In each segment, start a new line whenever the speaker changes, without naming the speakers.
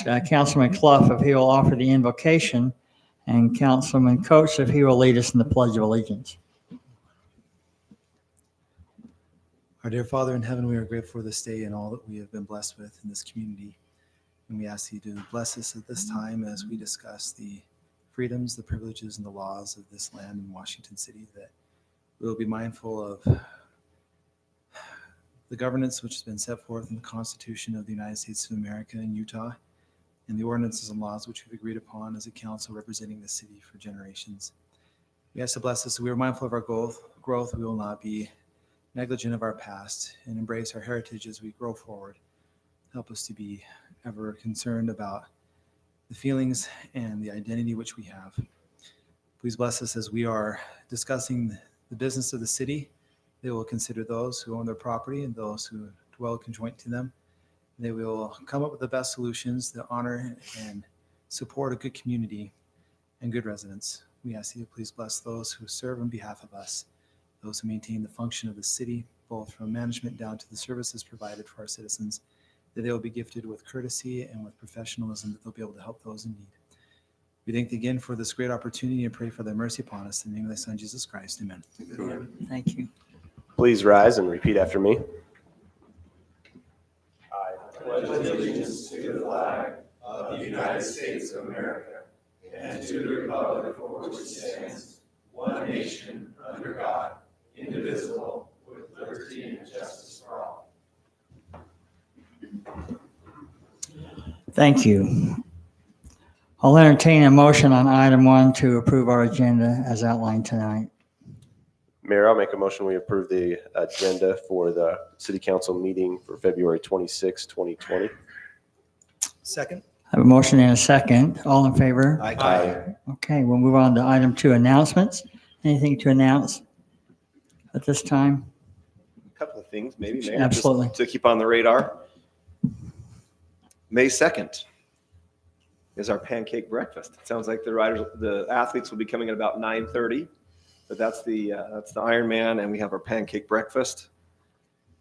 Councilman Clough if he will offer the invocation, and Councilman Coates if he will lead us in the Pledge of Allegiance.
Our dear Father in heaven, we are grateful for this day and all that we have been blessed with in this community. And we ask you to bless us at this time as we discuss the freedoms, the privileges, and the laws of this land in Washington City, that we will be mindful of the governance which has been set forth in the Constitution of the United States of America and Utah, and the ordinances and laws which we've agreed upon as a council representing the city for generations. We ask to bless us. We are mindful of our growth. We will not be negligent of our past and embrace our heritage as we grow forward. Help us to be ever concerned about the feelings and the identity which we have. Please bless us as we are discussing the business of the city. They will consider those who own their property and those who dwell conjoint to them. They will come up with the best solutions that honor and support a good community and good residents. We ask you to please bless those who serve on behalf of us, those who maintain the function of the city, both from management down to the services provided for our citizens, that they will be gifted with courtesy and with professionalism, that they'll be able to help those in need. We thank you again for this great opportunity and pray for thy mercy upon us. In the name of thy Son, Jesus Christ. Amen.
Thank you.
Please rise and repeat after me.
I pledge allegiance to the flag of the United States of America and to the republic for which it stands, one nation, under God, indivisible, with liberty and justice for all.
Thank you. I'll entertain a motion on item 1 to approve our agenda as outlined tonight.
Mayor, I'll make a motion we approve the agenda for the City Council meeting for February 26, 2020.
Second.
I have a motion and a second. All in favor?
Aye.
Okay, we'll move on to item 2, announcements. Anything to announce at this time?
A couple of things, maybe, Mayor,
Absolutely.
just to keep on the radar. May 2nd is our pancake breakfast. It sounds like the athletes will be coming at about 9:30, but that's the Ironman, and we have our pancake breakfast.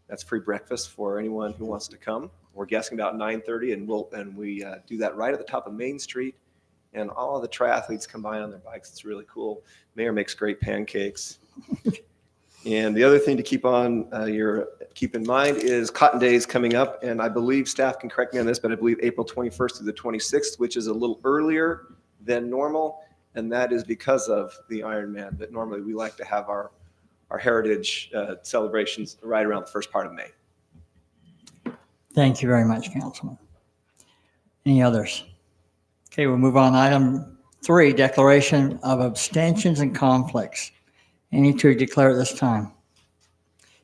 That's free breakfast for anyone who wants to come. We're guessing about 9:30, and we do that right at the top of Main Street, and all of the triathletes come by on their bikes. It's really cool. Mayor makes great pancakes. And the other thing to keep in mind is Cotton Day is coming up, and I believe staff can correct me on this, but I believe April 21st through the 26th, which is a little earlier than normal, and that is because of the Ironman. But normally we like to have our heritage celebrations right around the first part of May.
Thank you very much, Councilman. Any others? Okay, we'll move on. Item 3, declaration of abstentions and conflicts. Any to declare at this time?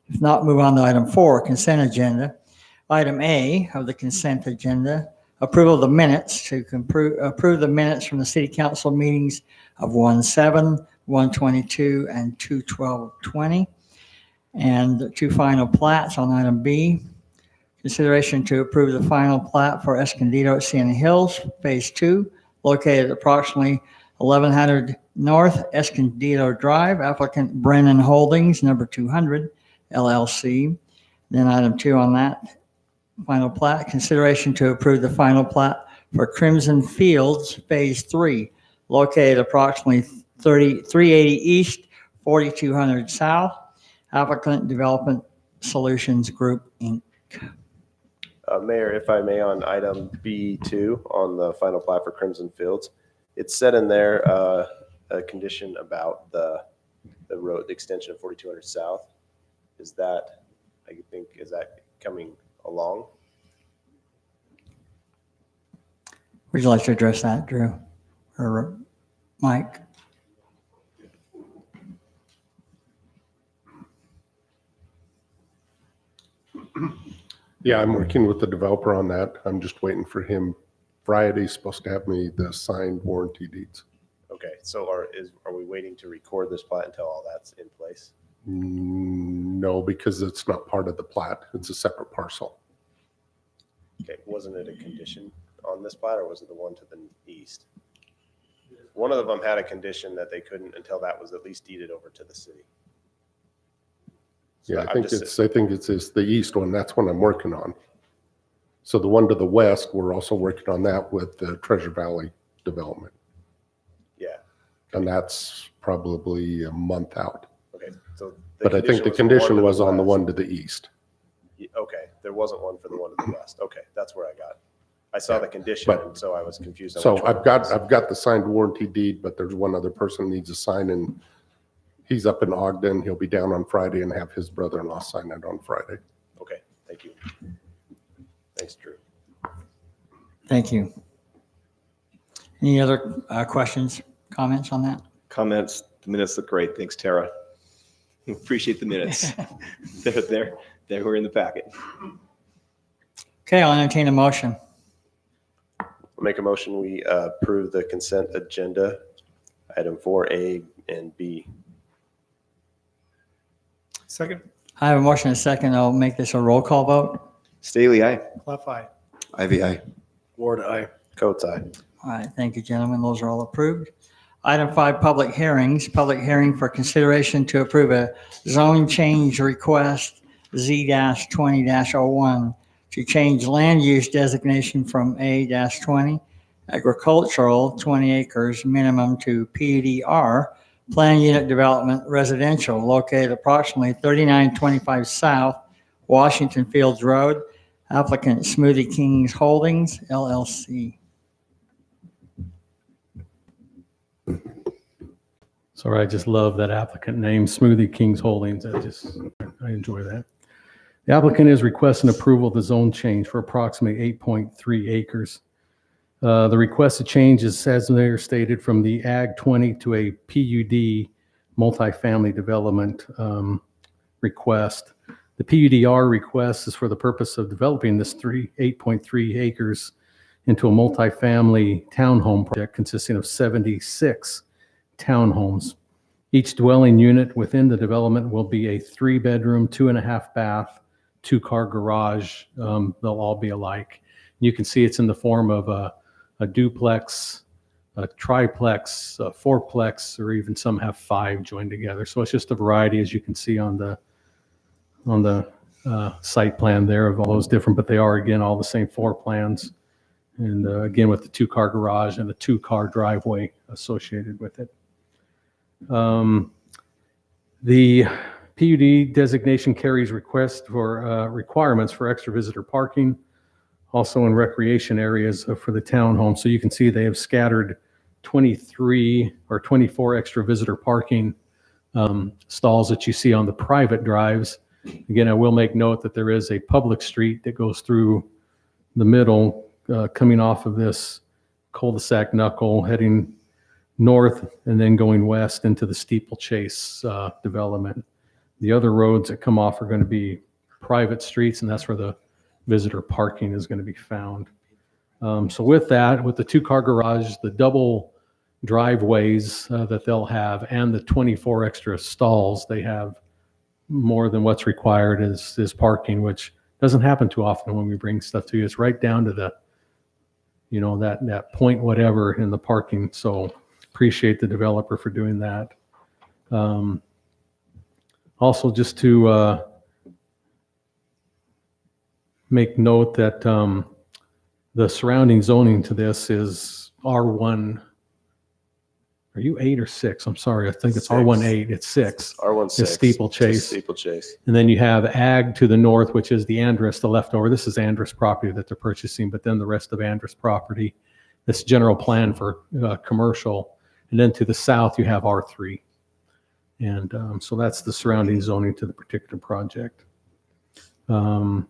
If not, move on to item 4, consent agenda. Item A of the consent agenda, approval of the minutes to approve the minutes from the City Council meetings of 1/7, 1/22, and 2/12/20. And 2 final plats on item B. Consideration to approve the final plat for Escondido at Sienna Hills, Phase 2, located approximately 1100 North Escondido Drive, applicant Brennan Holdings, number 200, LLC. Then item 2 on that final plat, consideration to approve the final plat for Crimson Fields, Phase 3, located approximately 380 East, 4200 South, applicant Development Solutions Group, Inc.
Mayor, if I may, on item B2 on the final plat for Crimson Fields, it said in there a condition about the road, the extension of 4200 South. Is that coming along?
Would you like to address that, Drew or Mike?
Yeah, I'm working with the developer on that. I'm just waiting for him. Friday's supposed to have me the signed warranty deeds.
Okay, so are we waiting to record this plat until all that's in place?
No, because it's not part of the plat. It's a separate parcel.
Okay, wasn't it a condition on this plat, or was it the one to the east? One of them had a condition that they couldn't until that was at least deeded over to the city. So
Yeah, I think it's the east one. That's what I'm working on. So the one to the west, we're also working on that with the Treasure Valley development.
Yeah,
And that's probably a month out.
okay. So
But I think the
was
condition
to
was on the
west.
one to the east.
Okay, there wasn't one for the one to the west. Okay, that's where I got. I saw
Yeah,
the condition,
but-
and so I was confused. On
So
which one
I've
it
got,
was.
I've got the signed warranty deed, but there's one other person needs to sign, and he's up in Ogden. He'll be down on Friday and have his brother-in-law sign it on Friday.
Okay, thank you. Thanks, Drew.
Thank you. Any other questions, comments on that?
Comments, the minutes look great. Thanks, Tara. Appreciate the minutes. They were in the packet.
Okay, I'll entertain a motion.
I'll make a motion, we approve the consent agenda, item 4A and B.
Second.
I have a motion and a second. I'll make this a roll call vote.
Staley, aye.
Clef eye.
Ivy, aye.
Ward eye.
Coates, aye.
All right, thank you, gentlemen. Those are all approved. Item 5, public hearings. Public hearing for consideration to approve a zone change request Z-20-01 to change land use designation from A-20 agricultural 20 acres minimum to PUDR plan unit development residential located approximately 3925 South Washington Fields Road. Applicant Smoothie Kings Holdings LLC.
Sorry, I just love that applicant name, Smoothie Kings Holdings. I enjoy that. The applicant is requesting approval of the zone change for approximately 8.3 acres. The requested change is, as there stated, from the Ag 20 to a PUD multifamily development request. The PUDR request is for the purpose of developing this 8.3 acres into a multifamily townhome project consisting of 76 townhomes. Each dwelling unit within the development will be a 3-bedroom, 2.5 bath, 2-car garage. They'll all be alike. You can see it's in the form of a duplex, a triplex, a fourplex, or even some have 5 joined together. So it's just a variety, as you can see on the site plan there, of all those different, but they are, again, all the same floor plans. And again, with the 2-car garage and the 2-car driveway associated with it. The PUD designation carries requests for requirements for extra visitor parking, also in recreation areas for the townhome. So you can see they have scattered 23 or 24 extra visitor parking stalls that you see on the private drives. Again, I will make note that there is a public street that goes through the middle, coming off of this cul-de-sac knuckle, heading north and then going west into the Steeplechase development. The other roads that come off are going to be private streets, and that's where the visitor parking is going to be found. So with that, with the 2-car garage, the double driveways that they'll have, and the 24 extra stalls, they have more than what's required is parking, which doesn't happen too often when we bring stuff to you. It's right down to the, that point whatever in the parking. So appreciate the developer for doing that. Also, just to make note that the surrounding zoning to this is R1. Are you 8 or 6? I'm sorry. I think it's
6.
R18. It's 6.
R1 6.
Steeplechase.
Steeplechase.
And then you have Ag to the north, which is the Andrus, the leftover. This is Andrus property that they're purchasing, but then the rest of Andrus property, this general plan for commercial. And then to the south, you have R3. And so that's the surrounding zoning to the particular project. So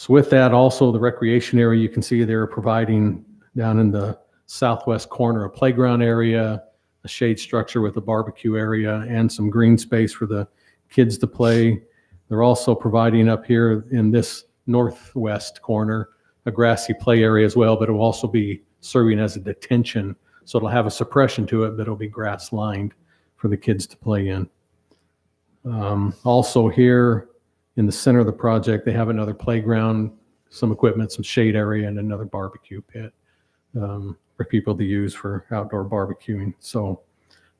with that, also the recreation area, you can see they're providing down in the southwest corner a playground area, a shade structure with a barbecue area, and some green space for the kids to play. They're also providing up here in this northwest corner a grassy play area as well, but it will also be serving as a detention. So it'll have a suppression to it, but it'll be grass lined for the kids to play in. Also here in the center of the project, they have another playground, some equipment, some shade area, and another barbecue pit for people to use for outdoor barbecuing. So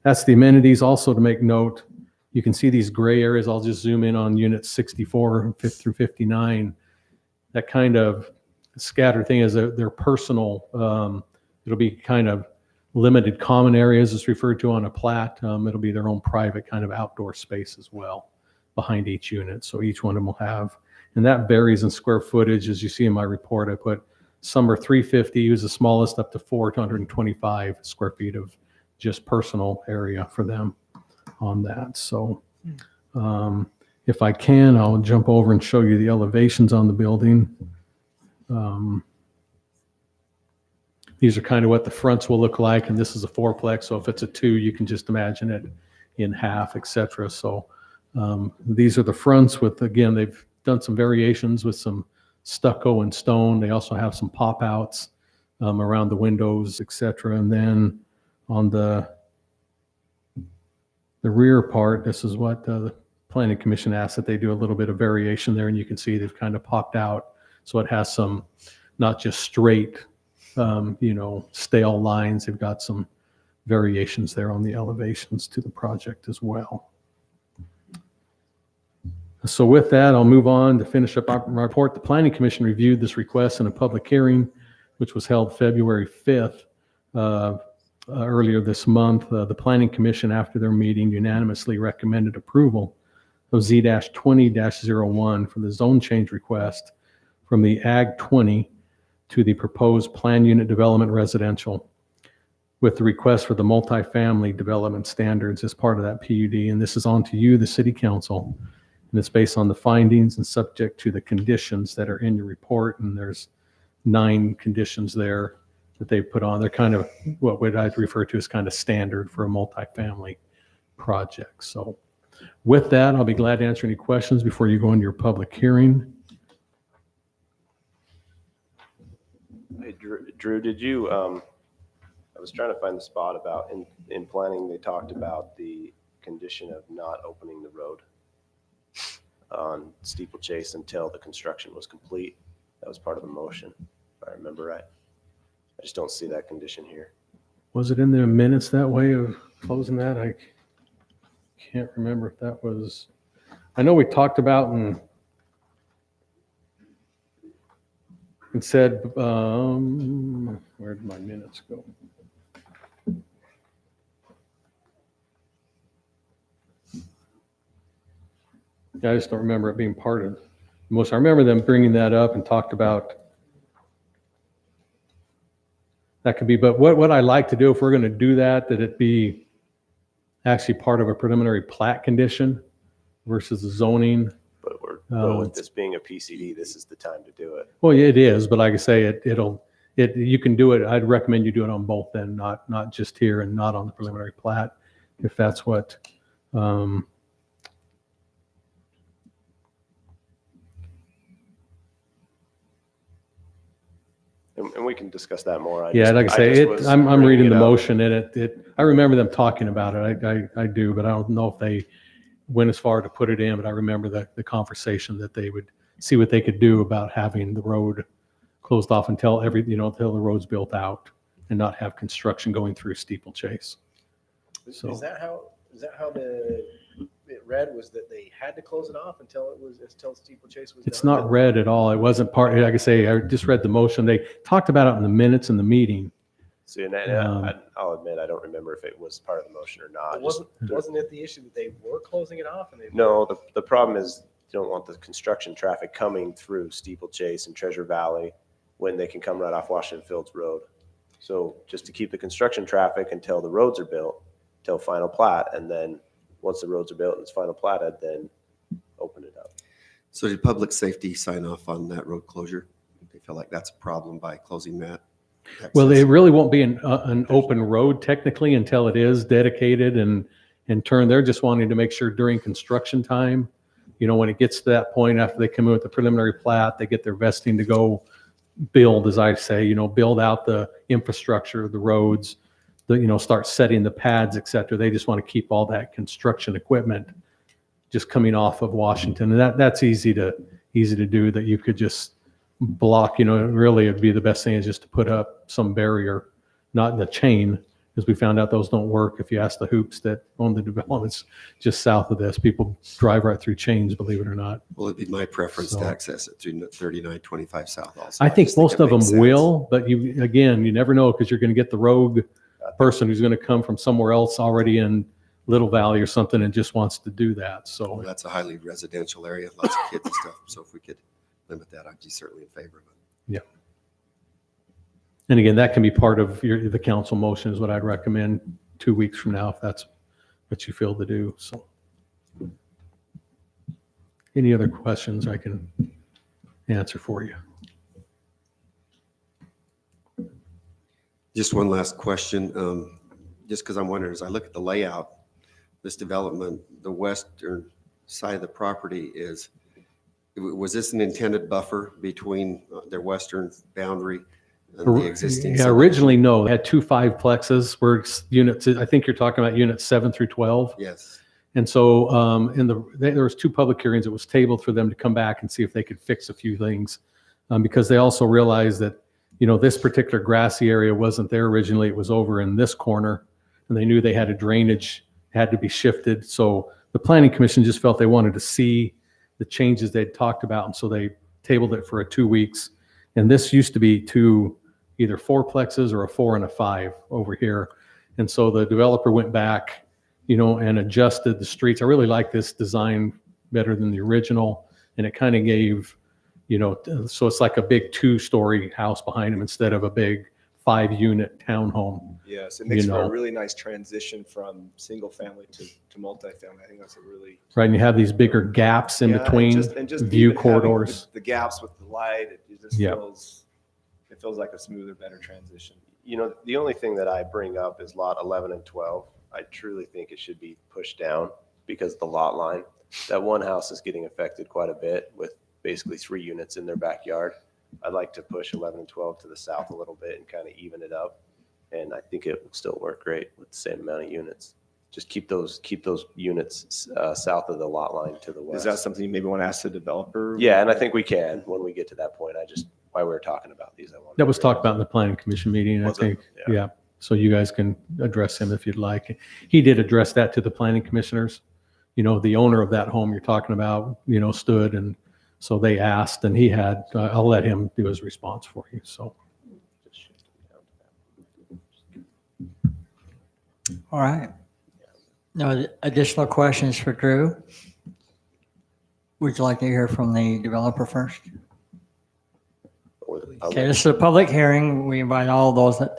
that's the amenities. Also to make note, you can see these gray areas. I'll just zoom in on units 64 through 59. That kind of scattered thing is their personal, it'll be kind of limited common areas as referred to on a plat. It'll be their own private kind of outdoor space as well behind each unit. So each one of them will have, and that varies in square footage. As you see in my report, I put some are 350, who's the smallest, up to 425 square feet of just personal area for them on that. So if I can, I'll jump over and show you the elevations on the building. These are kind of what the fronts will look like, and this is a fourplex. So if it's a 2, you can just imagine it in half, etc. So these are the fronts with, again, they've done some variations with some stucco and stone. They also have some pop outs around the windows, etc. And then on the rear part, this is what the Planning Commission asked that they do a little bit of variation there, and you can see they've kind of popped out. So it has some, not just straight, stale lines. They've got some variations there on the elevations to the project as well. So with that, I'll move on to finish up our report. The Planning Commission reviewed this request in a public hearing, which was held February 5th, earlier this month. The Planning Commission, after their meeting, unanimously recommended approval of Z-20-01 for the zone change request from the Ag 20 to the proposed plan unit development residential, with the request for the multifamily development standards as part of that PUD. And this is on to you, the City Council. And it's based on the findings and subject to the conditions that are in your report. And there's 9 conditions there that they put on. They're kind of what I'd refer to as kind of standard for a multifamily project. So with that, I'll be glad to answer any questions before you go into your public hearing.
Hey, Drew, did you, I was trying to find the spot about, in planning, they talked about the condition of not opening the road on Steeplechase until the construction was complete. That was part of the motion, if I remember right. I just don't see that condition here.
Was it in the minutes that way of closing that? I can't remember if that was, I know we talked about and said, where did my minutes go? Yeah, I just don't remember it being part of most. I remember them bringing that up and talked about that could be, but what I like to do if we're going to do that it be actually part of a preliminary plat condition versus the zoning.
But with this being a PCD, this is the time to do it.
Well, yeah, it is, but like I say, you can do it. I'd recommend you do it on both then, not just here and not on the preliminary plat, if that's what.
And we can discuss that more.
Yeah, like I say, I'm reading the motion and I remember them talking about it. I do, but I don't know if they went as far to put it in, but I remember the conversation that they would see what they could do about having the road closed off until until the road's built out and not have construction going through Steeplechase. So
Is that how it read, was that they had to close it off until Steeplechase was
it's
done?
not read at all. It wasn't part, like I say, I just read the motion. They talked about it in the minutes in the meeting.
See, and I'll admit, I don't remember if it was part of the motion or not.
Wasn't it the issue that they were closing it off?
No, the problem is you don't want the construction traffic coming through Steeplechase and Treasure Valley when they can come right off Washington Fields Road. So just to keep the construction traffic until the roads are built, till final plat, and then once the roads are built and it's final platted, then open it up.
So did public safety sign off on that road closure? They feel like that's a problem by closing that?
Well, it really won't be an open road technically until it is dedicated and turned. They're just wanting to make sure during construction time, when it gets to that point after they come in with the preliminary plat, they get their vesting to go build, as I say, build out the infrastructure, the roads, start setting the pads, et cetera. They just want to keep all that construction equipment just coming off of Washington. And that's easy to do, that you could just block, really it'd be the best thing is just to put up some barrier, not in the chain, because we found out those don't work. If you ask the Hoops that own the developments just south of this, people drive right through Chains, believe it or not.
Well, it'd be my preference to
So-
access it through 3925 South also.
I think
just
most
it
of them
makes sense.
will, but you never know because you're going to get the rogue person who's going to come from somewhere else already in Little Valley or something and just wants to do that.
Well,
So,
that's a highly residential area, lots of kids and stuff. So if we could limit that, I'd be certainly in favor of it.
and again, that can be part of the council motion is what I'd recommend 2 weeks from now, if that's what you feel to do. So any other questions I can answer for you?
Just one last question, just because I'm wondering, as I look at the layout, this development, the western side of the property was this an intended buffer between their western boundary and the existing?
Yeah,
subdivision?
originally, no, they had 2 5-plexes where it's units, I think you're talking about units 7 through 12.
Yes,
And so there was 2 public hearings. It was tabled for them to come back and see if they could fix a few things. Because they also realized that, this particular grassy area wasn't there originally. It was over in this corner. And they knew they had a drainage, had to be shifted. So the planning commission just felt they wanted to see the changes they'd talked about. And so they tabled it for 2 weeks. And this used to be 2, either 4-plexes or a 4 and a 5 over here. And so the developer went back, and adjusted the streets. I really like this design better than the original. And it kind of gave, so it's like a big 2-story house behind him instead of a big 5-unit townhome.
Yes, it makes for
know.
a really nice transition from single family to multifamily. I think that's a really.
Right, and you have these bigger gaps in
Yeah, and
between
just
view
even having
corridors.
The gaps with the light, it just
Yeah.
feels like a smoother, better transition.
The only thing that I bring up is lot 11 and 12. I truly think it should be pushed down because of the lot line. That one house is getting affected quite a bit with basically 3 units in their backyard. I'd like to push 11 and 12 to the south a little bit and kind of even it up. And I think it will still work great with the same amount of units. Just keep those units south of the lot line to the west.
Is that something you maybe want to ask the developer?
Yeah, and I think we can when we get to that point. While we were talking about these, I wanted.
That was talked about in the planning commission meeting, I
Was it?
think.
Yeah.
Yeah, so you guys can address him if you'd like. He did address that to the planning commissioners. The owner of that home you're talking about, stood, and so they asked, and he had, I'll let him do his response for you, so.
All right. No additional questions for Drew? Would you like to hear from the developer first? Okay, this is a public hearing. We invite all those that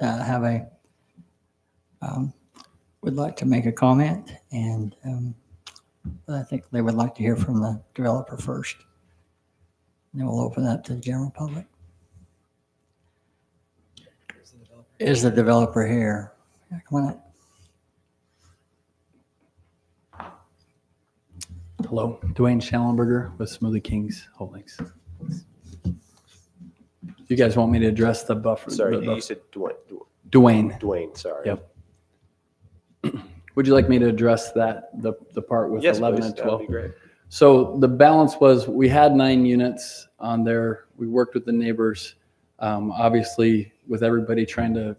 would like to make a comment, and I think they would like to hear from the developer first. And then we'll open that to the general public. Is the developer here? Yeah, come on up.
Hello, Dwayne Schallenberger with Smoothie Kings Holdings. You guys want me to address the buffer?
Sorry,
the
you said
Dwayne.
Dwayne, sorry.
Yep. Would you like me to address that, the part with
Yes,
11
please.
and
That'd
12?
be great.
So the balance was, we had 9 units on there. We worked with the neighbors, obviously with everybody trying to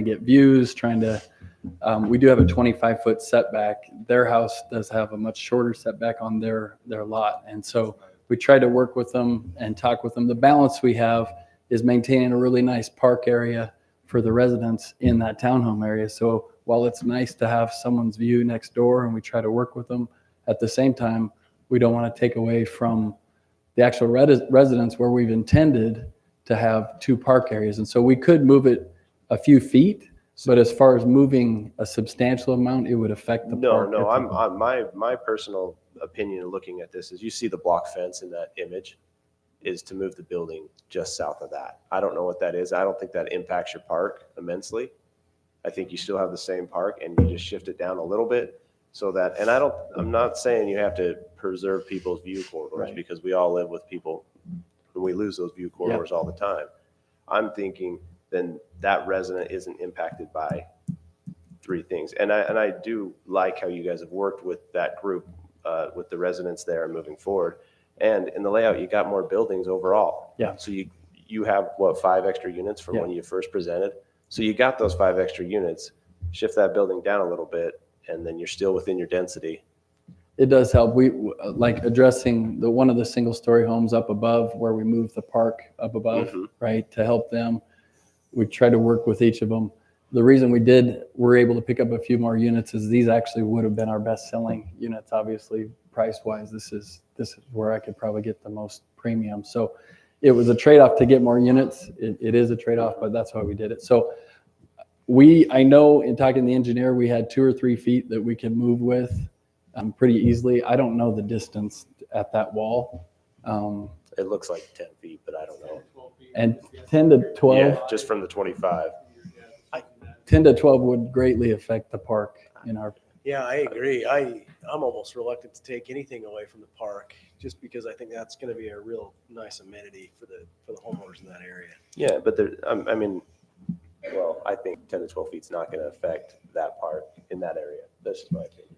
get views, we do have a 25-foot setback. Their house does have a much shorter setback on their lot. And so we tried to work with them and talk with them. The balance we have is maintaining a really nice park area for the residents in that townhome area. So while it's nice to have someone's view next door and we try to work with them, at the same time, we don't want to take away from the actual residents where we've intended to have 2 park areas. And so we could move it a few feet, but as far as moving a substantial amount, it would affect the park.
No, I'm my personal opinion of looking at this is you see the block fence in that image is to move the building just south of that. I don't know what that is. I don't think that impacts your park immensely. I think you still have the same park and you just shift it down a little bit so that, and I'm not saying you have to preserve people's view corridors
Right.
because we all live with people and we lose those view corridors all the time. I'm thinking then that resident isn't impacted by 3 things. And I do like how you guys have worked with that group, with the residents there moving forward. And in the layout, you got more buildings overall.
Yeah.
So you have what, 5 extra units from
Yeah.
when you first presented? So you got those 5 extra units. shift that building down a little bit, and then you're still within your density.
It does help. We like addressing one of the single story homes up above where we moved the park up above,
Mhm.
right? To help them. We try to work with each of them. The reason we're able to pick up a few more units is these actually would have been our best selling units. Obviously, price wise, this is where I could probably get the most premium. So it was a trade-off to get more units. It is a trade-off, but that's why we did it. So I know in talking to the engineer, we had 2 or 3 feet that we can move with pretty easily. I don't know the distance at that wall.
It looks like 10 feet, but I don't know.
And 10 to 12,
Yeah, just from the 25.
10 to 12 would greatly affect the park in our,
Yeah, I agree. I'm almost reluctant to take anything away from the park, just because I think that's going to be a real nice amenity for the homeowners in that area.
Yeah, but I mean, well, I think 10 to 12 feet is not going to affect that part in that area. That's just my opinion.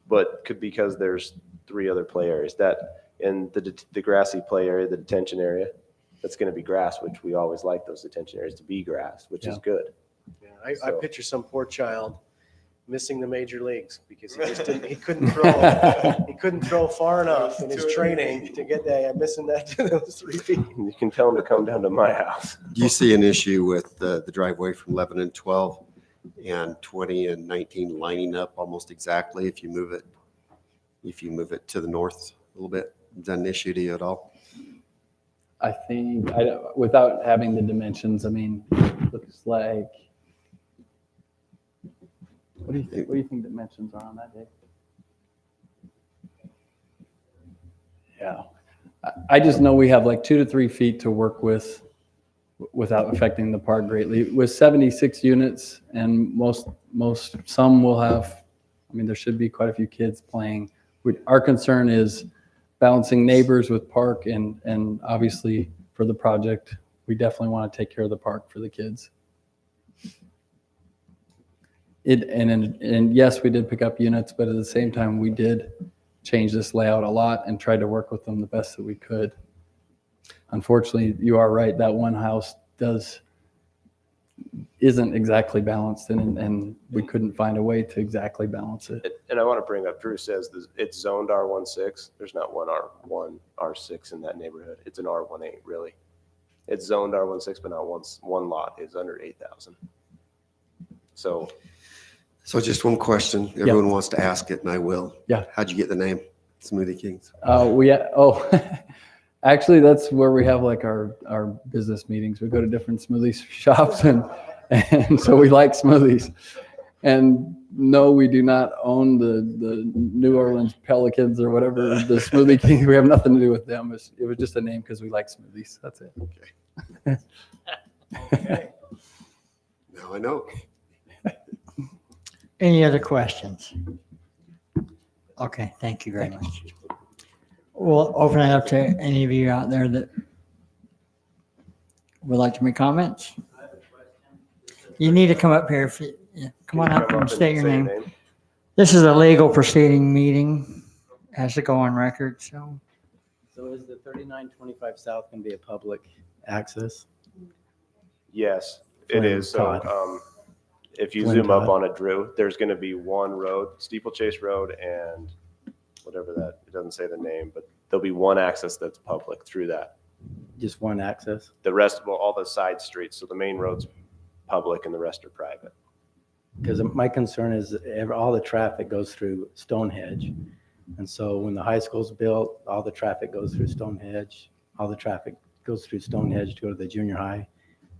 But because there's 3 other play areas that in the grassy play area, the detention area, that's going to be grass, which we always like those detention areas to be grass, which is good.
Yeah, I
So-
picture some poor child missing the major leagues because he couldn't throw far enough in his training to get that, missing that to those 3 feet.
You can tell them to come down to my house.
Do you see an issue with the driveway from 11 and 12 and 20 and 19 lining up almost exactly if you move it to the north a little bit? Is that an issue to you at all?
I think, without having the dimensions, I mean, looks like, what do you think dimensions are on that, Dave? Yeah, I just know we have like 2 to 3 feet to work with without affecting the park greatly. With 76 units and some will have, I mean, there should be quite a few kids playing. Our concern is balancing neighbors with park and obviously for the project, we definitely want to take care of the park for the kids. And yes, we did pick up units, but at the same time, we did change this layout a lot and tried to work with them the best that we could. Unfortunately, you are right. That one house isn't exactly balanced and we couldn't find a way to exactly balance it.
And I want to bring up, Drew says it's zoned R16. There's not one R1, R6 in that neighborhood. It's an R18, really. It's zoned R16, but not one lot is under 8,000. So
So just one question. Everyone wants to ask it, and I will.
Yeah.
How'd you get the name Smoothie Kings?
Actually, that's where we have like our business meetings. We go to different smoothie shops and so we like smoothies. And no, we do not own the New Orleans Pelicans or whatever, the Smoothie Kings. We have nothing to do with them. It was just a name because we like smoothies. That's it.
Okay.
Now I know.
Any other questions? Okay, thank you very much. We'll open it up to any of you out there that would like to make comments. You need to come up here. Come on up and state your
say
name. This is a legal proceeding meeting. Has to go on record, so.
So is the 3925 South going to be a public access?
Yes, it
Flynn
is. So
Todd.
if you
Flynn
zoom up
Todd.
on it, Drew, there's going to be one road, Steeplechase Road and whatever that, it doesn't say the name, but there'll be one access that's public through that.
Just one access?
The rest of all the side streets, so the main road's public and the rest are private.
Because my concern is all the traffic goes through Stonehenge. And so when the high school's built, all the traffic goes through Stonehenge. All the traffic goes through Stonehenge to go to the junior high.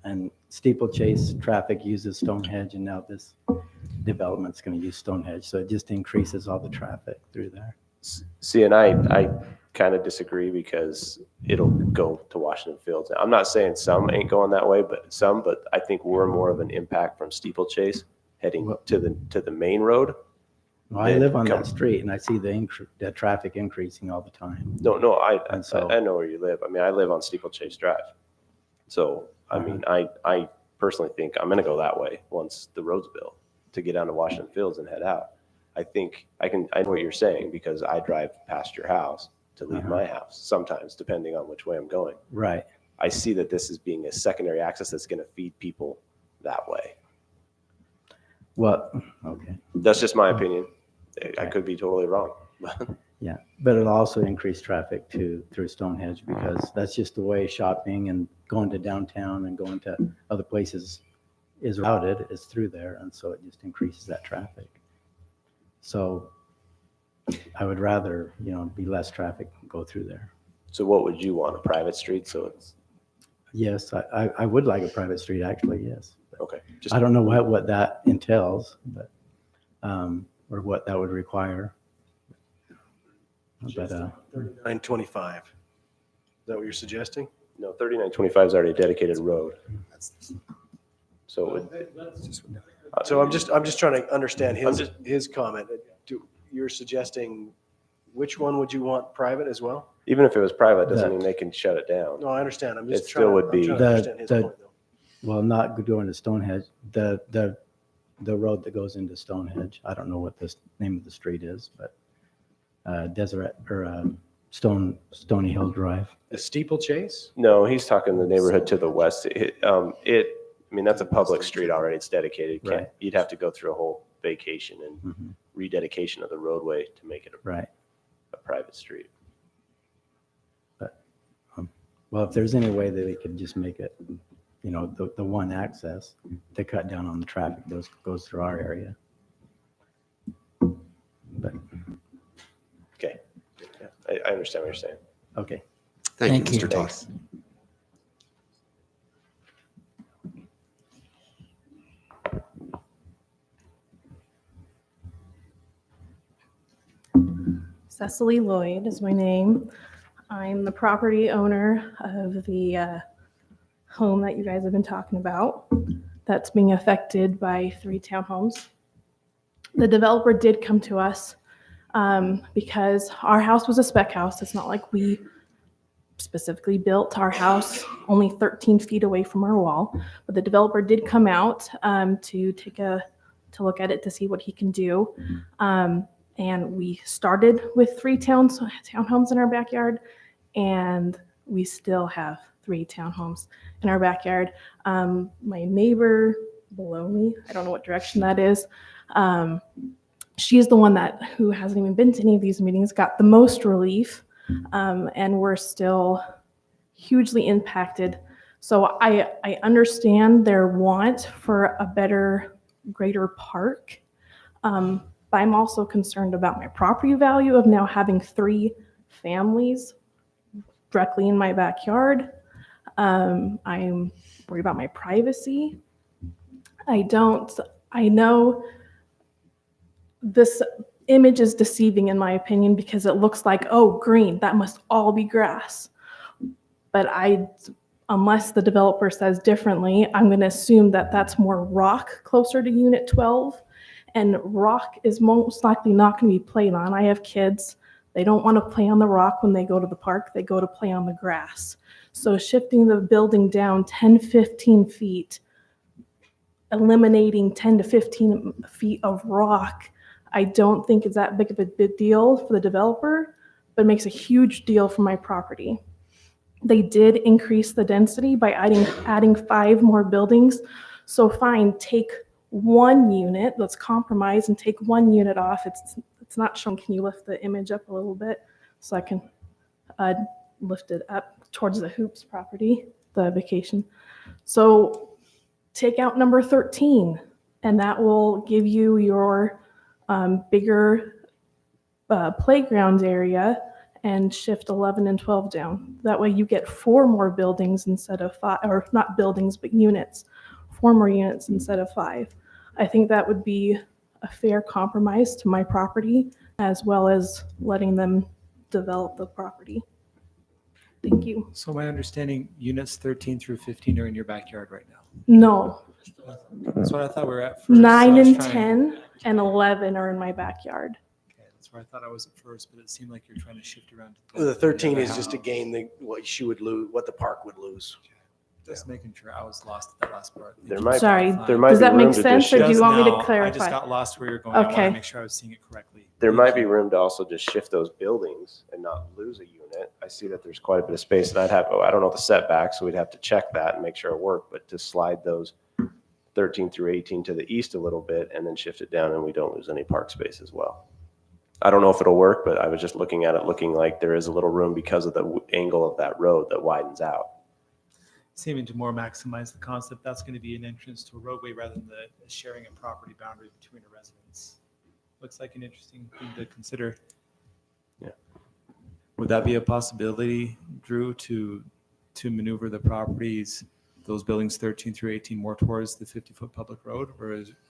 And Steeplechase traffic uses Stonehenge, and now this development's going to use Stonehenge. So it just increases all the traffic through there.
See, and I kind of disagree because it'll go to Washington Fields. I'm not saying some ain't going that way, but I think we're more of an impact from Steeplechase heading to the main road.
Well, I live on that street, and I see the traffic increasing all the time.
No,
And so-
I know where you live. I mean, I live on Steeplechase Drive. So, I mean, I personally think I'm going to go that way once the road's built to get down to Washington Fields and head out. I think I know what you're saying because I drive past your house to leave my house sometimes, depending on which way I'm going.
Right.
I see that this is being a secondary access that's going to feed people that way.
Well, okay,
That's just my opinion. I could be totally wrong.
yeah, but it'll also increase traffic through Stonehenge because that's just the way shopping and going to downtown and going to other places is routed, is through there, and so it just increases that traffic. So I would rather, be less traffic go through there.
So what would you want, a private street? So it's,
Yes, I would like a private street, actually, yes.
okay. Just
I don't know what that entails, but, or what that would require. But,
925. Is that what you're suggesting?
No, 3925 is already a dedicated road. So it would,
So I'm just trying to understand
I'm just-
his comment. You're suggesting, which one would you want private as well?
even if it was private, doesn't
The-
mean they can shut it down.
No, I understand. I'm just
It still would
I'm
be-
trying to understand his point though.
well, not going to Stonehenge, the road that goes into Stonehenge, I don't know what the name of the street is, but Deseret, or Stony Hill Drive.
The steeplechase?
No, he's talking the neighborhood to the west. I mean, that's a public street already. It's dedicated.
Right.
You'd have to go through a whole vacation and
Mhm.
rededication of the roadway to make it
Right.
a private street.
Well, if there's any way that they could just make it, the one access to cut down on the traffic that goes through our area. But,
Okay. Yeah, I understand what you're saying.
okay.
Thank
Thank
you,
you.
Mr. Toth.
Cecily Lloyd is my name. I'm the property owner of the home that you guys have been talking about that's being affected by 3 townhomes. The developer did come to us because our house was a spec house. It's not like we specifically built our house only 13 feet away from our wall, but the developer did come out to look at it to see what he can do. And we started with 3 townhomes in our backyard, and we still have 3 townhomes in our backyard. My neighbor below me, I don't know what direction that is, she's the one who hasn't even been to any of these meetings, got the most relief, and we're still hugely impacted. So I understand their want for a better, greater park. But I'm also concerned about my property value of now having 3 families directly in my backyard. I'm worried about my privacy. I know this image is deceiving in my opinion because it looks like, oh, green, that must all be grass. But unless the developer says differently, I'm going to assume that that's more rock closer to Unit 12. And rock is most likely not going to be played on. I have kids. They don't want to play on the rock when they go to the park. They go to play on the grass. So shifting the building down 10, 15 feet, eliminating 10 to 15 feet of rock, I don't think is that big of a big deal for the developer, but it makes a huge deal for my property. They did increase the density by adding 5 more buildings. So fine, take 1 unit, let's compromise and take 1 unit off. It's not shown. Can you lift the image up a little bit so I can lift it up towards the Hoops property, the vacation. So take out number 13, and that will give you your bigger playground area, and shift 11 and 12 down. That way you get 4 more buildings instead of 5, or not buildings, but units. 4 more units instead of 5. I think that would be a fair compromise to my property, as well as letting them develop the property. Thank you.
So my understanding, units 13 through 15 are in your backyard right now.
No,
That's what I thought we were at first.
9
So I was
and
trying-
10 and 11 are in my backyard.
Okay, that's where I thought I was at first, but it seemed like you're trying to shift around.
The 13 is
other
just to
house.
gain what she would lose, what the park would lose.
Just making sure I was lost at that last part.
There might,
Sorry,
there might
does
be
that
room
make
to
sense,
just
or do you
shift,
want me to
No, I just
clarify?
got lost where you're going. I want
Okay.
to make sure I was seeing it correctly.
there might be room to also just shift those buildings and not lose a unit. I see that there's quite a bit of space, and I don't know the setbacks, so we'd have to check that and make sure it worked, but to slide those 13 through 18 to the east a little bit and then shift it down and we don't lose any park space as well. I don't know if it'll work, but I was just looking at it, looking like there is a little room because of the angle of that road that widens out.
Seeming to more maximize the concept, that's going to be an entrance to a roadway rather than the sharing a property boundary between a residence. Looks like an interesting thing to consider.
Yeah.
Would that be a possibility, Drew, to maneuver the properties, those buildings 13 through 18 more towards the 50-foot public road,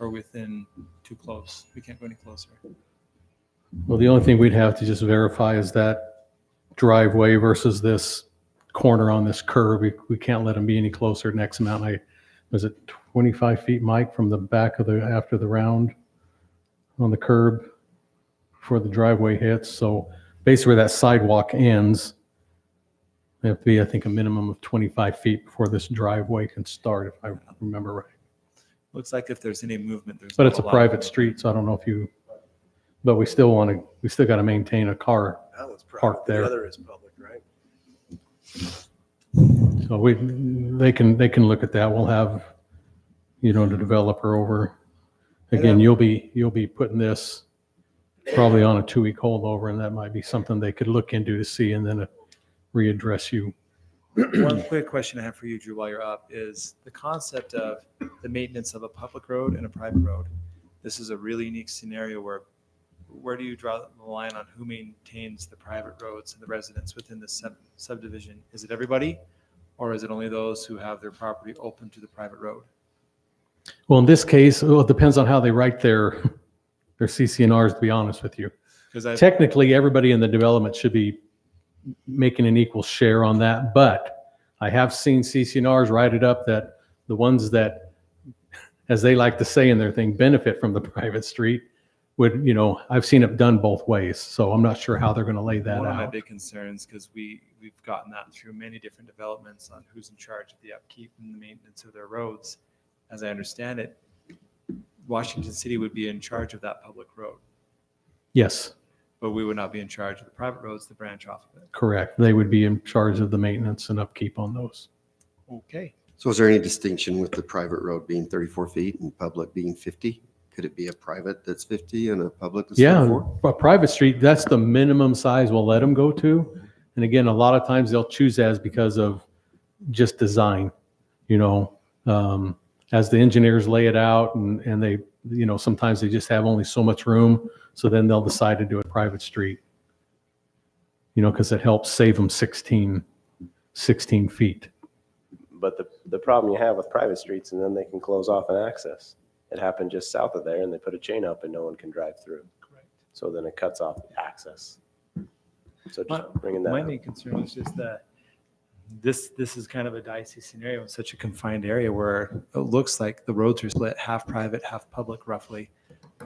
or within too close? We can't go any closer.
Well, the only thing we'd have to just verify is that driveway versus this corner on this curve. We can't let them be any closer than X amount. Was it 25 feet, Mike, from the back of after the round on the curb before the driveway hits? So basically where that sidewalk ends, they have to be, I think, a minimum of 25 feet before this driveway can start, if I remember right.
Looks like if there's any movement, there's.
But
not
it's a
lot of
private
movement.
street, so I don't know if you, but we still got to maintain a car.
That one's private.
Parked there.
The other is public, right?
So they can look at that. We'll have, the developer over. Again, you'll be putting this probably on a 2-week holdover, and that might be something they could look into to see and then readdress you.
One quick question I have for you, Drew, while you're up, is the concept of the maintenance of a public road and a private road. This is a really unique scenario where do you draw the line on who maintains the private roads and the residents within the subdivision? Is it everybody, or is it only those who have their property open to the private road?
Well, in this case, it depends on how they write their CC&Rs, to be honest with you.
Because
Technically, everybody in the development should be making an equal share on that, but I have seen CC&Rs write it up that the ones that, as they like to say in their thing, benefit from the private street would, I've seen it done both ways. So I'm not sure how they're going to lay that
one of my
out.
big concerns, because we've gotten that through many different developments on who's in charge of the upkeep and the maintenance of their roads. As I understand it, Washington City would be in charge of that public road,
Yes,
but we would not be in charge of the private roads that branch off of it.
correct. They would be in charge of the maintenance and upkeep on those.
Okay.
So is there any distinction with the private road being 34 feet and public being 50? Could it be a private that's 50 and a public that's
Yeah,
34?
a private street, that's the minimum size we'll let them go to. And again, a lot of times they'll choose as because of just design, as the engineers lay it out and they, sometimes they just have only so much room. So then they'll decide to do a private street, because it helps save them 16 feet.
But the problem you have with private streets, and then they can close off an access. It happened just south of there, and they put a chain up and no one can drive through.
Correct.
So then it cuts off access. So just bringing
My
that
main
up.
concern was just that this is kind of a dicey scenario in such a confined area where it looks like the roads are split half private, half public roughly.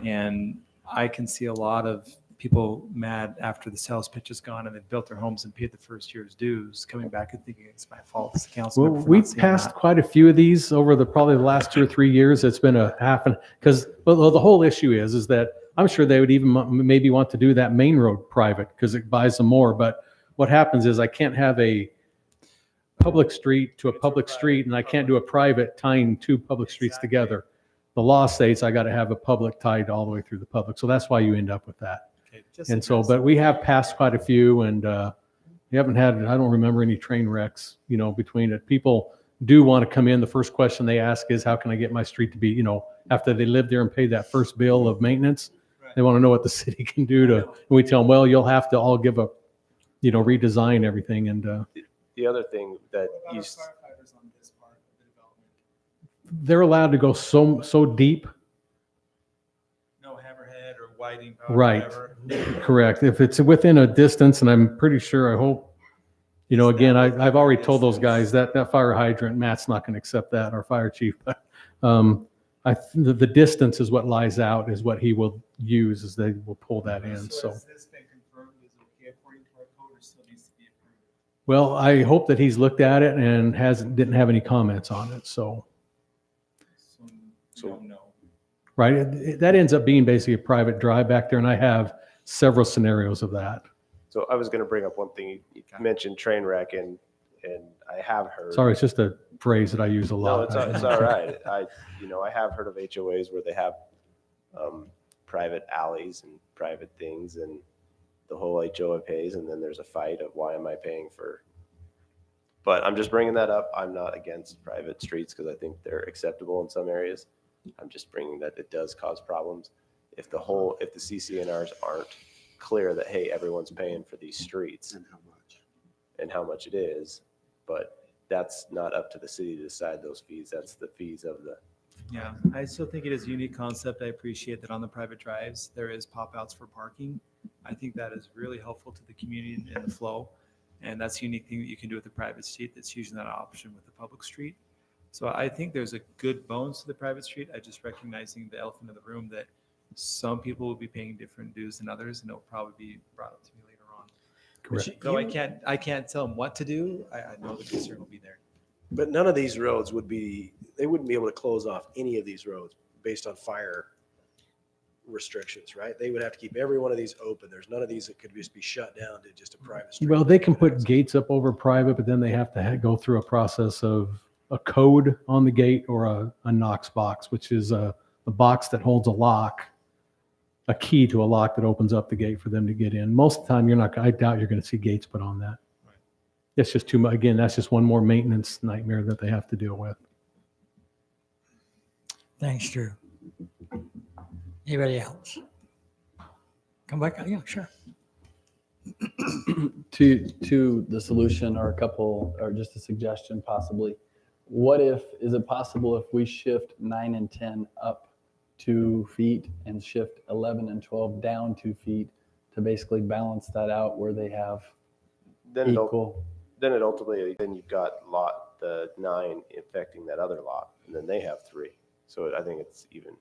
And I can see a lot of people mad after the sales pitch is gone and they've built their homes and paid the first year's dues, coming back and thinking it's my fault as a council
Well,
member for not
we've
seeing
passed
that.
quite a few of these over probably the last 2 or 3 years. It's been because the whole issue is that I'm sure they would even maybe want to do that main road private because it buys them more. But what happens is I can't have a public street to a public street and I can't do a private tying 2 public streets together. The law states I got to have a public tied all the way through the public. So that's why you end up with that.
Okay, just
And so,
address
but we have passed quite a few and we haven't had, I don't remember any train wrecks, between it. People do want to come in. The first question they ask is, how can I get my street to be, after they live there and pay that first bill of maintenance, they want to know what the city can do to, and we tell them, well, you'll have to all give up, redesign everything. And
The other thing that
What about
you,
our firefighters on this part of the development?
they're allowed to go so deep.
No hammerhead or whiting.
Right.
Whatever.
Correct. If it's within a distance, and I'm pretty sure, I hope, again, I've already told those guys that fire hydrant, Matt's not going to accept that, our fire chief. But the distance is what lies out, is what he will use, is they will pull that in. So,
has this been confirmed as okay according to our code, or still needs to be approved?
well, I hope that he's looked at it and didn't have any comments on it. So,
So we don't know.
right. That ends up being basically a private drive back there. And I have several scenarios of that.
so I was going to bring up one thing. You mentioned train wreck, and and I have heard.
Sorry, it's just a phrase that I use a
No,
lot.
it's all right. I have heard of HOAs where they have private alleys and private things, and the whole HOA pays, and then there's a fight of why am I paying for. But I'm just bringing that up. I'm not against private streets because I think they're acceptable in some areas. I'm just bringing that it does cause problems if the CCNRs aren't clear that, hey, everyone's paying for these streets
And how much?
and how much it is, but that's not up to the city to decide those fees. That's the fees of the.
Yeah, I still think it is a unique concept. I appreciate that on the private drives, there is pop outs for parking. I think that is really helpful to the community and the flow. And that's a unique thing that you can do with a private street that's usually not an option with a public street. So I think there's a good bones to the private street. I just recognizing the elephant in the room that some people will be paying different dues than others, and it'll probably be brought up to me later on.
Correct.
Though I can't tell them what to do. I know the concern will be there.
But none of these roads would be, they wouldn't be able to close off any of these roads based on fire restrictions, right? They would have to keep every one of these open. There's none of these that could just be shut down to just a private street.
Well, they can put gates up over private, but then they have to go through a process of a code on the gate or a Knox box, which is a box that holds a lock, a key to a lock that opens up the gate for them to get in. Most of the time, I doubt you're going to see gates put on that. That's just too much. Again, that's just one more maintenance nightmare that they have to deal with.
Thanks, Drew. Anybody else? Come back. Yeah, sure.
To the solution or a couple, or just a suggestion possibly. Is it possible if we shift 9 and 10 up 2 feet and shift 11 and 12 down 2 feet to basically balance that out where they have equal?
Then you've got the 9 affecting that other lot, and then they have 3. So I think it's even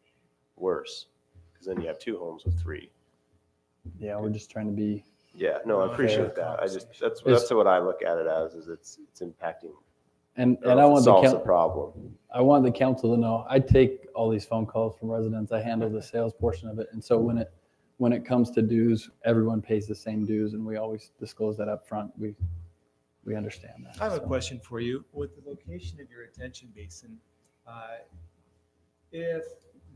worse because then you have 2 homes with 3.
Yeah, we're just trying to be.
Yeah, no, I appreciate that. That's what I look at it as, is it's impacting.
And I want
solves the problem.
I want the council to know, I take all these phone calls from residents. I handle the sales portion of it. And so when it comes to dues, everyone pays the same dues, and we always disclose that up front. We understand that.
I have a
So.
question for you. With the location of your retention basin, if,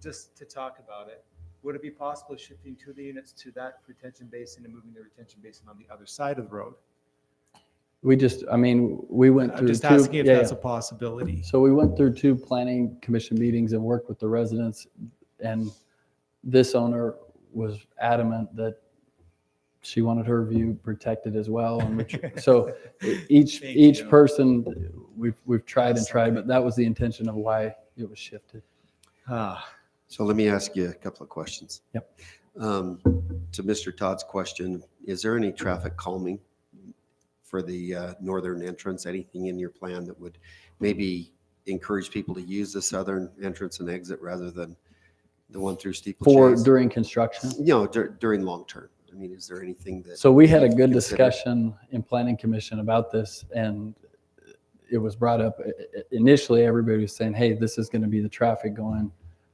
just to talk about it, would it be possible shifting 2 of the units to that retention basin and moving the retention basin on the other side of the road?
We went through.
I'm just
2
asking if
yeah,
that's
yeah.
a possibility.
So we went through 2 planning commission meetings and worked with the residents, and this owner was adamant that she wanted her view protected as well. And so each
you.
person, we've tried and tried, but that was the intention of why it was shifted.
So let me ask you a couple of questions.
Yep.
To Mr. Todd's question, is there any traffic calming for the northern entrance? Anything in your plan that would maybe encourage people to use the southern entrance and exit rather than the one through Steeplechase?
During construction.
During long term. I mean, is there anything that?
So we had a good
consider?
discussion in planning commission about this, and it was brought up. Initially, everybody was saying, hey, this is going to be the traffic going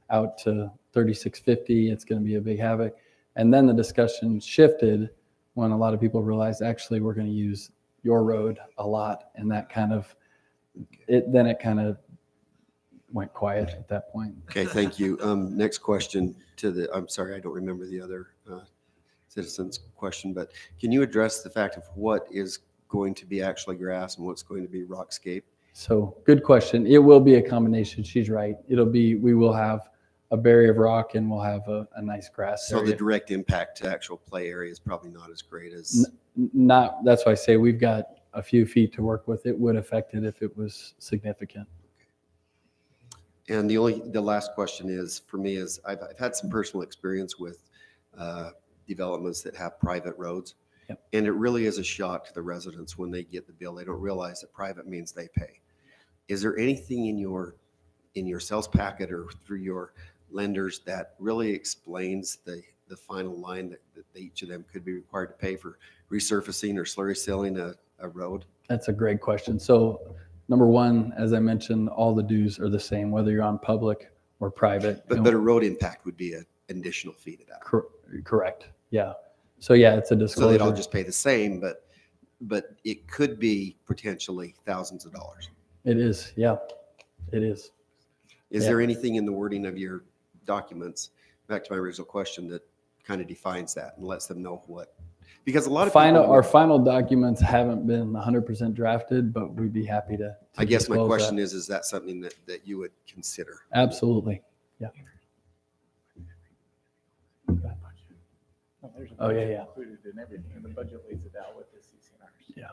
out to 3650. It's going to be a big havoc. And then the discussion shifted when a lot of people realized, actually, we're going to use your road a lot. And that kind of, it kind of went quiet at that point.
Okay, thank you. Next question I'm sorry, I don't remember the other citizen's question, but can you address the fact of what is going to be actually grass and what's going to be rockscape?
So good question. It will be a combination. She's right. We will have a barrier of rock and we'll have a nice grass
So
area.
the direct impact to actual play area is probably not as great as.
That's why I say we've got a few feet to work with. It would affect it if it was significant.
And the last question is, for me, is I've had some personal experience with developments that have private roads.
Yep.
And it really is a shock to the residents when they get the bill. They don't realize that private means they pay. Is there anything in your sales packet or through your lenders that really explains the final line that each of them could be required to pay for resurfacing or slurry sealing a road?
That's a great question. So number one, as I mentioned, all the dues are the same, whether you're on public or private.
But a road impact would be an additional fee to that.
Correct. Yeah. So yeah, it's a
So
disclosure.
they'd all just pay the same, but but it could be potentially thousands of dollars.
It is, yeah, it is.
Is
Yeah.
there anything in the wording of your documents, back to my original question, that kind of defines that and lets them know what? Because a lot of
Our
people,
final documents haven't been 100% drafted, but we'd be happy to.
I guess my
disclose
question
that.
is that something that you would consider?
Absolutely, yeah. Oh, yeah.
Included in everything, and the budget lays it out with the CCNRs.
Yeah.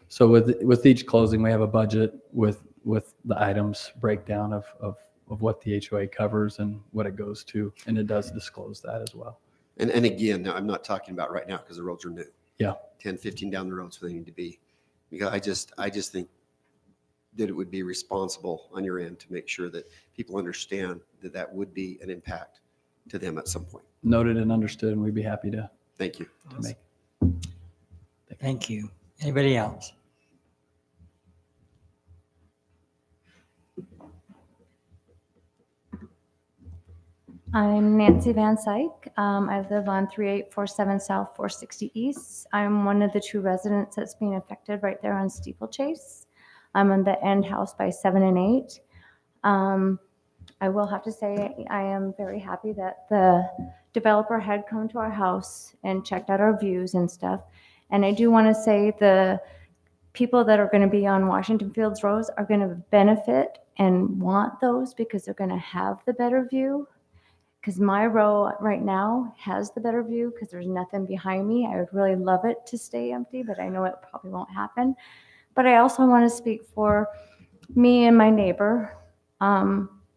So with each closing, we have a budget with the items breakdown of what the HOA covers and what it goes to, and it does disclose that as well.
And again, now, I'm not talking about right now because the roads are new.
Yeah.
10, 15 down the road, so they need to be. Because I just think that it would be responsible on your end to make sure that people understand that that would be an impact to them at some point.
Noted and understood, and we'd be happy to
Thank you.
make.
Thank you. Anybody else?
I'm Nancy Van Syke. I live on 3847 South 460 East. I'm one of the 2 residents that's being affected right there on Steeplechase. I'm on the end house by 7 and 8. I will have to say I am very happy that the developer had come to our house and checked out our views and stuff. And I do want to say the people that are going to be on Washington Fields Road are going to benefit and want those because they're going to have the better view. Because my row right now has the better view because there's nothing behind me. I would really love it to stay empty, but I know it probably won't happen. But I also want to speak for me and my neighbor.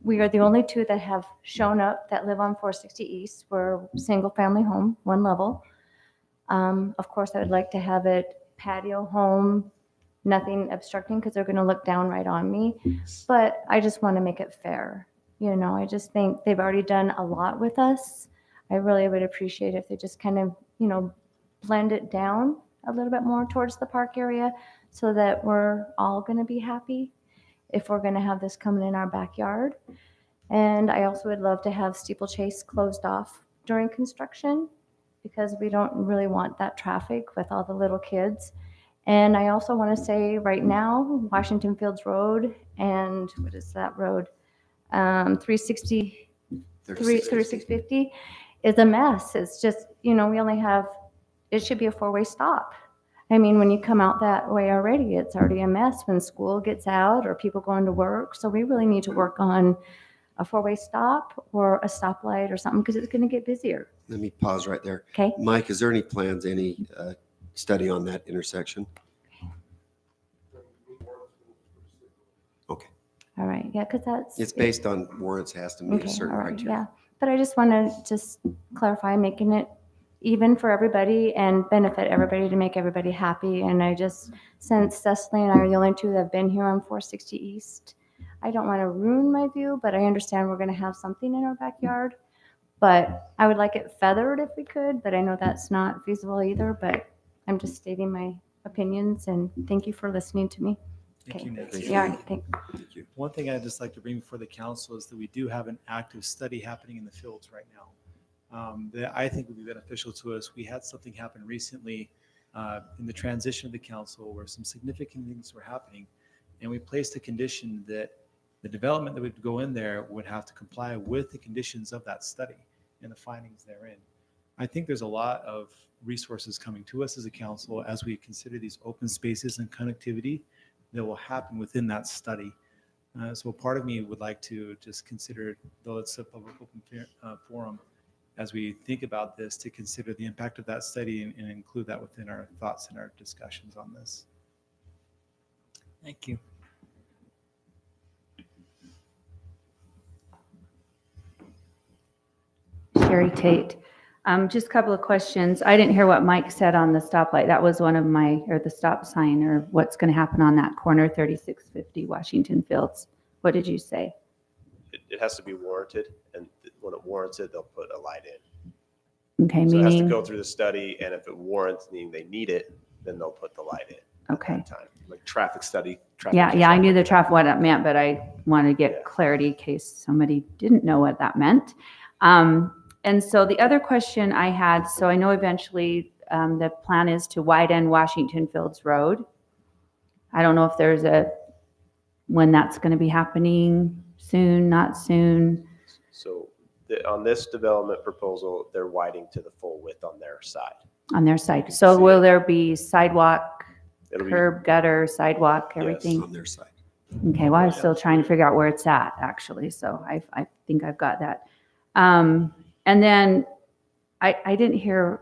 We are the only 2 that have shown up that live on 460 East. We're a single family home, 1 level. Of course, I would like to have it patio home, nothing obstructing because they're going to look down right on me. But I just want to make it fair. You know, I just think they've already done a lot with us. I really would appreciate if they just kind of, blend it down a little bit more towards the park area so that we're all going to be happy if we're going to have this coming in our backyard. And I also would love to have Steeplechase closed off during construction because we don't really want that traffic with all the little kids. And I also want to say right now, Washington Fields Road and what is that road? 3650 is a mess. It's just, we only have, it should be a 4-way stop. I mean, when you come out that way already, it's already a mess when school gets out or people going to work. So we really need to work on a 4-way stop or a stoplight or something because it's going to get busier.
Let me pause right there.
Okay.
Mike, is there any plans, any study on that intersection? Okay.
All right. Yeah, because that's.
It's based on warrants, has to meet a
Okay,
certain
all right,
criteria.
yeah. But I just want to clarify, making it even for everybody and benefit everybody to make everybody happy. And I just, since Cecily and I are the only 2 that have been here on 460 East, I don't want to ruin my view, but I understand we're going to have something in our backyard. But I would like it feathered if we could, but I know that's not feasible either, but I'm just stating my opinions and thank you for listening to me.
Thank
Okay.
you, Nancy.
Yeah, all right, thanks.
Thank you.
One thing I'd just like to bring before the council is that we do have an active study happening in the fields right now that I think would be beneficial to us. We had something happen recently in the transition of the council where some significant things were happening. And we placed a condition that the development that would go in there would have to comply with the conditions of that study and the findings therein. I think there's a lot of resources coming to us as a council as we consider these open spaces and connectivity that will happen within that study. So part of me would like to just consider, though it's a public open forum, as we think about this, to consider the impact of that study and include that within our thoughts and our discussions on this.
Thank you.
Sherry Tate. Just a couple of questions. I didn't hear what Mike said on the stoplight. That was one of or the stop sign, or what's going to happen on that corner, 3650 Washington Fields. What did you say?
It has to be warranted, and when it warrants it, they'll put a light in.
Okay,
So it has to
meaning,
go through the study, and if it warrants, meaning they need it, then they'll put the light in.
okay.
At that time, like traffic study.
Yeah, I knew the traffic, what it meant, but I wanted to get clarity in case somebody didn't know what that meant. And so the other question I had, so I know eventually the plan is to widen Washington Fields Road. I don't know if there's when that's going to be happening, soon, not soon.
So on this development proposal, they're widening to the full width on their side.
On their side. So will there be sidewalk,
It'll be-
curb, gutter, sidewalk,
Yes.
everything?
On their side.
Okay, well, I'm still trying to figure out where it's at, actually, so I think I've got that. And then I didn't hear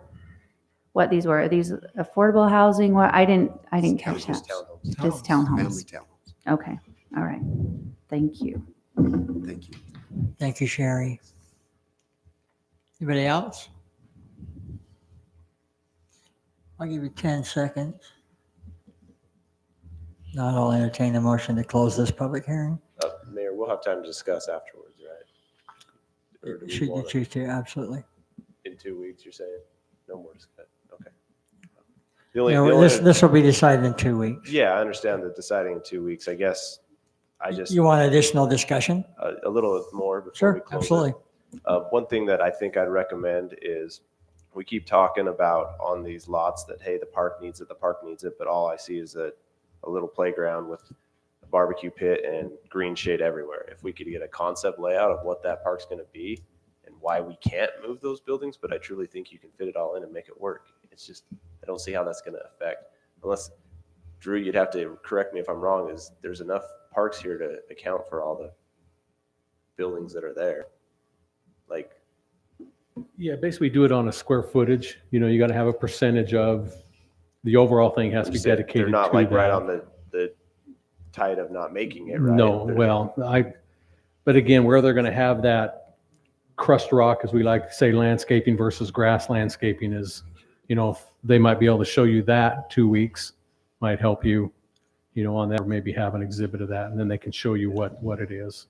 what these were. Are these affordable housing? What, I didn't catch that.
Just townhomes.
Just
Family
townhomes.
townhomes.
Okay, all right. Thank you.
Thank you.
Thank you, Sherry. Anybody else? I'll give you 10 seconds. Not, I'll entertain a motion to close this public hearing.
Mayor, we'll have time to discuss afterwards, right? Or do we
Should you
wanna-
choose to, absolutely.
In 2 weeks, you're saying? No more discussion, okay. The
You
only,
know, this will be decided in 2 weeks.
yeah, I understand that deciding in 2 weeks, I guess, I just,
You want additional discussion?
a little more before we
Sure,
close it.
absolutely.
One thing that I think I'd recommend is we keep talking about on these lots that, hey, the park needs it, but all I see is a little playground with a barbecue pit and green shade everywhere. If we could get a concept layout of what that park's going to be and why we can't move those buildings, but I truly think you can fit it all in and make it work. It's just, I don't see how that's going to affect, unless, Drew, you'd have to correct me if I'm wrong, is there's enough parks here to account for all the buildings that are there. Like,
Yeah, basically do it on a square footage. You know, you got to have a percentage of the overall thing has to be
they're
dedicated
not
to
like right
that.
on the tide of not making it, right?
No,
They're-
well, but again, where they're going to have that crust rock, as we like to say, landscaping versus grass landscaping is, you know, they might be able to show you that 2 weeks, might help you, you know, on that, or maybe have an exhibit of that, and then they can show you what it is.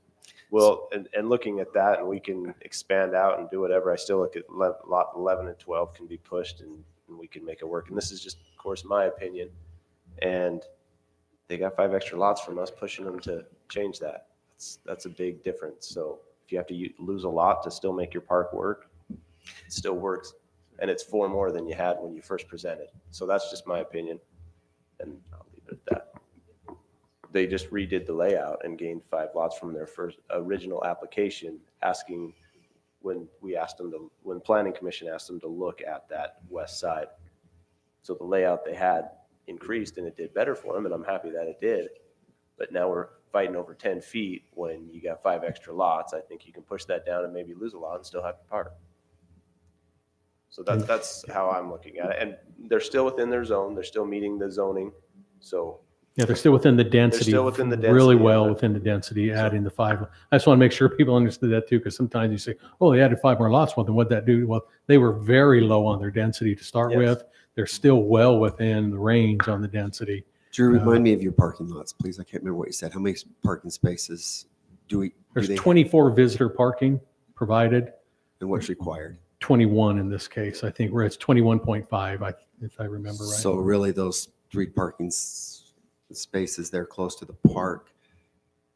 Well, and looking at that, and we can expand out and do whatever. I still look at lot 11 and 12 can be pushed, and we can make it work. And this is just, of course, my opinion. And they got 5 extra lots from us, pushing them to change that. That's a big difference. So if you have to lose a lot to still make your park work, it still works. And it's 4 more than you had when you first presented. So that's just my opinion. And I'll leave it at that. They just redid the layout and gained 5 lots from their first original application, asking when Planning Commission asked them to look at that west side. So the layout they had increased and it did better for them, and I'm happy that it did. But now we're fighting over 10 feet when you got 5 extra lots. I think you can push that down and maybe lose a lot and still have to park. So that's how I'm looking at it. And they're still within their zone. They're still meeting the zoning. So
Yeah, they're still within the density.
still within the
Really
density,
well
yeah.
within the density, adding the 5. I just want to make sure people understood that too, because sometimes you say, oh, they added 5 more lots. Well, then what'd that do? Well, they were very low on their density to start
Yes.
with. They're still well within the range on the density.
Drew, remind me of your parking lots, please. I can't remember what you said. How many parking spaces do
There's
they,
24 visitor parking provided,
and what's required?
21 in this case, I think, where it's 21.5, if I remember right.
So really those 3 parking spaces there close to the park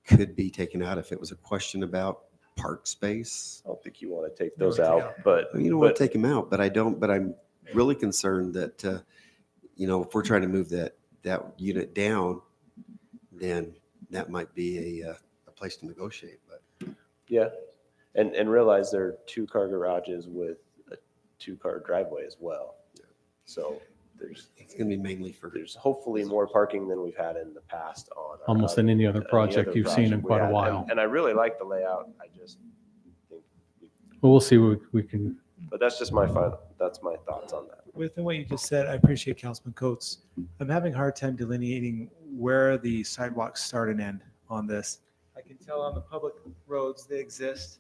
could be taken out if it was a question about park space.
I don't think you want to take those out, but
You don't want to take them out, but I'm really concerned that, if we're trying to move that unit down, then that might be a place to negotiate, but.
yeah. And realize there are 2-car garages with a 2-car driveway as well. So
It's going to be mainly for.
there's hopefully more parking than we've had in the past on. our
Almost in any other
any
project
other
you've seen in
project we
quite a
had.
while.
And I really like the layout. I just think,
Well, we'll see what we can,
but that's just that's my thoughts on that.
Within what you just said, I appreciate Councilman Coates. I'm having a hard time delineating where the sidewalks start and end on this. I can tell on the public roads they exist.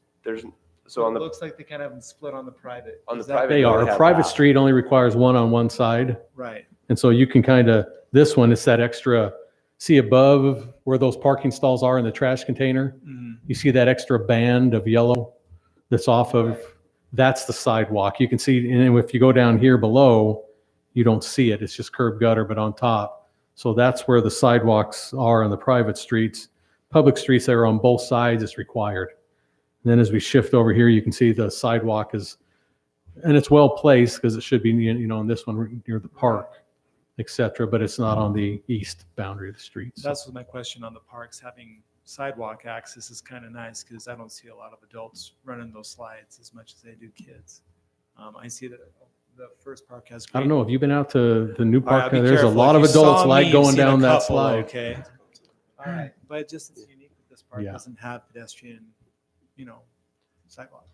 So on
It
the,
looks like they kind of have them split on the private.
on the
Is that-
private.
they
road,
are.
have
A private
that.
street only requires one on one side.
Right.
And so you can this one is that extra, see above where those parking stalls are in the trash container?
Mhm.
You see that extra band of yellow that's off of, that's the sidewalk. You can see, and then if you go down here below, you don't see it. It's just curb gutter, but on top. So that's where the sidewalks are on the private streets. Public streets that are on both sides is required. And then as we shift over here, you can see the sidewalk is And it's well placed because it should be, in this one near the park, et cetera, but it's not on the east boundary of the street. So
That's my question on the parks. Having sidewalk access is kind of nice because I don't see a lot of adults running those slides as much as they do kids. I see that the first park has.
I don't know. Have you been out to the new
All right,
park?
I'll be
There's a
careful.
lot
If
of
you saw
adults
me,
like
you've
going
seen a
down that
couple,
slide.
Okay. All right, but just it's unique that this park
Yeah.
doesn't have pedestrian, sidewalk.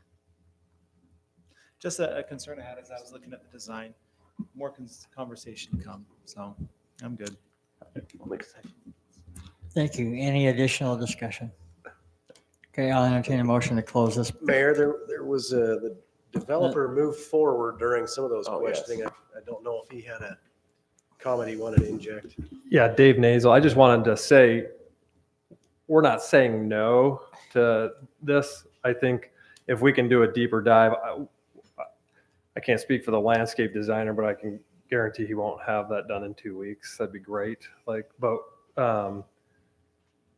Just a concern I had as I was looking at the design. More conversation to come, so I'm good.
Thank you. Any additional discussion? Okay, I'll entertain a motion to close this.
Mayor, there was the developer moved forward during some of those
Oh, yes.
questioning. I don't know if he had a comment he wanted to inject.
Yeah, Dave Nazel. I just wanted to say, we're not saying no to this. I think if we can do a deeper dive, I can't speak for the landscape designer, but I can guarantee he won't have that done in 2 weeks. That'd be great. But I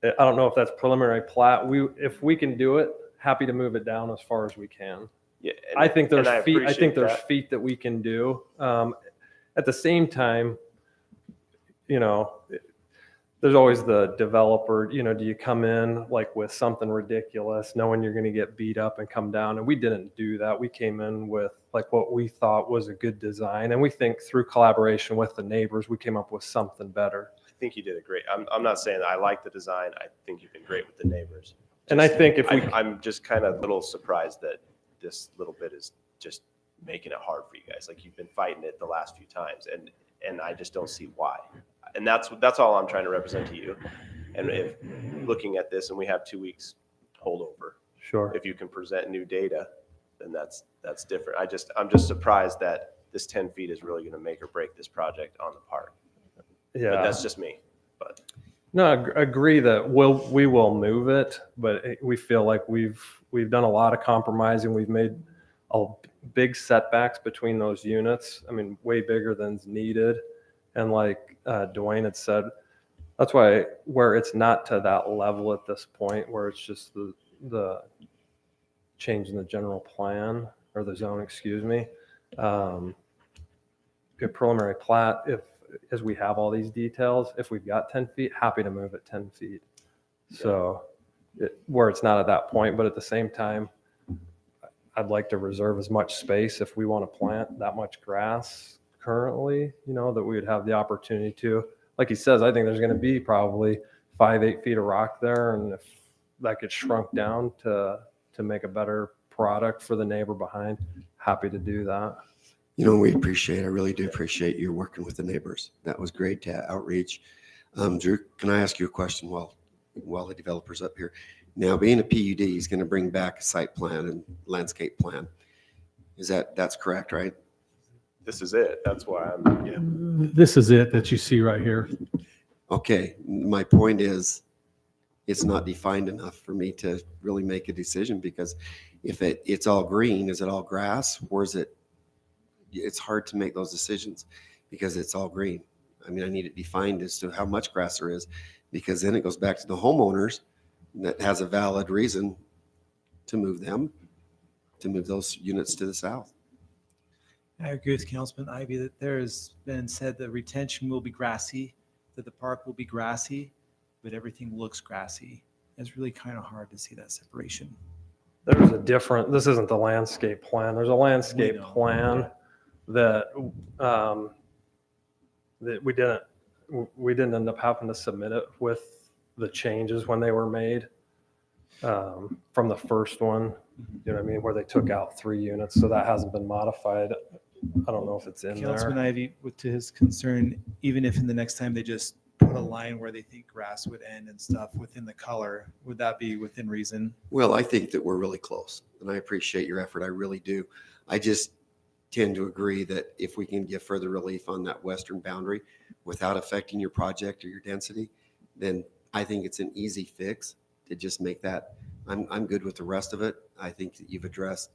don't know if that's preliminary plat. If we can do it, happy to move it down as far as we can.
Yeah,
I think there's
and
feet. I think
appreciate
there's
that.
feet that we can do. At the same time, there's always the developer. Do you come in with something ridiculous, knowing you're going to get beat up and come down? And we didn't do that. We came in with what we thought was a good design, and we think through collaboration with the neighbors, we came up with something better.
I think you did a great. I'm not saying that I like the design. I think you've been great with the neighbors.
And I think if we
I'm just kind of a little surprised that this little bit is just making it hard for you guys. You've been fighting it the last few times, and I just don't see why. And that's all I'm trying to represent to you. And if looking at this, and we have 2 weeks holdover,
Sure.
if you can present new data, then that's different. I'm just surprised that this 10 feet is really going to make or break this project on the park.
Yeah.
But that's just me. But
No, I agree that we will move it, but we feel like we've done a lot of compromising. We've made big setbacks between those units. I mean, way bigger than's needed. And like Dwayne had said, that's why where it's not to that level at this point, where it's just the change in the general plan or the zone, excuse me. Good preliminary plat, as we have all these details, if we've got 10 feet, happy to move it 10 feet. So where it's not at that point, but at the same time, I'd like to reserve as much space if we want to plant that much grass currently, that we would have the opportunity to. Like he says, I think there's going to be probably 5-8 feet of rock there. And if that gets shrunk down to make a better product for the neighbor behind, happy to do that.
We I really do appreciate you working with the neighbors. That was great to outreach. Drew, can I ask you a question while the developer's up here? Now, being a PUD, he's going to bring back a site plan and landscape plan. That's correct, right?
this is it. That's why
This is it that you see right here.
Okay, my point is, it's not defined enough for me to really make a decision, because if it's all green, is it all grass, or is it, it's hard to make those decisions because it's all green. I mean, I need it defined as to how much grass there is, because then it goes back to the homeowners that has a valid reason to move those units to the south.
I agree with Councilman Ivy that there has been said that retention will be grassy, that the park will be grassy, but everything looks grassy. It's really kind of hard to see that separation.
There's a different, this isn't the landscape plan. There's a landscape
We know.
plan that that we didn't end up having to submit it with the changes when they were made from the first one. You know what I mean? Where they took out 3 units. So that hasn't been modified. I don't know if it's in
Councilman
there.
Ivy, to his concern, even if in the next time they just put a line where they think grass would end and stuff within the color, would that be within reason?
Well, I think that we're really close, and I appreciate your effort. I really do. I just tend to agree that if we can give further relief on that western boundary without affecting your project or your density, then I think it's an easy fix to just make that. I'm good with the rest of it. I think that you've addressed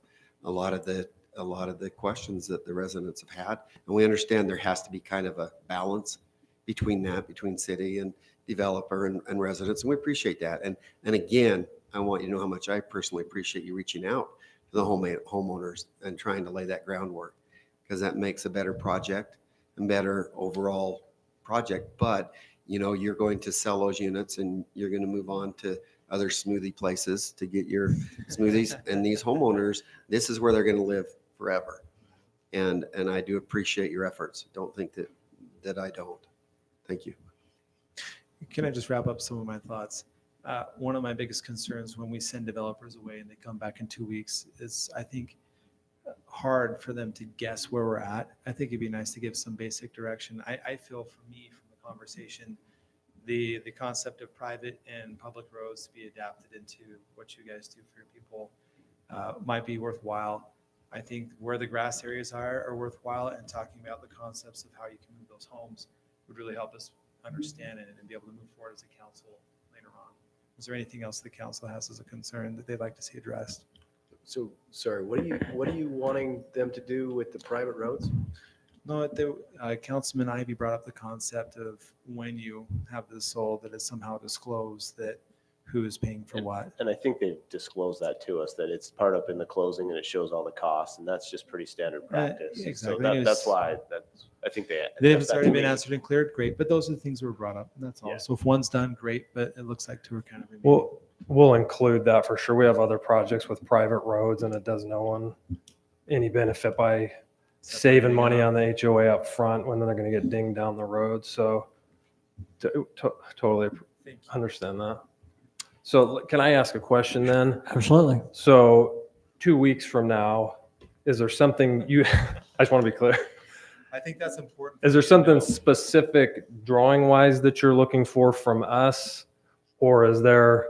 a lot of the questions that the residents have had, and we understand there has to be kind of a balance between city and developer and residents, and we appreciate that. And again, I want you to know how much I personally appreciate you reaching out the homeowners and trying to lay that groundwork, because that makes a better project and better overall project. But, you know, you're going to sell those units and you're going to move on to other smoothie places to get your smoothies. And these homeowners, this is where they're going to live forever. And I do appreciate your efforts. Don't think that I don't. Thank you.
Can I just wrap up some of my thoughts? One of my biggest concerns when we send developers away and they come back in 2 weeks is, I think, hard for them to guess where we're at. I think it'd be nice to give some basic direction. I feel, for me, from the conversation, the concept of private and public roads to be adapted into what you guys do for your people might be worthwhile. I think where the grass areas are worthwhile, and talking about the concepts of how you can move those homes would really help us understand it and be able to move forward as a council later on. Is there anything else the council has as a concern that they'd like to see addressed?
So, sorry, what are you wanting them to do with the private roads?
No, Councilman Ivy brought up the concept of when you have this sold, that it's somehow disclosed that who is paying for what.
And I think they've disclosed that to us, that it's part up in the closing and it shows all the costs, and that's just pretty standard practice.
exactly.
So that's why I think
If
that's
it's already been
me.
answered and cleared, great, but those are the things that were brought up, and that's all.
Yeah.
So if one's done, great, but it looks like two are kind of remaining.
We'll include that for sure. We have other projects with private roads, and it does no one any benefit by saving money on the HOA up front when they're going to get dinged down the road. So totally
Thank you.
understand that. So can I ask a question then?
Absolutely.
So 2 weeks from now, is there something I just want to be clear.
I think that's important.
Is there something specific drawing wise that you're looking for from us? Or is there,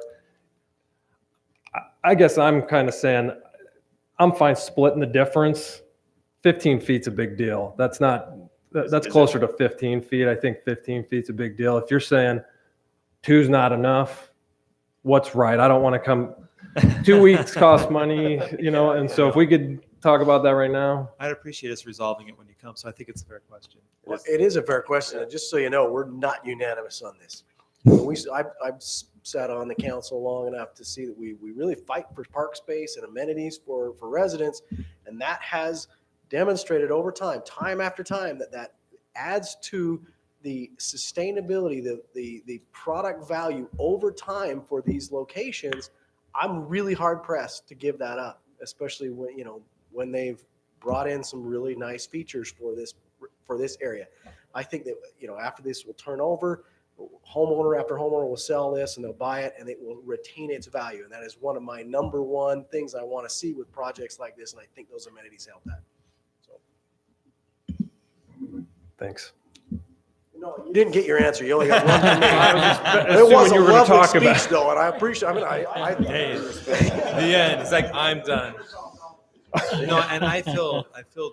I guess I'm kind of saying, I'm fine splitting the difference. 15 feet's a big deal. That's closer to 15 feet. I think 15 feet's a big deal. If you're saying 2's not enough, what's right? I don't want to come, 2 weeks cost money, and so if we could talk about that right now.
I'd appreciate us resolving it when you come, so I think it's a fair question.
Well, it is a fair question, and just so you know, we're not unanimous on this. I've sat on the council long enough to see that we really fight for park space and amenities for residents, and that has demonstrated over time after time, that adds to the sustainability, the product value over time for these locations. I'm really hard pressed to give that up, especially when they've brought in some really nice features for this area. I think that after this will turn over, homeowner after homeowner will sell this and they'll buy it and it will retain its value. And that is one of my number one things I want to see with projects like this. And I think those amenities help that. So.
Thanks.
No, you didn't get your answer. You only got one from me.
It
was a
you were gonna
lovely
talk about.
speech though, and I appreciate,
Hey, the end, it's like, I'm done.
No, and I feel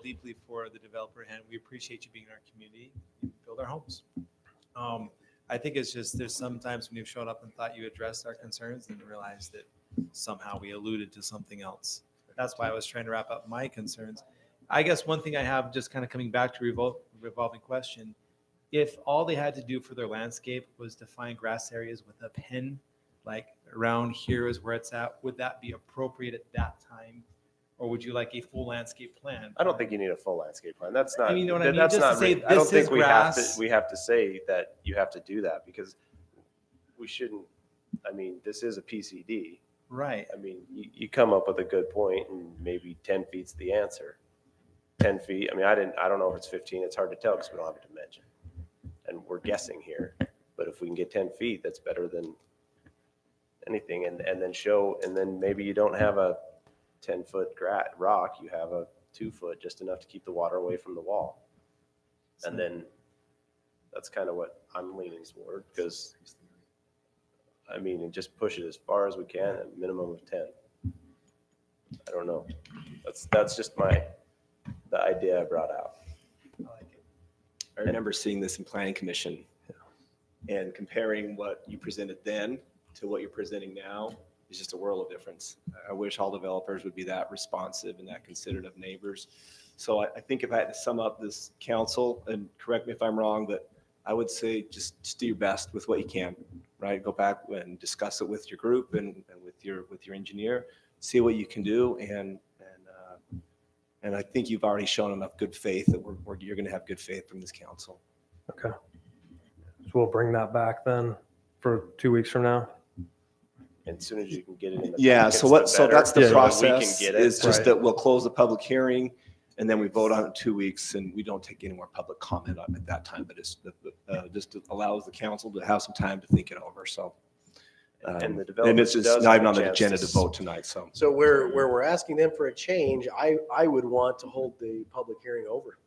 deeply for the developer, and we appreciate you being in our community. You build our homes. I think it's just, there's sometimes when you've shown up and thought you addressed our concerns and realized that somehow we alluded to something else. That's why I was trying to wrap up my concerns. I guess one thing I have, just kind of coming back to revolving question, if all they had to do for their landscape was to find grass areas with a pin, like around here is where it's at, would that be appropriate at that time? Or would you like a full landscape plan?
I don't think you need a full landscape plan. That's not.
I mean, you know what I mean?
That's
Just to
not.
say,
I don't
this is
think
grass.
we have to say that you have to do that, because we shouldn't. I mean, this is a PCD.
Right.
I mean, you come up with a good point, and maybe 10 feet's the answer. 10 feet. I mean, I don't know if it's 15. It's hard to tell because we don't have a dimension, and we're guessing here. But if we can get 10 feet, that's better than anything. And then maybe you don't have a 10-foot rock. You have a 2-foot, just enough to keep the water away from the wall. And then that's kind of what I'm leaning toward, because I mean, and just push it as far as we can, at a minimum of 10. I don't know. That's just the idea I brought out.
I remember seeing this in planning commission and comparing what you presented then to what you're presenting now is just a world of difference. I wish all developers would be that responsive and that considerate of neighbors. So I think if I had to sum up this council, and correct me if I'm wrong, but I would say just do your best with what you can, right? Go back and discuss it with your group and with your engineer, see what you can do, and And I think you've already shown enough good faith that you're going to have good faith from this council.
Okay. So we'll bring that back then for 2 weeks from now.
And as soon as you can get it in the
Yeah,
packets,
so
better,
that's the
so that we
process,
can get it.
is just
Right.
that we'll close the public hearing and then we vote on it in 2 weeks and we don't take any more public comment on it at that time, but it's just allows the council to have some time to think it over, so.
And the
And
developer
it's just
does
not
have
even
a
on the
chance
agenda
to
to vote tonight, so.
So where we're asking them for a change, I would want to hold the public hearing over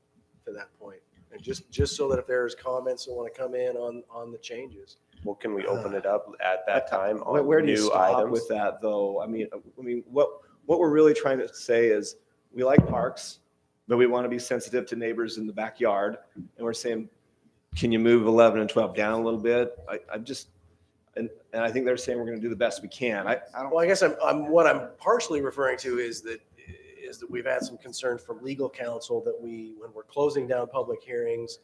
to that point. And just so that if there's comments that want to come in on the changes.
Well, can we open it up at that time
Where
on
do you
new
stop
items?
with that, though? I mean, what we're really trying to say is, we like parks, but we want to be sensitive to neighbors in the backyard. And we're saying, can you move 11 and 12 down a little bit? I'm just, and I think they're saying we're going to do the best we can. I don't.
Well, I guess what I'm partially referring to is that we've had some concerns from legal counsel that when we're closing down public hearings,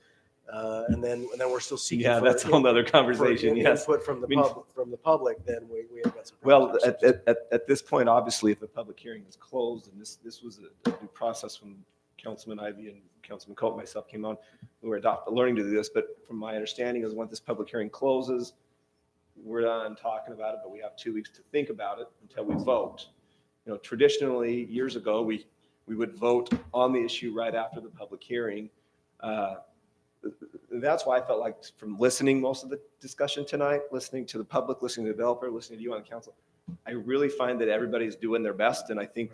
and then we're still seeking.
Yeah,
for
that's a whole nother conversation, yes.
Input from the public, then we have got some.
Well,
problems.
at this point, obviously, if the public hearing is closed, and this was a due process when Councilman Ivy and Councilman Cope and myself came on, we were learning to do this, but from my understanding is once this public hearing closes, we're done talking about it, but we have 2 weeks to think about it until we vote. You know, traditionally, years ago, we would vote on the issue right after the public hearing. That's why I felt like, from listening most of the discussion tonight, listening to the public, listening to the developer, listening to you on the council, I really find that everybody's doing their best, and I think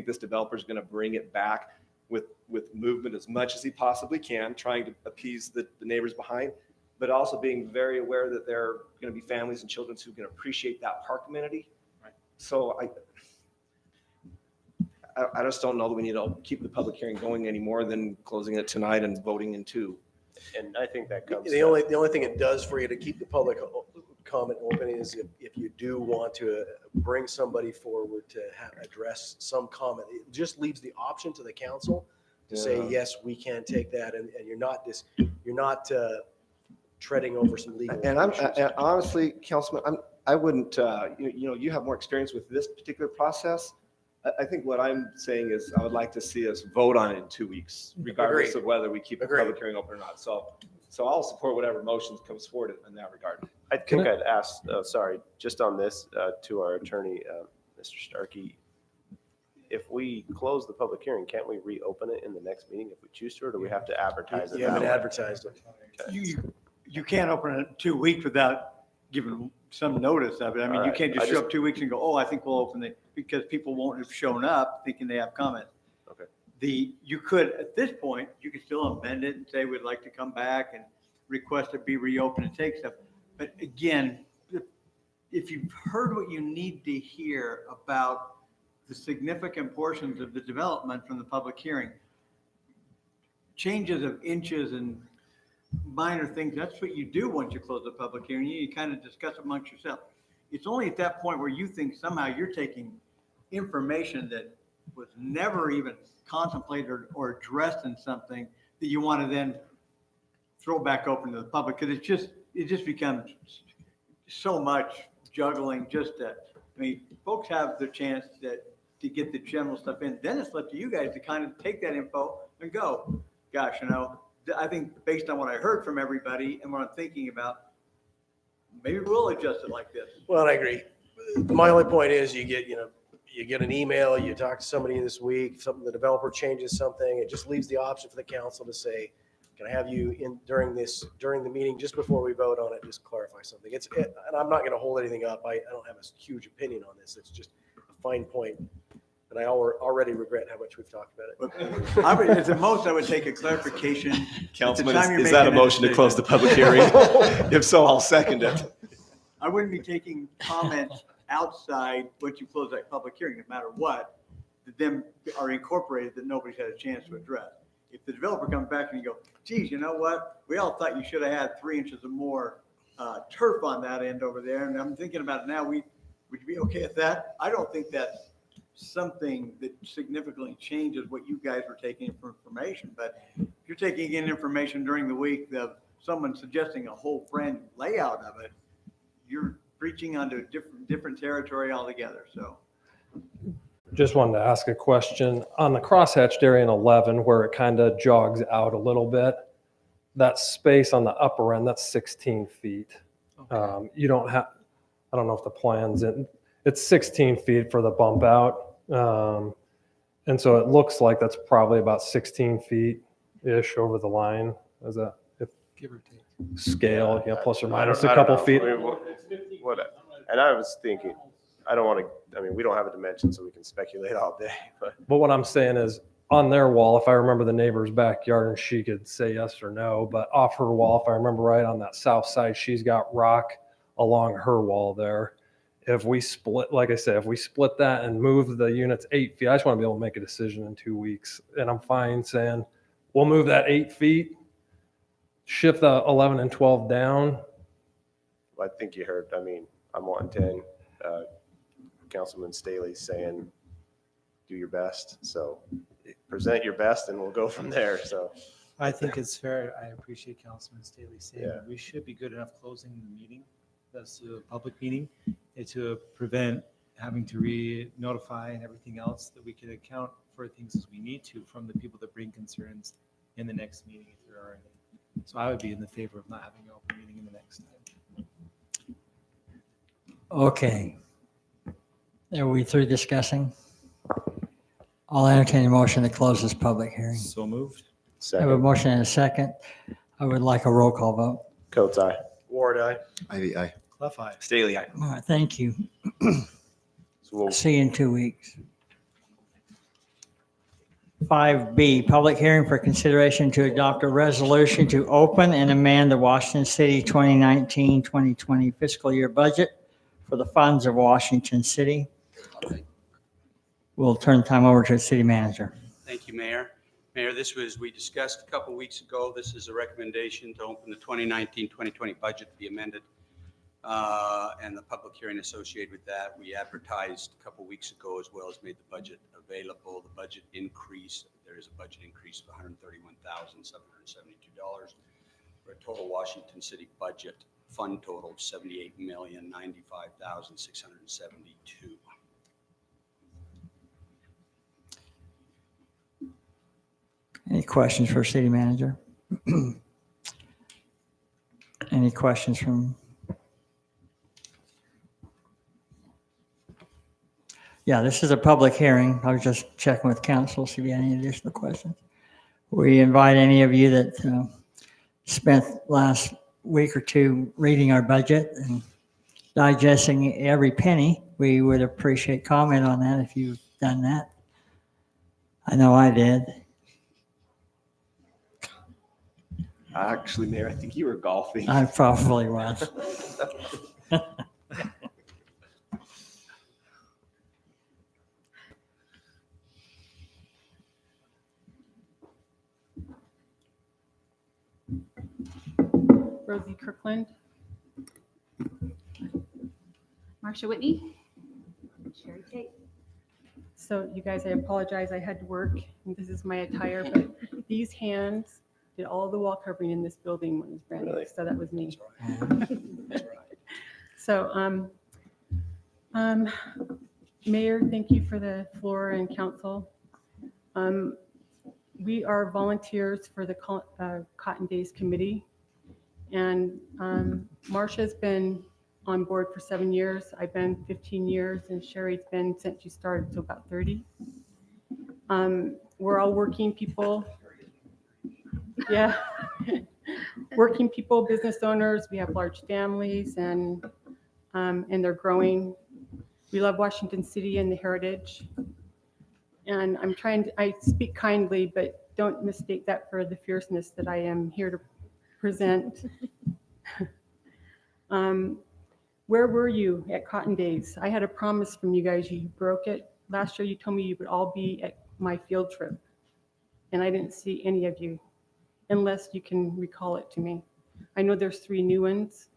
this developer is going to bring it back with movement as much as he possibly can, trying to appease the neighbors behind, but also being very aware that there are going to be families and children who can appreciate that park amenity.
Right.
So I just don't know that we need to keep the public hearing going any more than closing it tonight and voting in 2.
And I think that comes.
The only thing it does for you to keep the public comment open is if you do want to bring somebody forward to address some comment, it just leaves the option to the council to say,
Yeah.
yes, we can take that, and you're not treading over some legal
And
issues.
honestly, Councilman, I wouldn't, you have more experience with this particular process. I think what I'm saying is I would like to see us vote on it in 2 weeks, regardless
Agreed.
of whether we keep the
Agreed.
public hearing open or not. So I'll support whatever motions comes forward in that regard.
I think I'd ask, sorry, just on this, to our attorney, Mr. Starkey. If we close the public hearing, can't we reopen it in the next meeting if we choose to, or do we have to advertise it?
You haven't
that way?
advertised it.
You can't open it in 2 weeks without giving some notice of it. I mean, you
Alright,
can't
I
just show
just-
up 2 weeks and go, oh, I think we'll open it, because people won't have shown up thinking they have comments.
Okay.
You could, at this point, you could still amend it and say, we'd like to come back and request it be reopened and take stuff. But again, if you've heard what you need to hear about the significant portions of the development from the public hearing, changes of inches and minor things, that's what you do once you close the public hearing. You kind of discuss amongst yourself. It's only at that point where you think somehow you're taking information that was never even contemplated or addressed in something that you want to then throw back open to the public, because it just becomes so much juggling folks have the chance to get the general stuff in. Then it's left to you guys to kind of take that info and go, gosh, I think based on what I heard from everybody and what I'm thinking about, maybe we'll adjust it like this.
Well, I agree. My only point is you get an email, you talk to somebody this week, the developer changes something, it just leaves the option for the council to say, can I have you in during the meeting, just before we vote on it, just clarify something. And I'm not going to hold anything up. I don't have a huge opinion on this. It's just a fine point. And I already regret how much we've talked about it.
At the most, I would take a clarification.
Councilman,
At the time you're
is that a
making
motion to close the public hearing? If so, I'll second it.
I wouldn't be taking comments outside once you close that public hearing, no matter what, that them are incorporated that nobody's had a chance to address. If the developer comes back and you go, geez, you know what? We all thought you should have had 3 inches or more turf on that end over there. And I'm thinking about it now, would you be okay with that? I don't think that's something that significantly changes what you guys were taking for information. But if you're taking in information during the week of someone suggesting a whole brand new layout of it, you're reaching onto different territory altogether. So
Just wanted to ask a question. On the crosshatched area in 11, where it kind of jogs out a little bit, that space on the upper end, that's 16 feet. You don't have, I don't know if the plan's in, it's 16 feet for the bump out. And so it looks like that's probably about 16 feet-ish over the line. Is that, if
Give or take.
scale, yeah, plus or
I
minus
don't-
a
I don't
couple
know.
feet?
I mean, and I was thinking, I don't want to, I mean, we don't have a dimension, so we can speculate all day, but
But what I'm saying is, on their wall, if I remember the neighbor's backyard, and she could say yes or no, but off her wall, if I remember right, on that south side, she's got rock along her wall there. If we split, like I said, if we split that and move the units 8 feet, I just want to be able to make a decision in 2 weeks. And I'm fine saying, we'll move that 8 feet, shift the 11 and 12 down.
I think you heard, I mean, I'm wanting 10. Councilman Staley saying, do your best. So present your best and we'll go from there. So
I think it's fair. I appreciate Councilman Staley saying
Yeah.
that we should be good enough closing the meeting. That's a public meeting, and to prevent having to re-notify and everything else, that we could account for things as we need to from the people that bring concerns in the next meeting if there are any. So I would be in the favor of not having an open meeting in the next time.
Okay. Are we through discussing? I'll entertain a motion to close this public hearing.
So moved.
I have a
second,
motion and a second. I would like a roll call vote.
Coates, aye.
Ward, aye.
Ivy, aye.
Clef eye.
Staley, aye.
All right, thank you.
So we'll
See you in 2 weeks. 5B, public hearing for consideration to adopt a resolution to open and amend the Washington City 2019-2020 fiscal year budget for the funds of Washington City. We'll turn time over to the city manager.
Thank you, Mayor. Mayor, this was, we discussed a couple weeks ago. This is a recommendation to open the 2019-2020 budget to be amended. And the public hearing associated with that, we advertised a couple weeks ago, as well as made the budget available. The budget increase, there is a budget increase of $131,772 for a total Washington City budget fund total of $78,095,672.
Any questions for city manager? Any questions from? Yeah, this is a public hearing. I was just checking with council, see if you had any additional questions. We invite any of you that spent last week or two reading our budget and digesting every penny. We would appreciate comment on that if you've done that. I know I did.
Actually, Mayor, I think you were golfing.
I probably was.
Rosie Kirkland.
Marcia Whitney. Sherry Tate.
So you guys, I apologize, I had to work, and this is my attire, but these hands did all the wall covering in this building when it was brand new,
Really?
so that was me.
That's right.
So, Mayor, thank you for the floor and council. We are volunteers for the Cotton Days Committee. And Marcia's been on board for 7 years. I've been 15 years, and Sherry's been since she started, so about 30. We're all working people. Yeah. Working people, business owners. We have large families, and they're growing. We love Washington City and the heritage. And I speak kindly, but don't mistake that for the fierceness that I am here to present. Where were you at Cotton Days? I had a promise from you guys. You broke it. Last year you told me you would all be at my field trip, and I didn't see any of you, unless you can recall it to me. I know there's 3 new ones.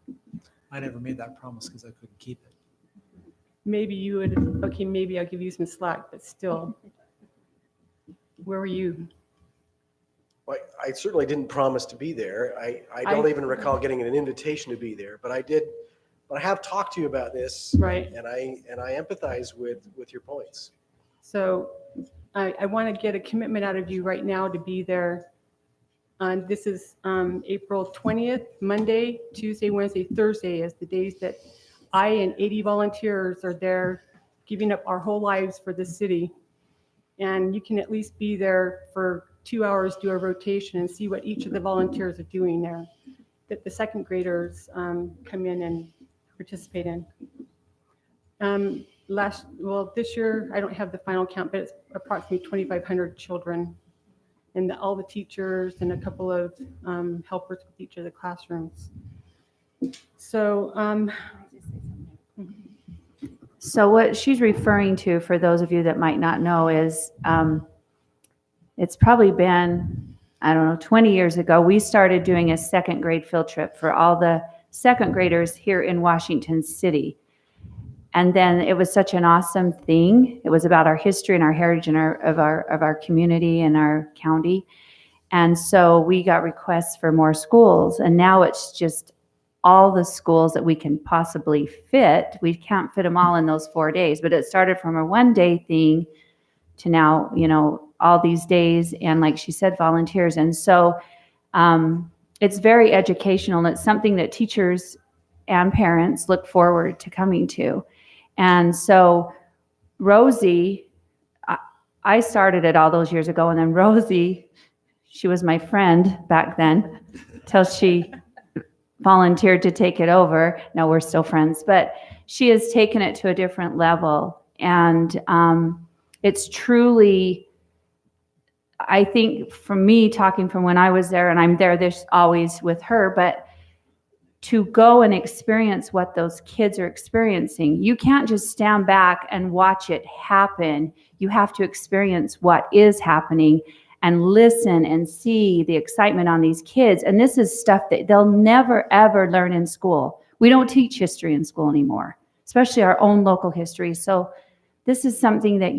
I never made that promise because I couldn't keep it.
Maybe you would, okay, maybe I'll give you some slack, but still. Where were you?
Well, I certainly didn't promise to be there. I don't even recall getting an invitation to be there, but I did. But I have talked to you about this,
Right.
And I empathize with your points.
So I want to get a commitment out of you right now to be there. This is April 20th, Monday, Tuesday, Wednesday, Thursday is the days that I and 80 volunteers are there giving up our whole lives for the city. And you can at least be there for 2 hours, do a rotation and see what each of the volunteers are doing there, that the second graders come in and participate in. This year, I don't have the final count, but it's approximately 2,500 children and all the teachers and a couple of helpers with each of the classrooms. So,
So what she's referring to, for those of you that might not know, is it's probably been, I don't know, 20 years ago, we started doing a second grade field trip for all the second graders here in Washington City. And then it was such an awesome thing. It was about our history and our heritage and of our community and our county. And so we got requests for more schools. And now it's just all the schools that we can possibly fit. We can't fit them all in those 4 days, but it started from a 1-day thing to now, all these days. And like she said, volunteers. And so it's very educational, and it's something that teachers and parents look forward to coming to. And so Rosie, I started it all those years ago, and then Rosie, she was my friend back then till she volunteered to take it over. Now we're still friends, but she has taken it to a different level. And it's truly, I think, for me, talking from when I was there, and I'm there this always with her, but to go and experience what those kids are experiencing. You can't just stand back and watch it happen. You have to experience what is happening and listen and see the excitement on these kids. And this is stuff that they'll never, ever learn in school. We don't teach history in school anymore, especially our own local history. So this is something that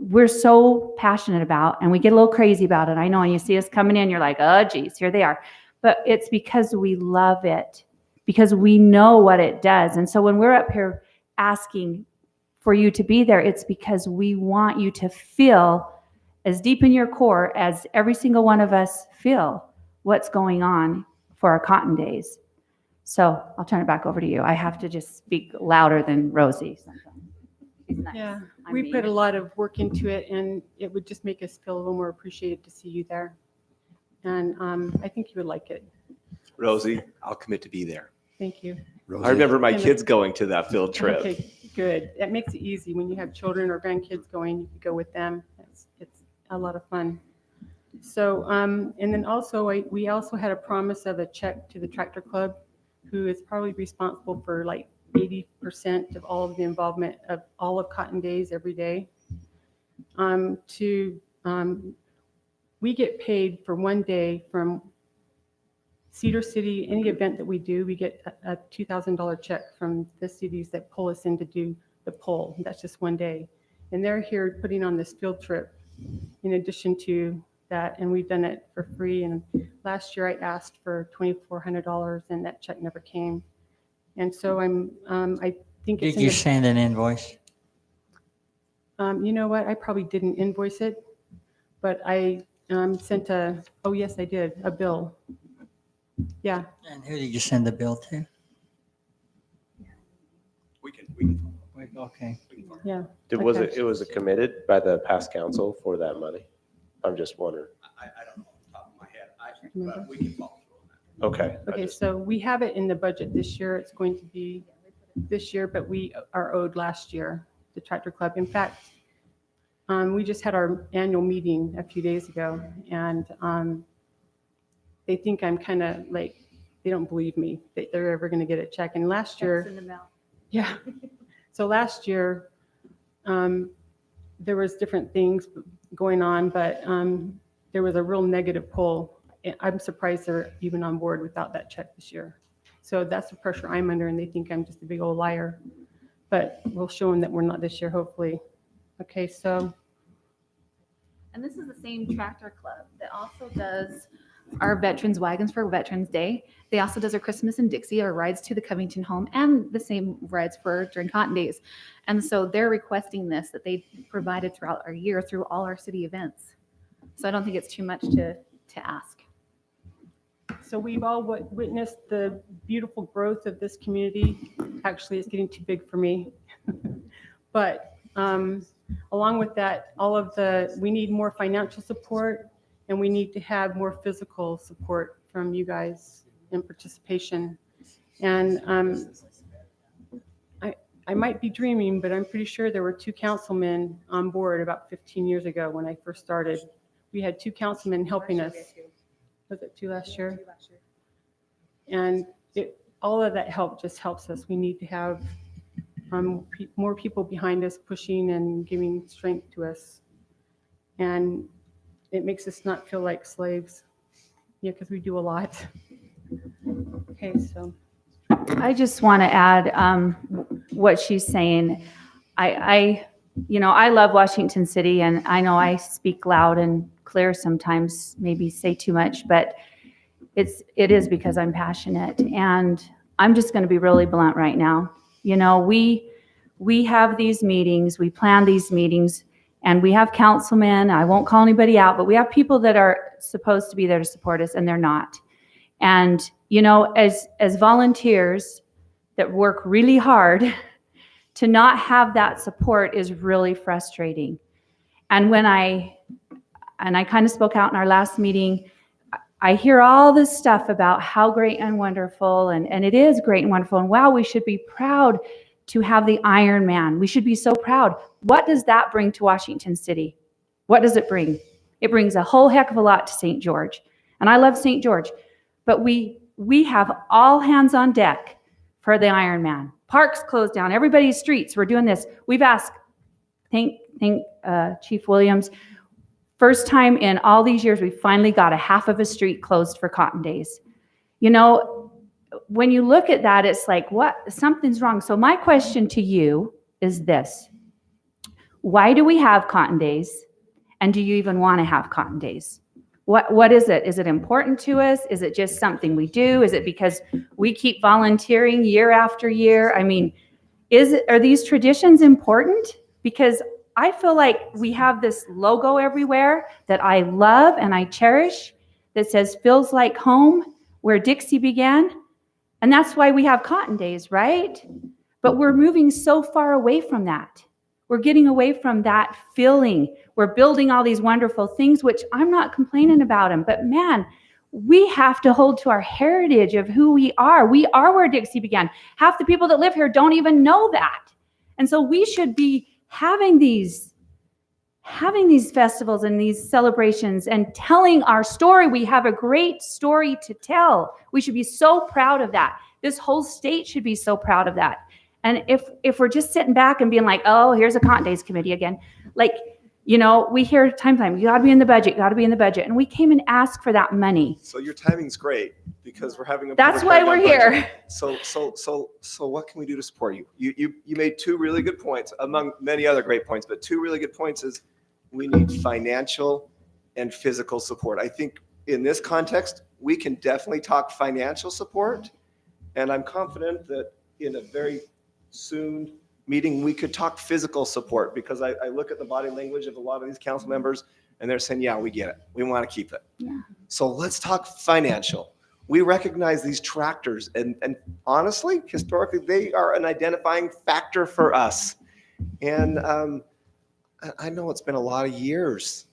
we're so passionate about, and we get a little crazy about it. I know, and you see us coming in, you're like, oh, geez, here they are. But it's because we love it, because we know what it does. And so when we're up here asking for you to be there, it's because we want you to feel as deep in your core as every single one of us feel what's going on for our Cotton Days. So I'll turn it back over to you. I have to just speak louder than Rosie sometimes. She's nice.
yeah,
I'm
we
mean.
put a lot of work into it, and it would just make us feel a little more appreciated to see you there. And I think you would like it.
Rosie, I'll commit to be there.
Thank you.
I remember my
And-
kids going to that field trip.
Okay, good. That makes it easy. When you have children or grandkids going, you can go with them. It's a lot of fun. So, and then also, we also had a promise of a check to the Tractor Club, who is probably responsible for like 80% of all of the involvement of all of Cotton Days every day. We get paid for 1 day from Cedar City. Any event that we do, we get a $2,000 check from the cities that pull us in to do the poll. That's just 1 day. And they're here putting on this field trip in addition to that, and we've done it for free. And last year I asked for $2,400, and that check never came. And so I think it's
Did you send an invoice?
you know what? I probably didn't invoice it, but I sent oh yes, I did, a bill. Yeah.
And who did you send the bill to?
We can.
Okay.
Yeah.
Was
Okay.
it was committed by the past council for that money? I'm just wondering.
I don't know off the top of my head,
Remember?
but we can follow through on that.
Okay.
Okay, so we have it in the budget this year. It's going to be this year, but we are owed last year, the Tractor Club. In fact, we just had our annual meeting a few days ago, and they think I'm kind of like, they don't believe me that they're ever going to get a check. And last year,
in the mail.
yeah. So last year, there was different things going on, but there was a real negative pull. I'm surprised they're even on board without that check this year. So that's the pressure I'm under, and they think I'm just a big old liar. But we'll show them that we're not this year, hopefully. Okay, so
And this is the same Tractor Club that also does our veterans wagons for Veterans Day. They also does our Christmas in Dixie, our rides to the Covington home, and the same rides for during Cotton Days. And so they're requesting this, that they provided throughout our year through all our city events. So I don't think it's too much to ask.
So we've all witnessed the beautiful growth of this community. Actually, it's getting too big for me. But along with that, we need more financial support, and we need to have more physical support from you guys in participation. And I might be dreaming, but I'm pretty sure there were 2 councilmen on board about 15 years ago when I first started. We had 2 councilmen helping us. Was it 2 last year? And all of that help just helps us. We need to have more people behind us pushing and giving strength to us. And it makes us not feel like slaves. Yeah, because we do a lot. Okay, so.
I just want to add what she's saying. I love Washington City, and I know I speak loud and clear sometimes, maybe say too much, but it is because I'm passionate. And I'm just going to be really blunt right now. You know, we have these meetings, we plan these meetings, and we have councilmen. I won't call anybody out, but we have people that are supposed to be there to support us, and they're not. And, you know, as volunteers that work really hard, to not have that support is really frustrating. And when I kind of spoke out in our last meeting, I hear all this stuff about how great and wonderful, and it is great and wonderful, and wow, we should be proud to have the Iron Man. We should be so proud. What does that bring to Washington City? What does it bring? It brings a whole heck of a lot to St. George. And I love St. George, but we have all hands on deck for the Iron Man. Parks closed down, everybody's streets, we're doing this. We've asked, thank Chief Williams, first time in all these years, we finally got a half of a street closed for Cotton Days. You know, when you look at that, it's like, what? Something's wrong. So my question to you is this. Why do we have Cotton Days? And do you even want to have Cotton Days? What is it? Is it important to us? Is it just something we do? Is it because we keep volunteering year after year? I mean, are these traditions important? Because I feel like we have this logo everywhere that I love and I cherish that says feels like home, where Dixie began. And that's why we have Cotton Days, right? But we're moving so far away from that. We're getting away from that feeling. We're building all these wonderful things, which I'm not complaining about them. But man, we have to hold to our heritage of who we are. We are where Dixie began. Half the people that live here don't even know that. And so we should be having these festivals and these celebrations and telling our story. We have a great story to tell. We should be so proud of that. This whole state should be so proud of that. And if we're just sitting back and being like, oh, here's a Cotton Days committee again, like, you know, we hear time, you got to be in the budget, and we came and asked for that money.
So your timing's great because we're having a.
That's why we're here.
So what can we do to support you? You made 2 really good points among many other great points, but 2 really good points is we need financial and physical support. I think in this context, we can definitely talk financial support, and I'm confident that in a very soon meeting, we could talk physical support, because I look at the body language of a lot of these council members and they're saying, yeah, we get it. We want to keep it.
Yeah.
So let's talk financial. We recognize these tractors, and honestly, historically, they are an identifying factor for us. And I know it's been a lot of years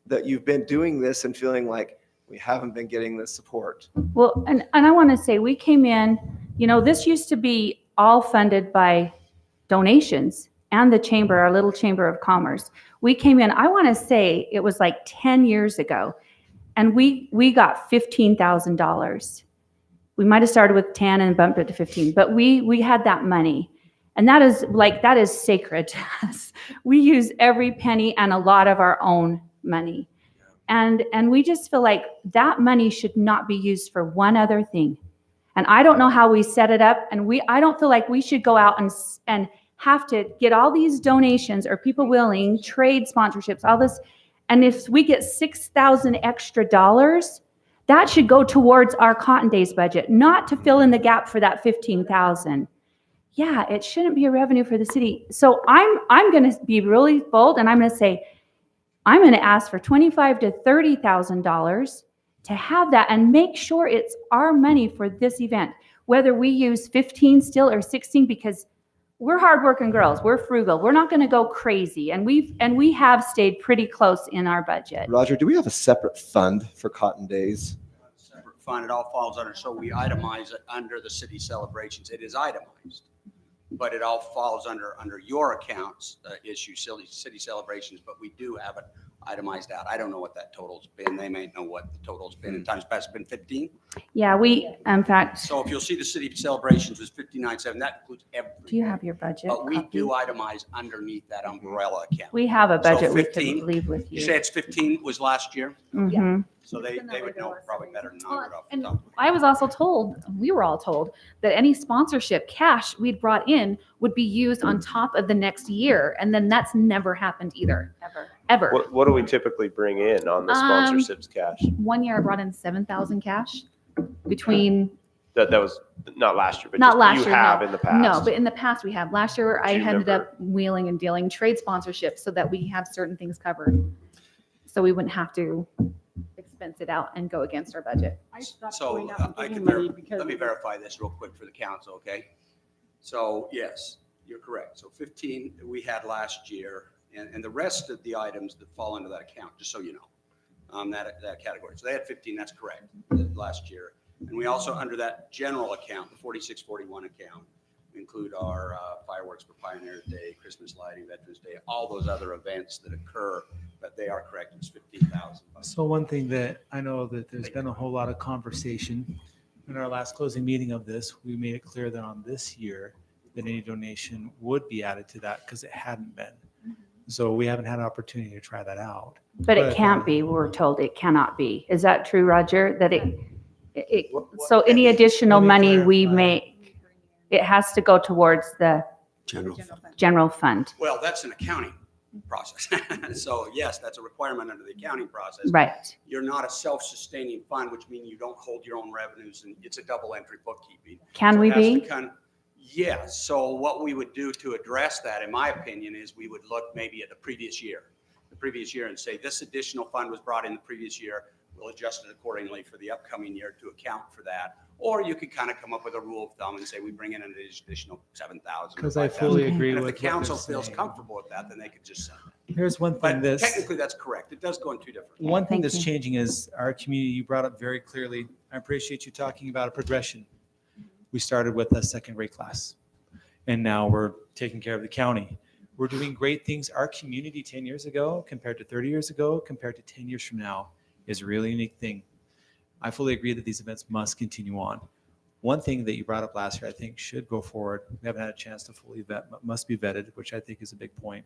that you've been doing this and feeling like we haven't been getting the support.
Well, and I want to say, we came in, you know, this used to be all funded by donations and the chamber, our little chamber of commerce. We came in, I want to say it was like 10 years ago, and we got $15,000. We might have started with 10 and bumped it to 15, but we had that money. And that is sacred to us. We use every penny and a lot of our own money. And we just feel like that money should not be used for one other thing. And I don't know how we set it up. And I don't feel like we should go out and have to get all these donations or people willing, trade sponsorships, all this. And if we get $6,000 extra, That should go towards our Cotton Days budget, not to fill in the gap for that 15,000. Yeah, it shouldn't be a revenue for the city. So I'm going to be really bold, and I'm going to say, I'm going to ask for $25,000 to $30,000 to have that and make sure it's our money for this event, whether we use 15 still or 16, because we're hardworking girls. We're frugal. We're not going to go crazy. And we have stayed pretty close in our budget.
Roger, do we have a separate fund for Cotton Days?
Separate fund, it all falls under, so we itemize it under the city celebrations. It is itemized, but it all falls under your accounts issue, city celebrations, but we do have it itemized out. I don't know what that total's been. They may know what the total's been. In times past, it's been 15.
Yeah, in fact,
So if you'll see the city celebrations was 59.7, that includes everything.
do you have your budget?
But we
copy?
do itemize underneath that umbrella account.
We have a
So
budget we
15,
could leave with
You
you.
say it's 15 was last year?
Mhm.
So they would know probably better than I would off the
And
top.
I was also told, we were all told, that any sponsorship cash we'd brought in would be used on top of the next year. And then that's never happened either, ever.
What do we typically bring in on the sponsorships cash?
1 year I brought in 7,000 cash between,
That was not last year, but
not
just
last
you
year.
have
no.
in the past.
No, but in the past we have. Last year I
Do you
ended
remember?
up wheeling and dealing trade sponsorships so that we have certain things covered. So we wouldn't have to expense it out and go against our budget.
So I can let me verify this real quick for the council, okay? So yes, you're correct. So 15 we had last year, and the rest of the items that fall into that account, just so you know, that category. So they had 15, that's correct, last year. And we also, under that general account, the 4641 account, include our fireworks for Pioneer Day, Christmas lighting, Veterans Day, all those other events that occur, but they are correct, it's 15,000.
So one thing that I know that there's been a whole lot of conversation in our last closing meeting of this, we made it clear that on this year that any donation would be added to that because it hadn't been. So we haven't had an opportunity to try that out.
But it can't be, we're told it cannot be. Is that true, Roger? That so any additional money we make, it has to go towards the general fund.
Well, that's an accounting process. So yes, that's a requirement under the accounting process.
Right.
You're not a self-sustaining fund, which means you don't hold your own revenues, and it's a double entry bookkeeping.
Can
So
we
it has to
be?
Yes. So what we would do to address that, in my opinion, is we would look maybe at the previous year and say this additional fund was brought in the previous year. We'll adjust it accordingly for the upcoming year to account for that. Or you could kind of come up with a rule of thumb and say we bring in an additional 7,000.
Because I fully agree
and
with
if the
what
council
they're
feels
saying.
comfortable with that, then they could just send it.
Here's one thing
But technically, that's correct. It does go in two different.
One thing that's changing is our community, you brought up very clearly, I appreciate you talking about a progression. We started with a second grade class, and now we're taking care of the county. We're doing great things. Our community 10 years ago, compared to 30 years ago, compared to 10 years from now, is a really unique thing. I fully agree that these events must continue on. One thing that you brought up last year, I think should go forward. We haven't had a chance to fully vet, but must be vetted, which I think is a big point.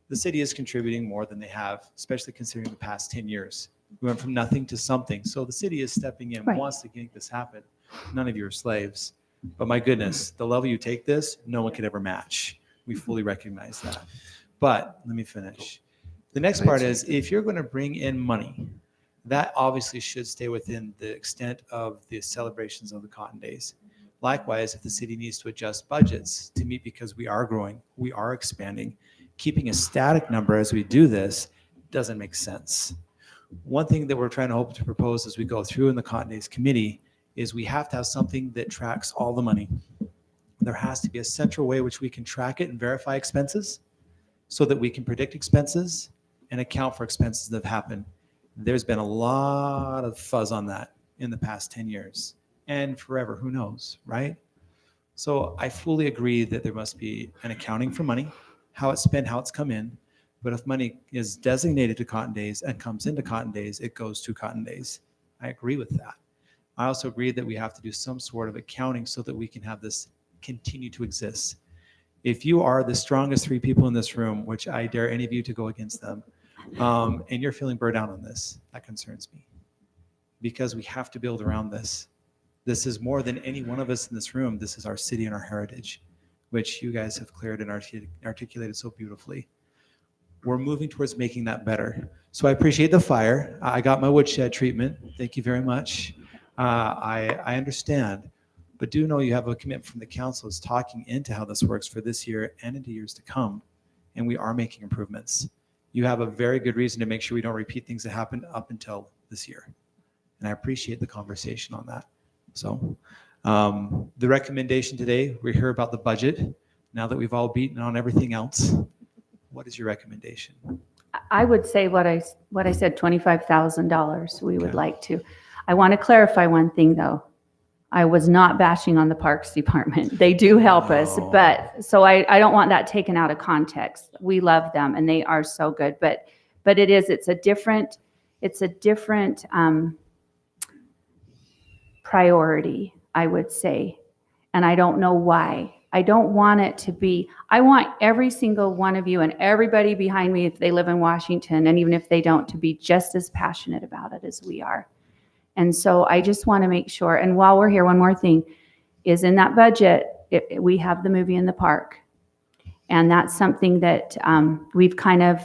The city is contributing more than they have, especially considering the past 10 years. We went from nothing to something. So the city is stepping in,
Right.
wants to make this happen. None of you are slaves. But my goodness, the level you take this, no one could ever match. We fully recognize that. But let me finish. The next part is if you're going to bring in money, that obviously should stay within the extent of the celebrations of the Cotton Days. Likewise, if the city needs to adjust budgets to meet because we are growing, we are expanding, keeping a static number as we do this doesn't make sense. One thing that we're trying to hope to propose as we go through in the Cotton Days Committee is we have to have something that tracks all the money. There has to be a central way which we can track it and verify expenses so that we can predict expenses and account for expenses that have happened. There's been a lot of fuzz on that in the past 10 years and forever, who knows, right? So I fully agree that there must be an accounting for money, how it's spent, how it's come in. But if money is designated to Cotton Days and comes into Cotton Days, it goes to Cotton Days. I agree with that. I also agree that we have to do some sort of accounting so that we can have this continue to exist. If you are the strongest three people in this room, which I dare any of you to go against them, and you're feeling burned out on this, that concerns me. Because we have to build around this. This is more than any one of us in this room. This is our city and our heritage, which you guys have cleared and articulated so beautifully. we're moving towards making that better. So I appreciate the fire. I got my woodshed treatment. Thank you very much. I understand, but do know you have a commitment from the council is talking into how this works for this year and into years to come. And we are making improvements. You have a very good reason to make sure we don't repeat things that happened up until this year. And I appreciate the conversation on that. So the recommendation today, we're here about the budget. Now that we've all beaten on everything else, what is your recommendation?
I would say what I said, $25,000. We would like to. I want to clarify one thing though. I was not bashing on the Parks Department. They do help us, but so I don't want that taken out of context. We love them and they are so good, but it's a different priority, I would say. And I don't know why. I don't want it to be, I want every single one of you and everybody behind me, if they live in Washington, and even if they don't, to be just as passionate about it as we are. And so I just want to make sure, and while we're here, one more thing is in that budget, we have the movie in the park. And that's something that we've kind of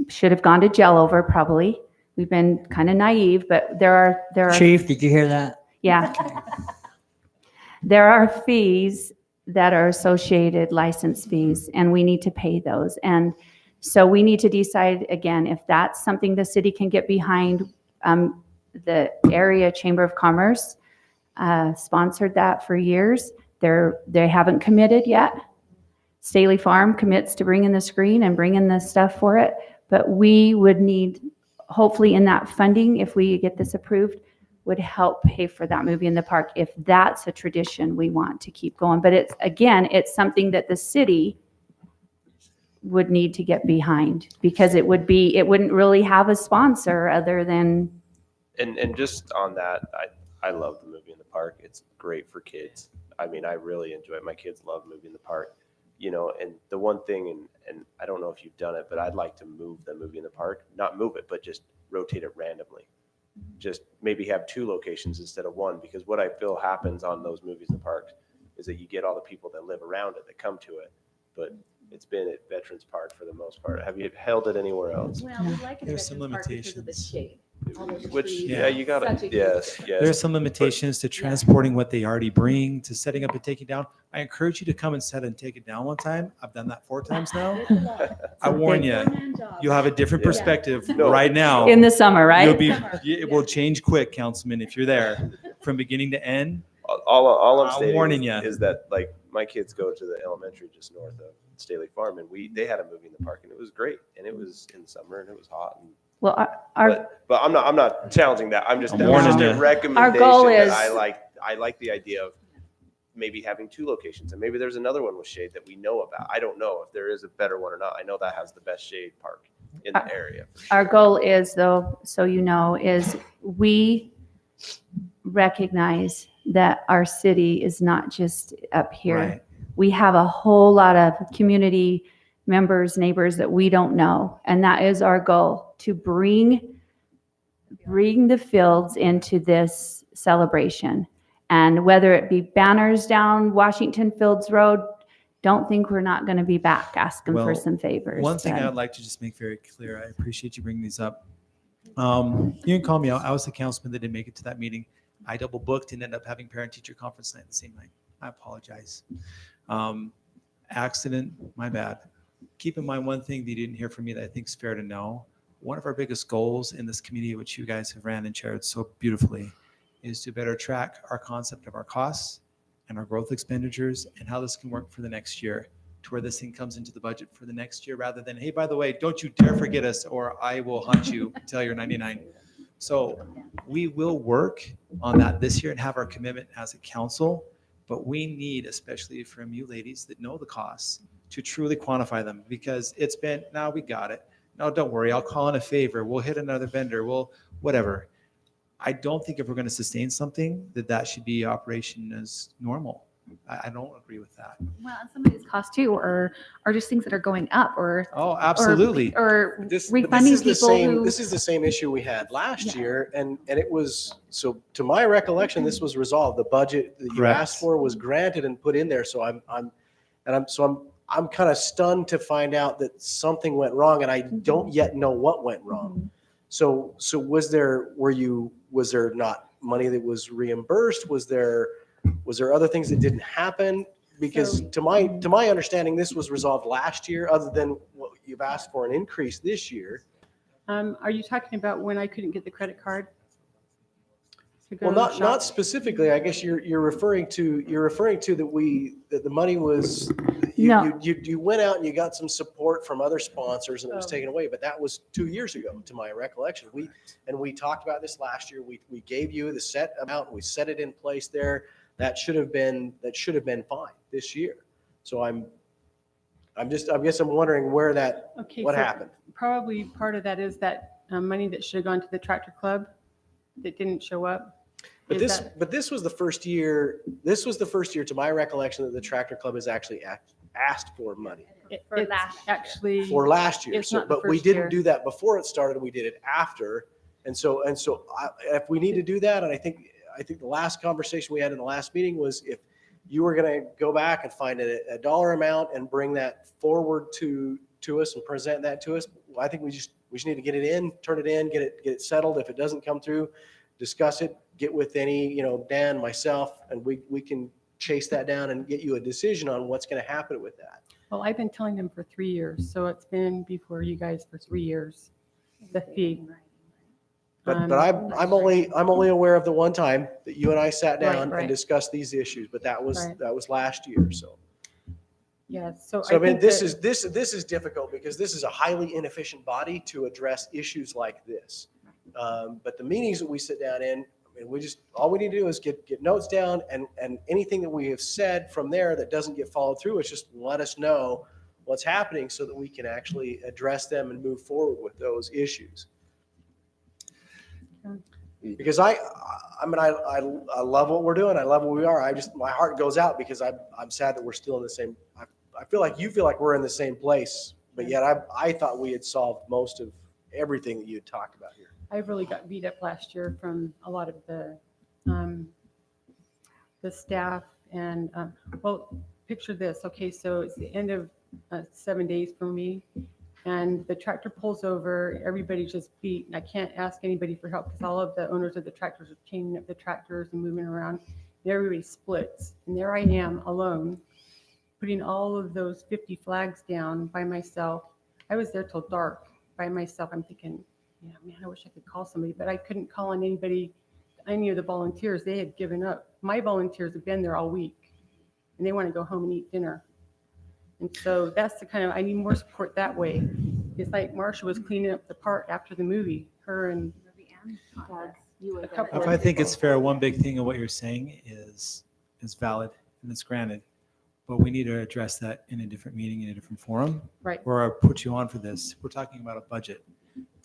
should have gone to jail over probably. We've been kind of naive, but there are
Chief, did you hear that?
Yeah. There are fees that are associated, license fees, and we need to pay those. And so we need to decide again, if that's something the city can get behind. The area Chamber of Commerce sponsored that for years. They haven't committed yet. Staley Farm commits to bringing the screen and bringing the stuff for it. But we would need, hopefully in that funding, if we get this approved, would help pay for that movie in the park if that's a tradition we want to keep going. But it's something that the city would need to get behind because it wouldn't really have a sponsor other than.
And just on that, I love the movie in the park. It's great for kids. I mean, I really enjoy it. My kids love movie in the park, you know, and the one thing, and I don't know if you've done it, but I'd like to move the movie in the park, not move it, but just rotate it randomly. Just maybe have 2 locations instead of 1, because what I feel happens on those movies in the park is that you get all the people that live around it that come to it, but it's been at Veterans Park for the most part. Have you held it anywhere else?
Well, we like it
There's some limitations.
Which, yeah, you got it. Yes.
There's some limitations to transporting what they already bring, to setting up and taking down. I encourage you to come and set and take it down one time. I've done that 4 times now. I warn you, you'll have a different perspective right now.
In the summer, right?
It will change quick, Councilman, if you're there from beginning to end.
All I'm
I'm
stating
warning you.
is that, like, my kids go to the elementary just north of Staley Farm, and they had a movie in the park, and it was great, and it was in the summer, and it was hot. And,
well,
but I'm not challenging that. I'm just
I'm warning
just a
you.
recommendation
Our goal
that
is-
I like the idea of maybe having 2 locations, and maybe there's another one with shade that we know about. I don't know if there is a better one or not. I know that has the best shade park in the area.
Our goal is, though, so you know, is we recognize that our city is not just up here.
Right.
We have a whole lot of community members, neighbors that we don't know. And that is our goal, to bring the fields into this celebration. And whether it be banners down Washington Fields Road, don't think we're not going to be back asking for
Well,
some favors.
One thing
but-
I'd like to just make very clear, I appreciate you bringing these up. You can call me out. I was the councilman that didn't make it to that meeting. I double booked and ended up having parent-teacher conference night the same night. I apologize. Accident, my bad. Keep in mind one thing that you didn't hear from me that I think is fair to know. One of our biggest goals in this community, which you guys have ran and chaired so beautifully, is to better track our concept of our costs and our growth expenditures and how this can work for the next year, to where this thing comes into the budget for the next year, rather than, hey, by the way, don't you dare forget us or I will hunt you until you're 99. So we will work on that this year and have our commitment as a council, but we need, especially from you ladies that know the costs, to truly quantify them, because it's been, now we got it. No, don't worry, I'll call in a favor. We'll hit another vendor. We'll, whatever. I don't think if we're going to sustain something, that should be operation as normal. I don't agree with that.
Well, and some of these costs too are just things that are going up or.
Oh, absolutely.
Or
This
refunding
is the
people
same,
who.
this is the same issue we had last year, and it was, so to my recollection, this was resolved. The budget that you
Correct.
asked for was granted and put in there, so I'm I'm kind of stunned to find out that something went wrong, and I don't yet know what went wrong. So was there not money that was reimbursed? Was there other things that didn't happen? Because to my understanding, this was resolved last year, other than what you've asked for an increase this year.
Are you talking about when I couldn't get the credit card? to go
Well, not
shop?
specifically. I guess you're referring to that the money was
No.
you went out and you got some support from other sponsors and it was
Oh.
taken away. But that was 2 years ago, to my recollection. We talked about this last year. We gave you the set amount and we set it in place there. That should have been fine this year. So I guess I'm wondering where
Okay,
what
so
happened.
Probably part of that is that money that should have gone to the tractor club that didn't show up.
But
Is that-
this was the first year. This was the first year, to my recollection, that the tractor club has actually asked for money
it's actually
for last year.
It's not the
But we
first
didn't
year.
do that before it started. We did it after. And so if we need to do that, and I think the last conversation we had in the last meeting was if you were going to go back and find a dollar amount and bring that forward to us and present that to us, I think we just need to get it in, turn it in, get it settled. If it doesn't come through, discuss it, get with Dan, myself, and we can chase that down and get you a decision on what's going to happen with that.
Well, I've been telling them for 3 years, so it's been before you guys for 3 years, the fee.
But
Um,
I'm only aware of the one time that you and I sat down
Right.
and discussed these issues, but that was
Right.
last year. So
Yeah,
I mean,
think
this
that-
is difficult because this is a highly inefficient body to address issues like this. But the meetings that we sit down in, I mean, all we need to do is get notes down, and anything that we have said from there that doesn't get followed through, is just let us know what's happening so that we can actually address them and move forward with those issues. Because I love what we're doing. I love what we are. My heart goes out because I'm sad that we're still in the same. I feel like you feel like we're in the same place, but yet I thought we had solved most of everything that you had talked about here.
I really got beat up last year from a lot of the staff and, well, picture this. Okay, so it's the end of 7 days for me, and the tractor pulls over, everybody's just beat, and I can't ask anybody for help because all of the owners of the tractors are chaining up the tractors and moving around, and everybody splits. And there I am alone, putting all of those 50 flags down by myself. I was there till dark by myself. I'm thinking, yeah, man, I wish I could call somebody, but I couldn't call on anybody, any of the volunteers. They had given up. My volunteers have been there all week, and they want to go home and eat dinner. And so that's the kind of, I need more support that way. It's like Marsha was cleaning up the park after the movie, her and a couple
If
of
I think it's
people.
fair, one big thing of what you're saying is valid and it's granted, but we need to address that in a different meeting, in a different forum.
Right.
Where I put you on for this. We're talking about a budget.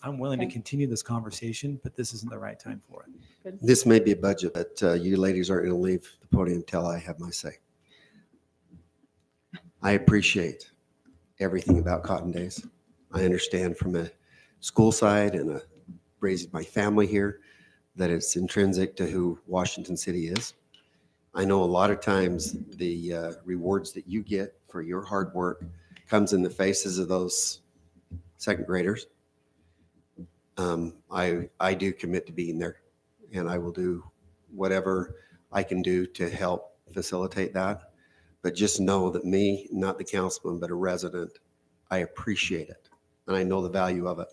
I'm willing to
Okay.
continue this conversation, but this isn't the right time for it.
This may be a budget, but you ladies aren't going to leave the podium until I have my say. I appreciate everything about Cotton Days. I understand from a school side and raising my family here that it's intrinsic to who Washington City is. I know a lot of times the rewards that you get for your hard work comes in the faces of those second graders. I do commit to being there, and I will do whatever I can do to help facilitate that. But just know that me, not the councilman, but a resident, I appreciate it, and I know the value of it.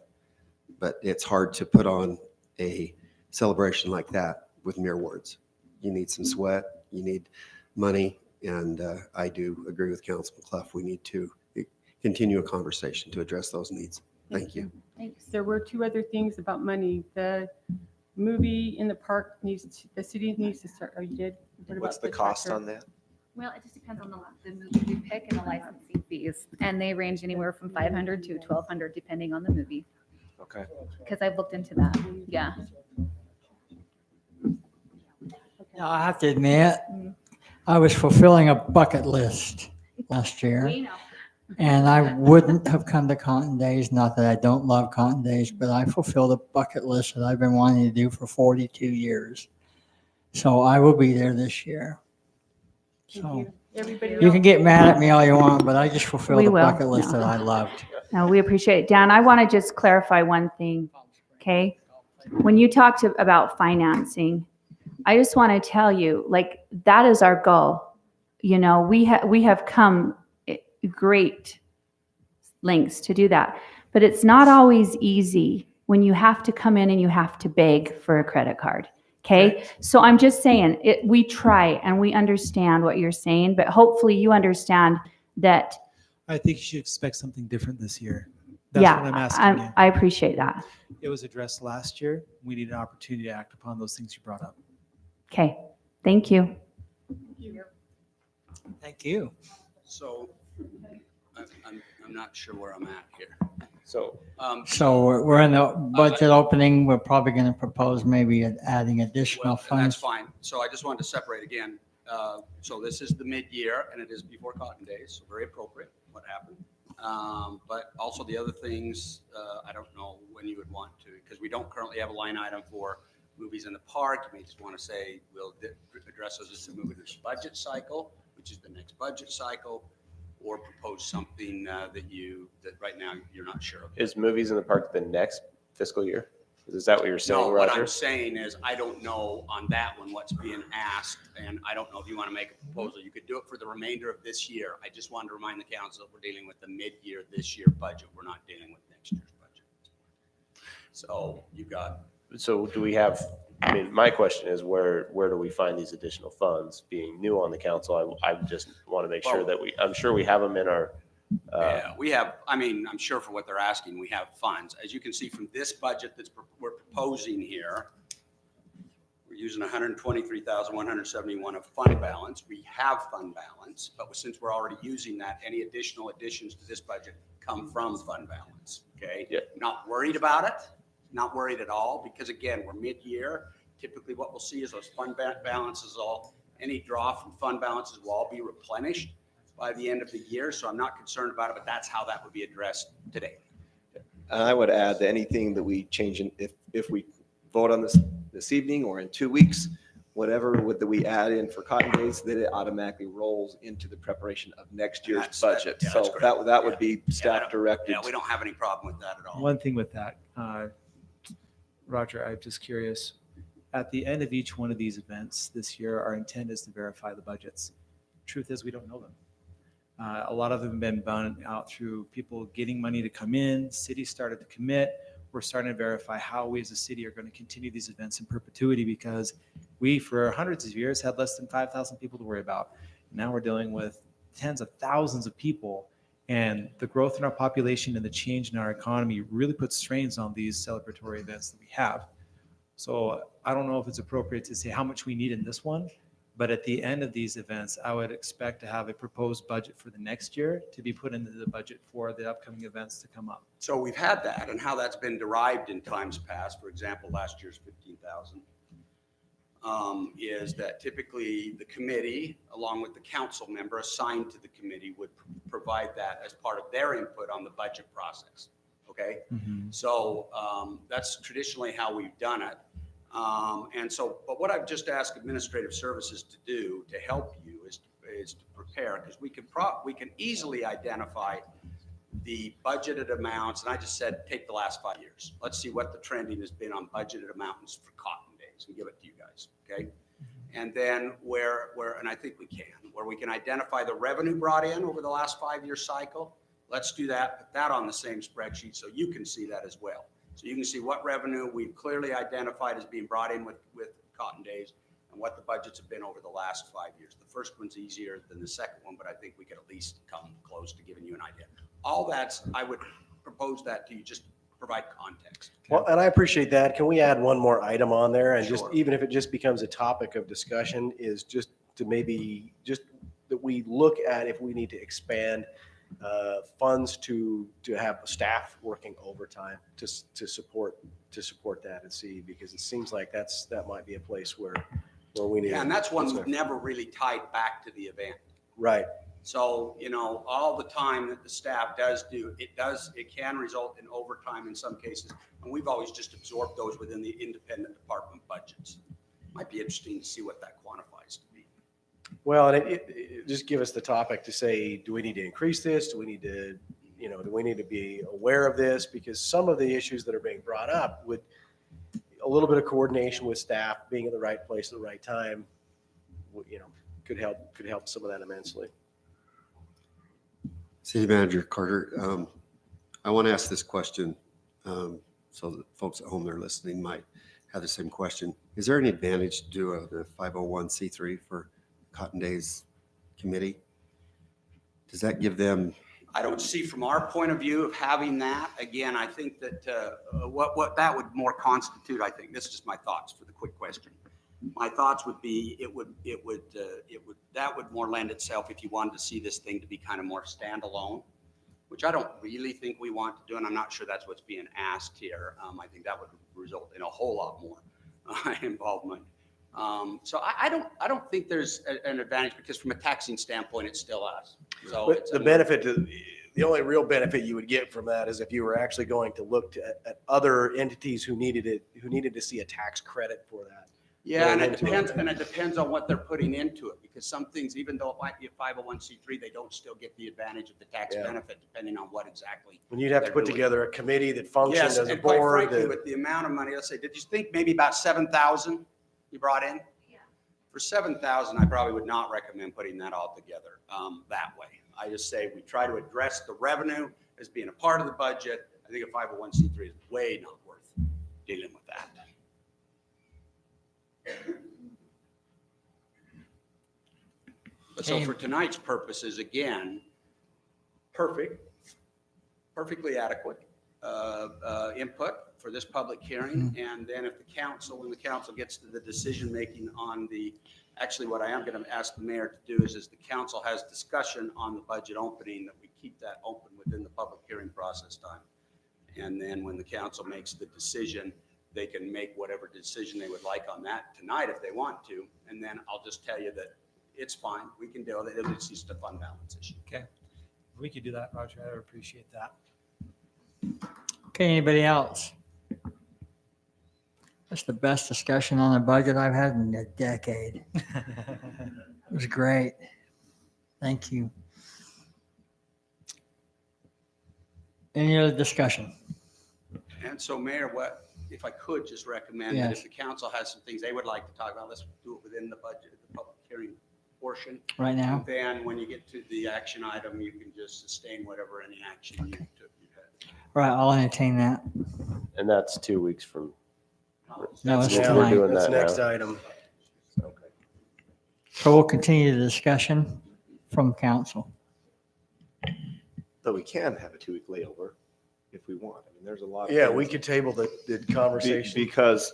But it's hard to put on a celebration like that with mere words. You need some sweat, you need money, and I do agree with Councilman Clough. We need to continue a conversation to address those needs. Thank you.
Thanks. There were 2 other things about money. The movie in the park the city needs to start, you did? What
What's
about
the cost
tractor?
on that?
Well, it just depends on the movie we pick and the licensing fees. And they range anywhere from $500 to $1,200 depending on the movie.
Okay.
Because I've looked into that. Yeah.
Now, I have to admit, I was fulfilling a bucket list last year.
We know.
And I wouldn't have come to Cotton Days, not that I don't love Cotton Days, but I fulfilled a bucket list that I've been wanting to do for 42 years. So I will be there this year. So
Everybody
You can
else.
get mad at me all you want, but I just fulfilled
We
the
will.
bucket list
No.
that I loved.
No, we appreciate it. Dan, I want to just clarify one thing, okay? When you talked about financing, I just want to tell you, like, that is our goal. You know, we have come great lengths to do that, but it's not always easy when you have to come in and you have to beg for a credit card. Okay. So I'm just saying we try and we understand what you're saying, but hopefully you understand that.
I think you should expect something different this year. That's what I'm asking you.
I appreciate that.
It was addressed last year. We need an opportunity to act upon those things you brought up.
Okay. Thank you.
Thank you.
So I'm not sure where I'm at here.
So
So we're in the budget opening. We're probably going to propose maybe adding additional
Well, and that's
funds.
fine. So I just wanted to separate again. So this is the mid-year and it is before Cotton Days, so very appropriate what happened. But also the other things, I don't know when you would want to, because we don't currently have a line item for movies in the park. You may just want to say we'll address those as we move into this budget cycle, which is the next budget cycle, or propose something that right now you're not sure of.
is movies in the park the next fiscal year? Is that what you're saying,
No, what
Roger?
I'm saying is I don't know on that one what's being asked, and I don't know if you want to make a proposal. You could do it for the remainder of this year. I just wanted to remind the council that we're dealing with the mid-year this year budget. We're not dealing with next year's budget. So you got.
So do we have, I mean, my question is where do we find these additional funds? Being new on the council, I just want to make sure that I'm sure we have them in our,
Yeah, we have, I mean, I'm sure for what they're asking, we have funds. As you can see from this budget we're proposing here, we're using 123,171 of fund balance. We have fund balance, but since we're already using that, any additional additions to this budget come from fund balance, okay?
Yeah.
Not worried about it, not worried at all, because again, we're mid-year. Typically what we'll see is those fund balances any draw from fund balances will all be replenished by the end of the year. So I'm not concerned about it, but that's how that would be addressed today.
And I would add that anything that we change in, if we vote on this evening or in 2 weeks, whatever that we add in for Cotton Days, that it automatically rolls into the preparation of next year's budget.
yeah,
So
that's great.
that would be staff directed.
Yeah, we don't have any problem with that at all.
One thing with that, Roger, I'm just curious. At the end of each one of these events this year, our intent is to verify the budgets. Truth is, we don't know them. A lot of them have been bound out through people getting money to come in. Cities started to commit. We're starting to verify how we as a city are going to continue these events in perpetuity because we, for hundreds of years, had less than 5,000 people to worry about. Now we're dealing with tens of thousands of people. And the growth in our population and the change in our economy really puts strains on these celebratory events that we have. So I don't know if it's appropriate to say how much we need in this one, but at the end of these events, I would expect to have a proposed budget for the next year to be put into the budget for the upcoming events to come up.
So we've had that, and how that's been derived in times past, for example, last year's 15,000, is that typically the committee, along with the council member assigned to the committee, would provide that as part of their input on the budget process. Okay? So that's traditionally how we've done it. But what I've just asked administrative services to do to help you is to prepare, because we can easily identify the budgeted amounts. And I just said, take the last 5 years. Let's see what the trending has been on budgeted amounts for Cotton Days and give it to you guys. Okay. And then and I think we can, where we can identify the revenue brought in over the last 5-year cycle. Let's do that, put that on the same spreadsheet so you can see that as well. So you can see what revenue we've clearly identified as being brought in with Cotton Days and what the budgets have been over the last 5 years. The first one's easier than the second one, but I think we could at least come close to giving you an idea. I would propose that to you, just to provide context.
Well, and I appreciate that. Can we add one more item on there? And just,
Sure.
even if it just becomes a topic of discussion, is just to maybe just that we look at if we need to expand funds to have staff working overtime to support that and see, because it seems like that might be a place where we need.
Yeah, and that's one we've never really tied back to the event.
Right.
So, all the time that the staff does it can result in overtime in some cases. And we've always just absorbed those within the independent department budgets. Might be interesting to see what that quantifies to be.
Well, and just give us the topic to say, do we need to increase this? Do we need to, do we need to be aware of this? Because some of the issues that are being brought up with a little bit of coordination with staff, being in the right place at the right time, could help some of that immensely.
City Manager Carter, I want to ask this question so that folks at home that are listening might have the same question. Is there any advantage to do the 501c3 for Cotton Days Committee? Does that give them?
I don't see from our point of view of having that. Again, I think that what that would more constitute, I think, this is just my thoughts for the quick question. My thoughts would be that would more lend itself if you wanted to see this thing to be kind of more standalone, which I don't really think we want to do, and I'm not sure that's what's being asked here. I think that would result in a whole lot more involvement. So I don't think there's an advantage because from a taxing standpoint, it's still us. So
But the only real benefit you would get from that is if you were actually going to look at other entities who needed to see a tax credit for that.
Yeah, and it depends on what they're putting into it, because some things, even though it might be a 501c3, they don't still get the advantage of the tax benefit depending on what exactly.
When you'd have to put together a committee that functions
Yes,
as a
and quite
board.
frankly, with the amount of money, let's say, did you think maybe about 7,000 you brought in? Yeah. For 7,000, I probably would not recommend putting that all together that way. I just say we try to address the revenue as being a part of the budget. I think a 501c3 is way not worth dealing with that. But so for tonight's purposes, again, perfectly adequate input for this public hearing. And then if when the council gets to the decision making on actually what I am going to ask the mayor to do is the council has discussion on the budget opening, that we keep that open within the public hearing process time. And then when the council makes the decision, they can make whatever decision they would like on that tonight if they want to. And then I'll just tell you that it's fine. We can deal with it. It's just a fund balance issue.
Okay. If we could do that, Roger, I would appreciate that.
Okay, anybody else? That's the best discussion on the budget I've had in a decade. It was great. Thank you. Any other discussion?
And so, Mayor, if I could just recommend that if the council has some things they would like to talk about, let's do it within the budget, the public hearing portion.
Right now?
And then when you get to the action item, you can just sustain whatever any action you took.
Right, I'll entertain that.
And that's 2 weeks from.
No, it's
We're
tonight.
doing
That's
that
next
now.
item.
So we'll continue the discussion from council.
Though we can have a 2-week layover if we want. I mean, there's a lot.
Yeah, we could table the conversation.
Because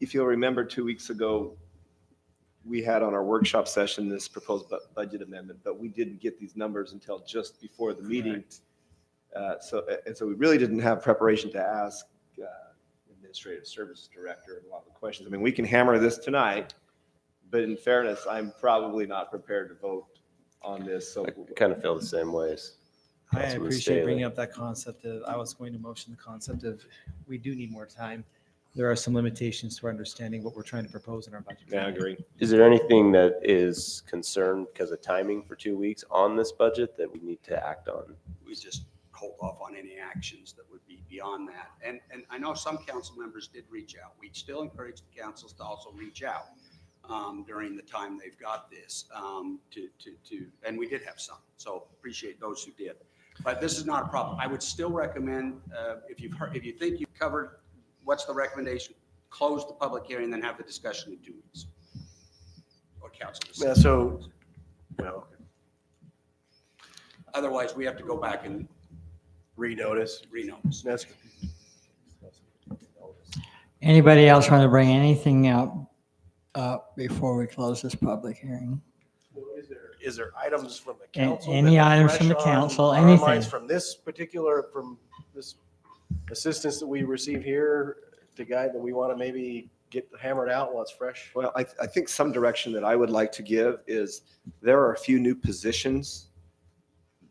if you'll remember 2 weeks ago, we had on our workshop session this proposed budget amendment, but we didn't get these numbers until just before the meeting. So we really didn't have preparation to ask Administrative Services Director a lot of the questions. I mean, we can hammer this tonight, but in fairness, I'm probably not prepared to vote on this. So
I kind of feel the same ways.
I appreciate bringing up that concept of, I was going to motion the concept of, we do need more time. There are some limitations to our understanding what we're trying to propose in our budget.
Yeah, I agree.
Is there anything that is concerned because of timing for 2 weeks on this budget that we need to act on?
We just hold off on any actions that would be beyond that. And I know some council members did reach out. We still encourage the councils to also reach out during the time they've got this and we did have some. So appreciate those who did. But this is not a problem. I would still recommend if you think you've covered what's the recommendation, close the public hearing, then have the discussion in 2 weeks. Or council.
Yeah, so, well,
otherwise we have to go back and
renotice. That's good.
Anybody else want to bring anything up before we close this public hearing?
Is there items from the council?
Any
that are
items
fresh
from the
on
council,
our
anything?
minds from this assistance that we received here to guide that we want to maybe get hammered out while it's fresh?
Well, I think some direction that I would like to give is there are a few new positions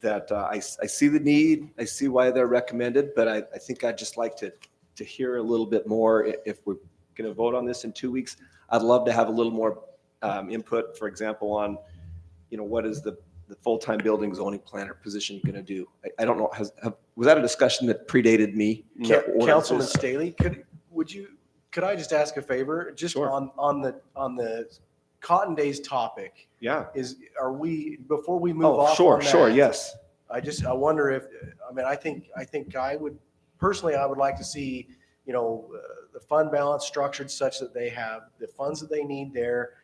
that I see the need. I see why they're recommended, but I think I'd just like to hear a little bit more. If we're going to vote on this in 2 weeks, I'd love to have a little more input, for example, on what is the full-time building zoning planner position going to do? I don't know. Was that a discussion that predated me?
Councilman Staley, could I just ask a favor? Just on the Cotton Days topic.
Yeah.
Before we move off on that,
Sure, yes.
I wonder if, I think I would like to see, the fund balance structured such that they have the funds that they need there.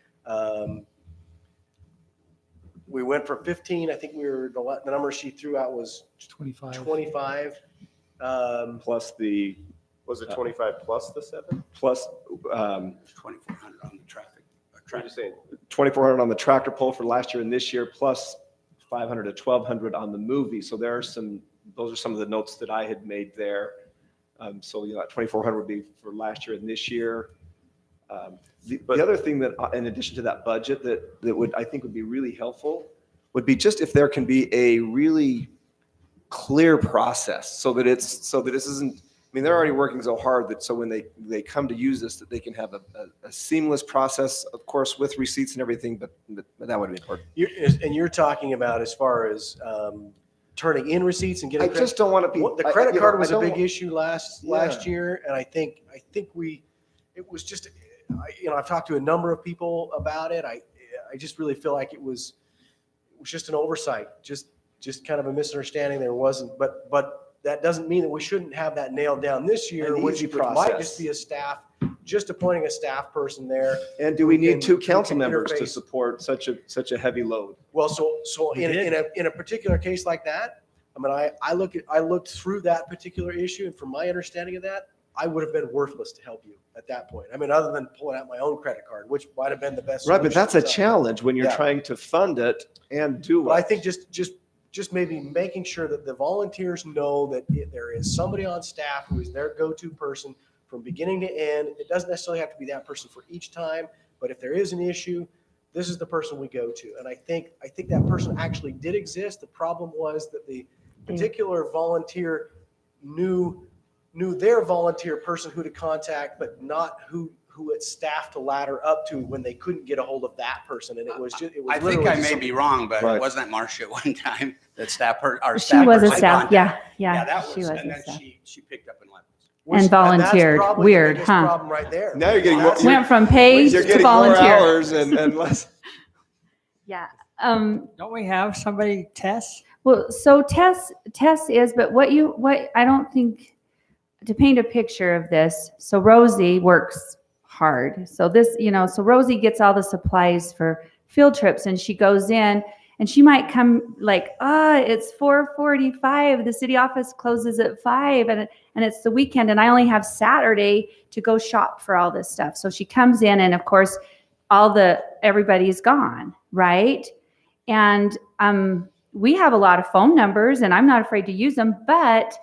We went from 15, I think the number she threw out was
25.
Plus the.
Was it 25 plus the 7?
Plus
2,400 on the traffic.
What are you saying?
2,400 on the tractor pull for last year and this year, plus 500 to 1,200 on the movie. So those are some of the notes that I had made there. So 2,400 would be for last year and this year. The other thing that, in addition to that budget, that I think would be really helpful would be just if there can be a really clear process so that this isn't. They're already working so hard that so when they come to use this, that they can have a seamless process, of course, with receipts and everything, but that would be important.
You're talking about as far as turning in receipts and getting.
I just don't want to be.
The credit card was a big issue last year, and I think it was just. I've talked to a number of people about it. I just really feel like it was just an oversight, just kind of a misunderstanding. There wasn't, but that doesn't mean that we shouldn't have that nailed down this year, which might just be just appointing a staff person there.
And do we need 2 council members to support such a heavy load?
Well, so in a particular case like that, I looked through that particular issue, and from my understanding of that, I would have been worthless to help you at that point. Other than pulling out my own credit card, which might have been the best.
Right, but that's a
solution.
challenge when you're trying to fund it and do it.
But I think just maybe making sure that the volunteers know that there is somebody on staff who is their go-to person from beginning to end. It doesn't necessarily have to be that person for each time, but if there is an issue, this is the person we go to. And I think that person actually did exist. The problem was that the particular volunteer knew their volunteer person who to contact, but not who it's staff to ladder up to when they couldn't get a hold of that person. And it was
I think I may be wrong, but wasn't that Marcia one time that our
She
staff?
was a
person
staff,
contacted?
yeah.
That
She
was,
was
and
a
then
staff.
she picked up and left.
And volunteered.
That's probably
Weird,
the biggest
huh?
problem right there.
Now you're getting
Went from paid
you're
to
getting
volunteer.
more hours and less.
Yeah.
Don't we have somebody, Tess?
Well, so Tess is, but what I don't think, to paint a picture of this, so Rosie works hard. So so Rosie gets all the supplies for field trips, and she goes in and she might come like, it's 4:45. The city office closes at 5 and it's the weekend and I only have Saturday to go shop for all this stuff. So she comes in and of course everybody's gone, right? And we have a lot of phone numbers and I'm not afraid to use them, but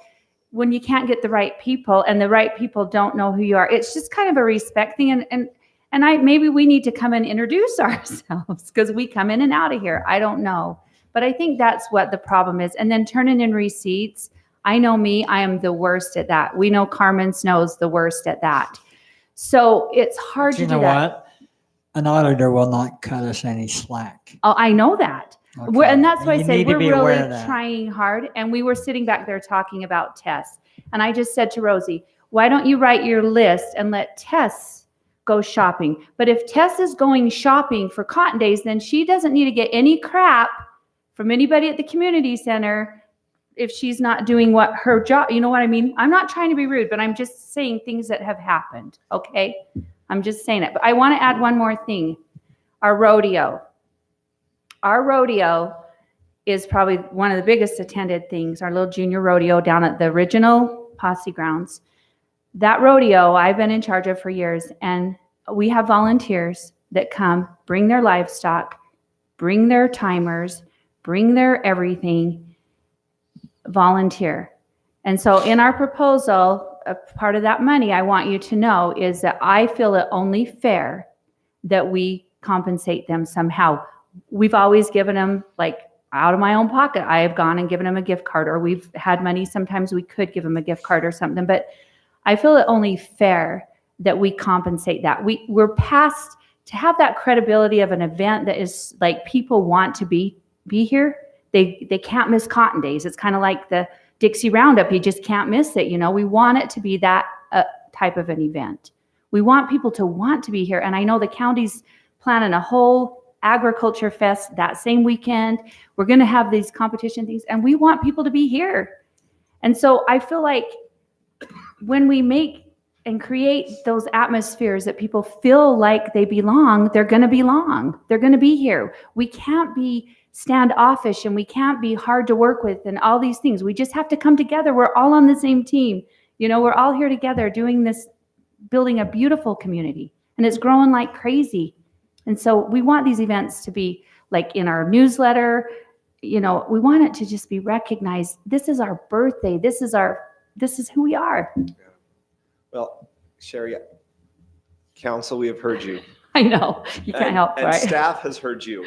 when you can't get the right people and the right people don't know who you are, it's just kind of a respect thing. And maybe we need to come and introduce ourselves because we come in and out of here. I don't know. But I think that's what the problem is. And then turning in receipts. I know me, I am the worst at that. We know Carmen Snow's the worst at that. So it's hard to do that.
You know what? An auditor will not cut us any slack.
Oh, I know that.
Okay.
And that's why I
You
said
need to
we're
be aware
really
of that.
trying hard. And we were sitting back there talking about Tess. And I just said to Rosie, why don't you write your list and let Tess go shopping? But if Tess is going shopping for Cotton Days, then she doesn't need to get any crap from anybody at the community center if she's not doing what her job, you know what I mean? I'm not trying to be rude, but I'm just saying things that have happened, okay? I'm just saying it. But I want to add one more thing. Our rodeo. Our rodeo is probably one of the biggest attended things, our little junior rodeo down at the original Posse grounds. That rodeo I've been in charge of for years, and we have volunteers that come, bring their livestock, bring their timers, bring their everything, volunteer. And so in our proposal, a part of that money I want you to know is that I feel it only fair that we compensate them somehow. We've always given them, like out of my own pocket, I have gone and given them a gift card, or we've had money. Sometimes we could give them a gift card or something, but I feel it only fair that we compensate that. We're past to have that credibility of an event that is like people want to be here. They can't miss Cotton Days. It's kind of like the Dixie Roundup. You just can't miss it. We want it to be that type of an event. We want people to want to be here. And I know the county's planning a whole agriculture fest that same weekend. We're going to have these competition things, and we want people to be here. And so I feel like when we make and create those atmospheres that people feel like they belong, they're going to belong. They're going to be here. We can't be standoffish, and we can't be hard to work with and all these things. We just have to come together. We're all on the same team. We're all here together doing this, building a beautiful community, and it's growing like crazy. And so we want these events to be like in our newsletter. We want it to just be recognized. This is our birthday. This is who we are.
Well, Sherry, council, we have heard you.
I know. You can't help,
and
right?
Staff has heard you.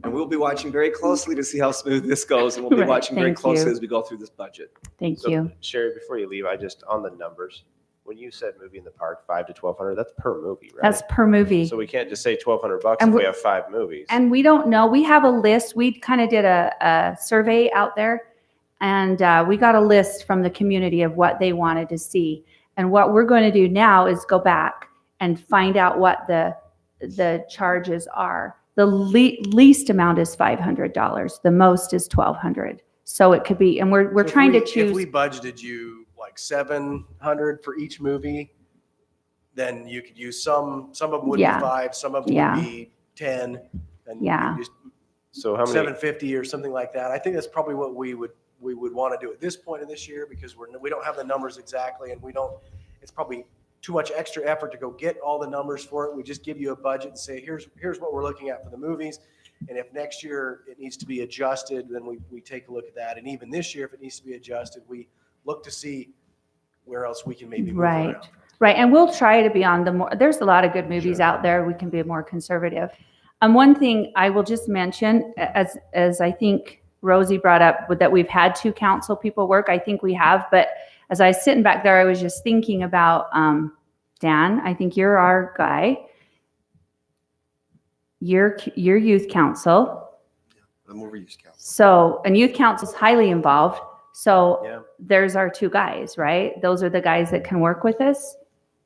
And we'll be watching very closely to see how smooth this goes. And we'll be
Right.
watching very
Thank
closely
you.
as we go through this budget.
Thank
So,
you.
Sherry, before you leave, on the numbers, when you said movie in the park, 5 to 1,200, that's per movie, right?
That's per movie.
So we can't just say $1,200
And
if we
we-
have 5 movies.
And we don't know. We have a list. We kind of did a survey out there, and we got a list from the community of what they wanted to see. And what we're going to do now is go back and find out what the charges are. The least amount is $500. The most is $1,200. So it could be, and we're
So if
trying to
we-
choose.
If we budgeted you like 700 for each movie, then you could use some of them would
Yeah.
be 5, some of them
Yeah.
would be 10. And you
Yeah.
could just
So how many?
750 or something like that. I think that's probably what we would want to do at this point in this year, because we don't have the numbers exactly, and it's probably too much extra effort to go get all the numbers for it. We just give you a budget and say, here's what we're looking at for the movies. And if next year it needs to be adjusted, then we take a look at that. And even this year, if it needs to be adjusted, we look to see where else we can maybe move
Right.
around.
Right. And we'll try to be on there's a lot of good movies out there. We can be more conservative. One thing I will just mention, as I think Rosie brought up, that we've had 2 council people work. I think we have, but as I was sitting back there, I was just thinking about, Dan, I think you're our guy. Your youth council.
I'm over youth council.
So, and youth council is highly involved. So
Yeah.
there's our 2 guys, right? Those are the guys that can work with us.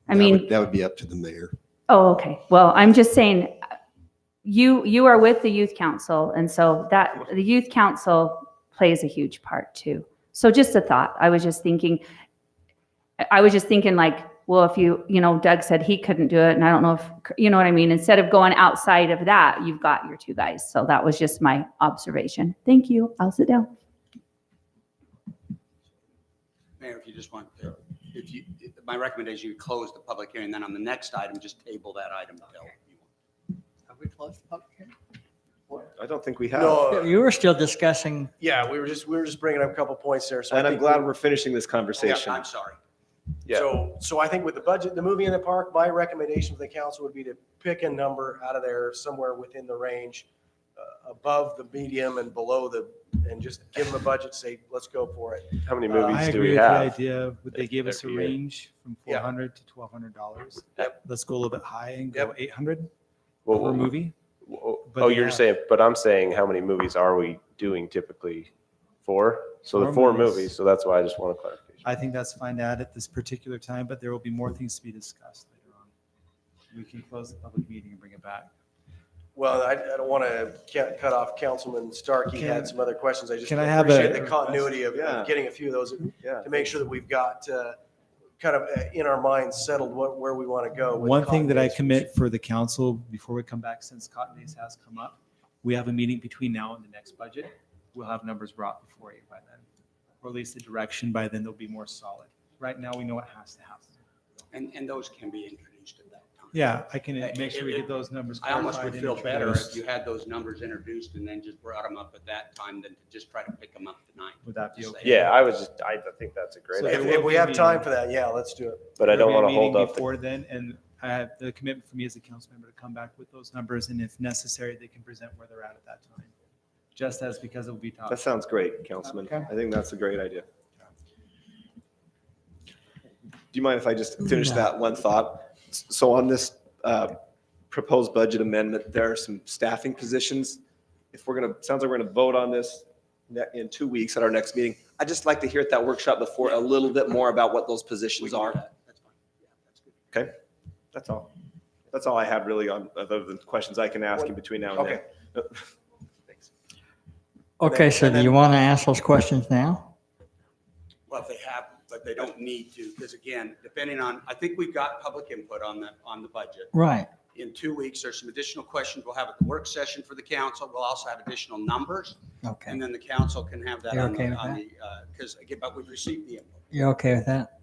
That would be up to the mayor.
Oh, okay. Well, I'm just saying, you are with the youth council, and so that the youth council plays a huge part too. So just a thought. I was just thinking like, well, if Doug said he couldn't do it, and I don't know if, you know what I mean? Instead of going outside of that, you've got your 2 guys. So that was just my observation. Thank you. I'll sit down.
Mayor, if you just want, my recommendation, you close the public hearing, then on the next item, just table that item until you want.
Have we closed the public hearing?
I don't think we have.
No,
You were still discussing.
yeah, we were just bringing up a couple points there. So I
And I'm
think
glad we're finishing this conversation.
I'm sorry.
Yeah.
So I think with the budget, the movie in the park, my recommendation for the council would be to pick a number out of there somewhere within the range, above the medium and below and just give them a budget, say, let's go for it.
How many
I
movies
I
do
agree
we
with the
have?
idea. Would they give us a
Every year.
range from
Yeah.
$400 to $1,200?
Yep.
Let's go a little bit high and go
Yep.
800
Well,
per movie. But
Oh,
they
you're
have-
saying, but I'm saying how many movies are we doing typically? 4? So the
4
4
movies.
movies, so that's why I just want a clarification.
I think that's fine to add at this particular time, but there will be more things to be discussed later on. We can close the public meeting and bring it back.
Well, I don't want to cut off Councilman Stark. He had some other questions. I just
Can I have
appreciate
a
the continuity of
Yeah.
getting a few of those
Yeah.
to make sure that we've got kind of in our minds settled where we want to go. with
One
the
thing that I
Cotton Days.
commit for the council before we come back, since Cotton Days has come up, we have a meeting between now and the next budget. We'll have numbers brought before you by then, or at least the direction by then they'll be more solid. Right now, we know what has to happen.
And those can be introduced at that time.
Yeah, I can make sure we get those numbers
I almost would
clarified
feel
and
better
introduced.
if you had those numbers introduced and then just brought them up at that time than to just try to pick them up tonight.
Would that be okay?
Yeah, I think that's a great
So
idea.
there will
If we
be a
have time
meeting.
for that, yeah, let's do it.
But I don't
There'll
want
be
to
a
hold
meeting
up.
before then, and I have the commitment for me as a council member to come back with those numbers, and if necessary, they can present where they're at that time. Just as because it will be taught.
That sounds great, Councilman.
Okay.
I think that's a great idea. Do you mind if I just finish that one thought? So on this proposed budget amendment, there are some staffing positions. If we're going to, sounds like we're going to vote on this in 2 weeks at our next meeting. I'd just like to hear at that workshop before a little bit more about what those positions are. Okay, that's all. That's all I had really on, other than questions I can ask in between now and then.
Okay.
Thanks.
Okay, so do you want to ask those questions now?
Well, if they have, but they don't need to, because again, depending on, I think we've got public input on the budget.
Right.
In 2 weeks, there's some additional questions we'll have at the work session for the council. We'll also have additional numbers.
Okay.
And then the council can have that
You're
on
okay
the,
with
on
that?
the, because again, but we've received the input.
You okay with that?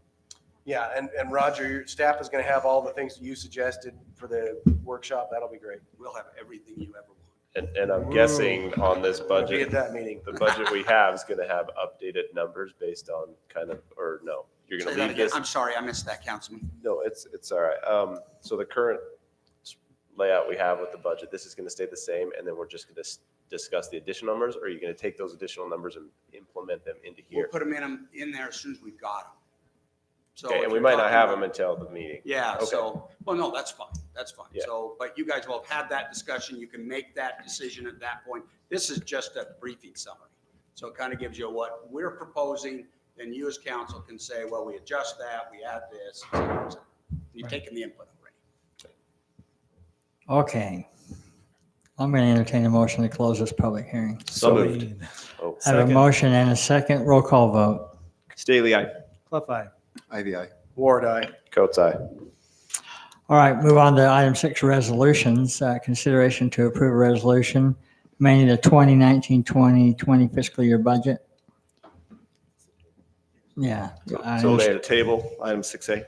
Yeah, and Roger, your staff is going to have all the things that you suggested for the workshop. That'll be great.
We'll have everything you ever want.
And I'm guessing on this
We'll be
budget,
at that meeting.
the budget we have is going to have updated numbers based on kind of, or no, you're going
Say
to
that
leave
again.
this.
I'm sorry, I missed that, Councilman.
No, it's all right. So the current layout we have with the budget, this is going to stay the same, and then we're just going to discuss the additional numbers, or are you going to take those additional numbers and implement them into
We'll
here?
put them in there as soon as we've got them. So
Okay,
if
and we
you're
might not
talking
have
about-
them until the meeting.
Yeah,
Okay.
so, well, no, that's fine, that's fine.
Yeah.
So, but you guys will have had that discussion, you can make that decision at that point. This is just a briefing summary. So it kind of gives you what we're proposing, then you as council can say, well, we adjust that, we add this. et cetera, et cetera. You've taken the input already.
Okay. I'm going to entertain a motion to close this public hearing.
So moved. Oh,
I have a
second.
motion and a second. Roll call vote.
Staley, aye.
Clough, aye.
Ivy, aye.
Ward, aye.
Coates, aye.
All right, move on to item 6, resolutions. Consideration to approve a resolution amending the 2019-2020 fiscal year budget. Yeah.
So
items-
to table, item 6A.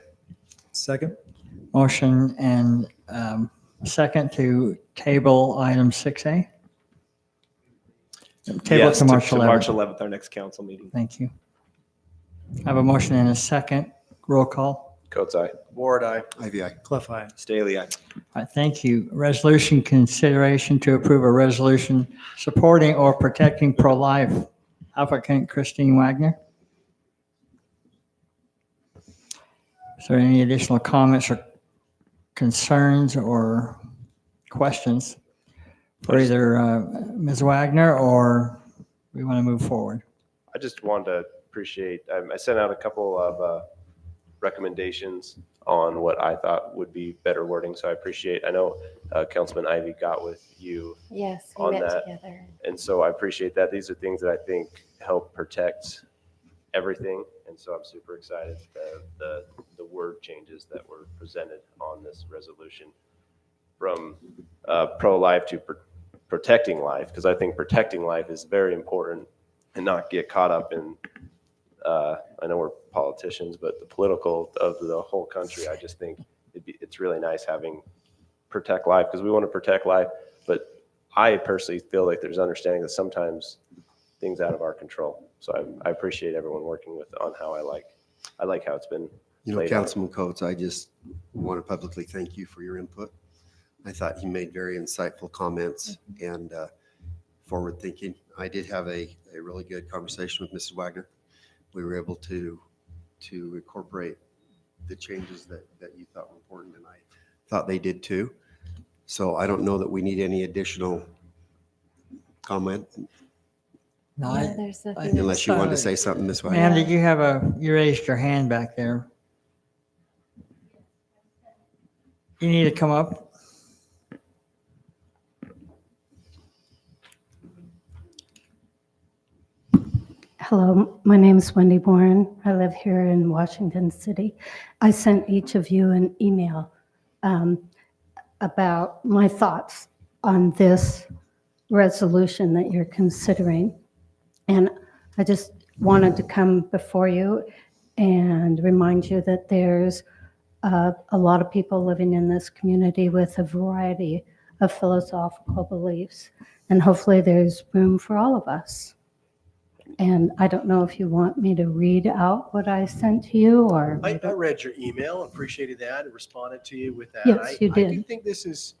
Second?
Motion and second to table item 6A. Table
Yes,
to March
March
11th.
11th, our next council meeting.
Thank you. I have a motion and a second. Roll call.
Coates, aye.
Ward, aye.
Ivy, aye.
Clough, aye.
Staley, aye.
All right, thank you. Resolution consideration to approve a resolution supporting or protecting pro-life. Applicant Christine Wagner. Is there any additional comments or concerns or questions for either Ms. Wagner or we want to move forward?
I just wanted to appreciate, I sent out a couple of recommendations on what I thought would be better wording, so I appreciate, I know Councilman Ivy got with you
Yes, we
on
met
that.
together.
And so I appreciate that. These are things that I think help protect everything. And so I'm super excited the word changes that were presented on this resolution from pro-life to protecting life, because I think protecting life is very important and not get caught up in, I know we're politicians, but the political of the whole country. I just think it's really nice having protect life because we want to protect life. But I personally feel like there's understanding that sometimes things out of our control. So I appreciate everyone working with on how I like how it's been
You know,
laid out.
Councilman Coates, I just want to publicly thank you for your input. I thought you made very insightful comments and forward thinking. I did have a really good conversation with Mrs. Wagner. We were able to incorporate the changes that you thought were important, and I thought they did too. So I don't know that we need any additional comment
No,
Yeah, there's nothing
unless you wanted to say something, Ms. Wagner.
Ma'am, did you raised your hand back there? You need to come up.
Hello, my name is Wendy Bourne. I live here in Washington City. I sent each of you an email about my thoughts on this resolution that you're considering. And I just wanted to come before you and remind you that there's a lot of people living in this community with a variety of philosophical beliefs. And hopefully there's room for all of us. And I don't know if you want me to read out what I sent to you or.
I read your email, appreciated that, and responded to you with that.
Yes, you
I do
did.
think this is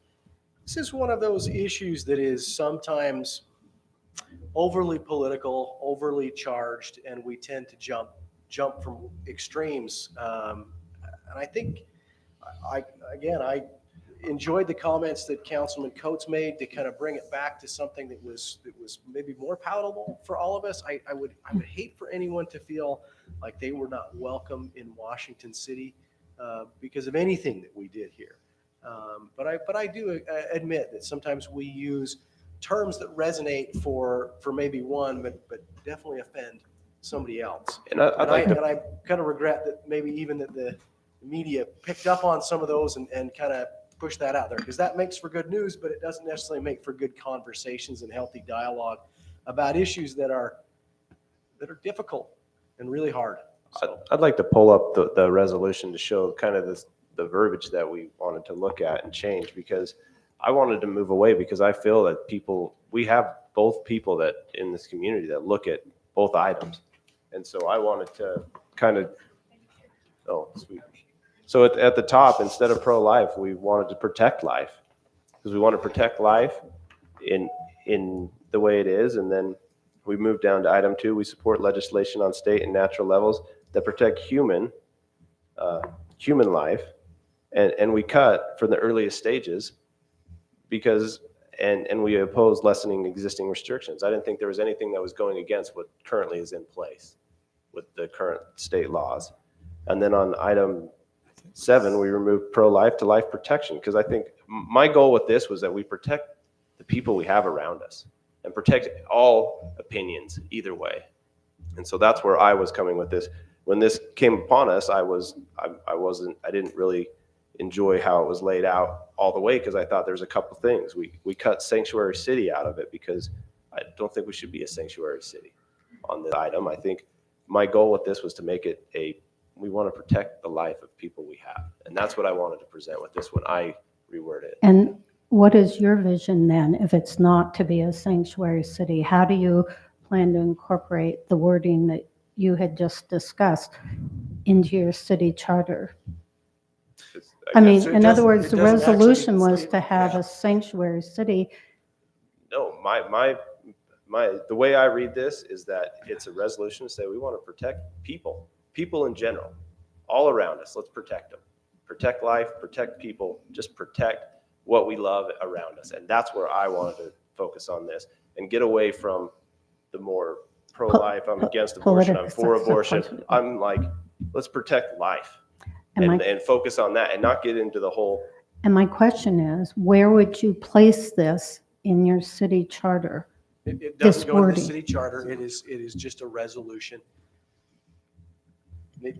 one of those issues that is sometimes overly political, overly charged, and we tend to jump from extremes. And I think, I enjoyed the comments that Councilman Coates made to kind of bring it back to something that was maybe more palatable for all of us. I would hate for anyone to feel like they were not welcome in Washington City because of anything that we did here. But I do admit that sometimes we use terms that resonate for maybe one, but definitely offend somebody else.
And I
kind of regret that maybe even that the media picked up on some of those and kind of pushed that out there, because that makes for good news, but it doesn't necessarily make for good conversations and healthy dialogue about issues that are difficult and really hard. So
I'd like to pull up the resolution to show kind of the verbiage that we wanted to look at and change, because I wanted to move away because I feel that we have both people that in this community that look at both items. And so I wanted to kind of, oh, sweet. So at the top, instead of pro-life, we wanted to protect life, because we want to protect life in the way it is. And then we moved down to item 2. We support legislation on state and natural levels that protect human life. And we cut from the earliest stages because, and we oppose lessening existing restrictions. I didn't think there was anything that was going against what currently is in place with the current state laws. And then on item 7, we removed pro-life to life protection, because I think my goal with this was that we protect the people we have around us and protect all opinions either way. And so that's where I was coming with this. When this came upon us, I didn't really enjoy how it was laid out all the way, because I thought there's a couple things. We cut sanctuary city out of it because I don't think we should be a sanctuary city on the item. I think my goal with this was to make it we want to protect the life of people we have. And that's what I wanted to present with this when I reword it.
And what is your vision then, if it's not to be a sanctuary city? How do you plan to incorporate the wording that you had just discussed into your city charter? I mean, in other words, the resolution was to have a sanctuary city.
No, the way I read this is that it's a resolution to say we want to protect people in general, all around us. Let's protect them. Protect life, protect people, just protect what we love around us. And that's where I wanted to focus on this and get away from the more pro-life, I'm against abortion, I'm for abortion. I'm like, let's protect life and focus on that and not get into the whole.
And my question is, where would you place this in your city charter?
It doesn't go into the
wording.
city charter. It is just a resolution. I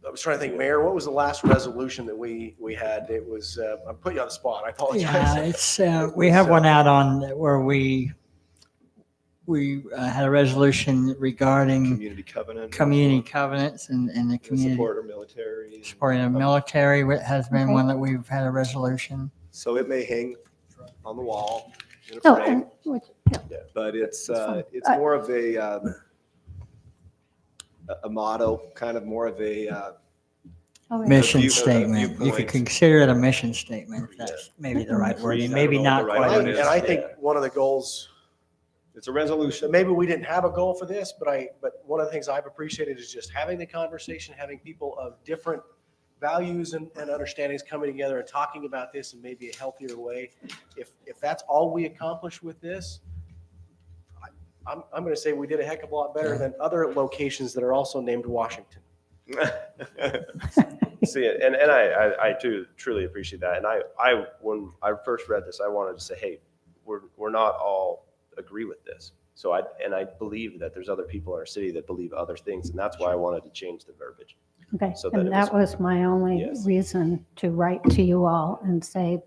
was trying to think, Mayor, what was the last resolution that we had? It was, I'm putting you on the spot. I apologize.
Yeah, it's, we have one out on where we had a resolution regarding
Community covenant.
community covenants and the community.
Support our military.
Supporting the military has been one that we've had a resolution.
So it may hang on the wall in a
Oh,
frame,
yeah.
but it's
fine.
more of a motto, kind of more of a
Mission statement. You could consider it a mission statement. That's maybe the right wording, maybe not quite.
And I think one of the goals,
it's a resolution.
maybe we didn't have a goal for this, but one of the things I've appreciated is just having the conversation, having people of different values and understandings coming together and talking about this in maybe a healthier way. If that's all we accomplish with this, I'm going to say we did a heck of a lot better than other locations that are also named Washington.
See, and I too truly appreciate that. And when I first read this, I wanted to say, hey, we're not all agree with this. So I believe that there's other people in our city that believe other things, and that's why I wanted to change the verbiage.
Okay,
So
and that was my only reason to write to you all and say,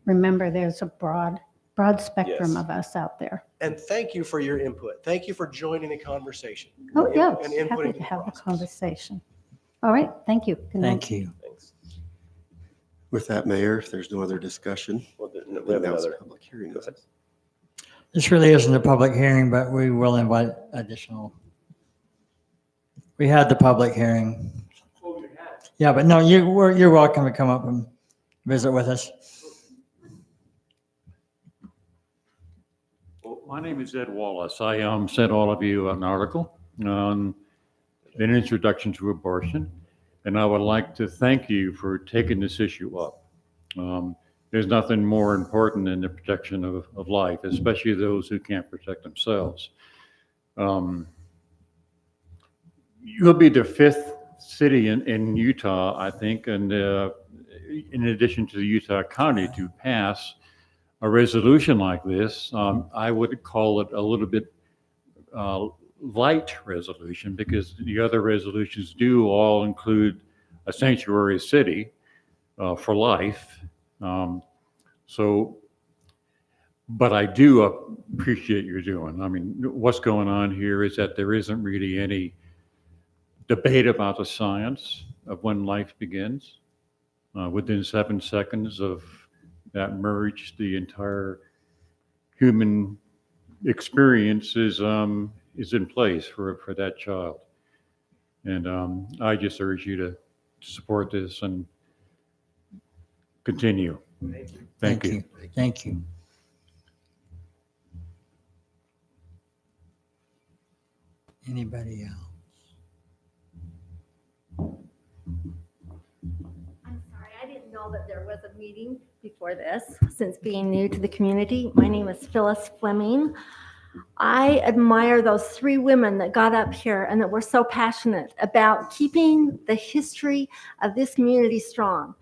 remember, there's a broad spectrum of us out there.
And thank you for your input. Thank you for joining the conversation.
Oh, yeah,
And
happy
inputting
to
the
have a
process.
conversation. All right, thank you. Good night.
Thank you.
Thanks.
With that, Mayor, if there's no other discussion,
Well, we
then
have
that was a
another.
public hearing.
Go ahead.
This really isn't a public hearing, but we will invite additional. We had the public hearing. Yeah, but no, you're welcome to come up and visit with us.
Well, my name is Ed Wallace. I sent all of you an article on an introduction to abortion, and I would like to thank you for taking this issue up. There's nothing more important than the protection of life, especially those who can't protect themselves. You'll be the fifth city in Utah, I think, and in addition to the Utah County, to pass a resolution like this. I would call it a little bit light resolution, because the other resolutions do all include a sanctuary city for life. But I do appreciate your doing. I mean, what's going on here is that there isn't really any debate about the science of when life begins. Within 7 seconds of that merge, the entire human experience is in place for that child. And I just urge you to support this and continue.
Thank you.
Thank you.
Thank you. Anybody else?
I'm sorry, I didn't know that there was a meeting before this, since being new to the community. My name is Phyllis Fleming. I admire those 3 women that got up here and that were so passionate about keeping the history of this community strong.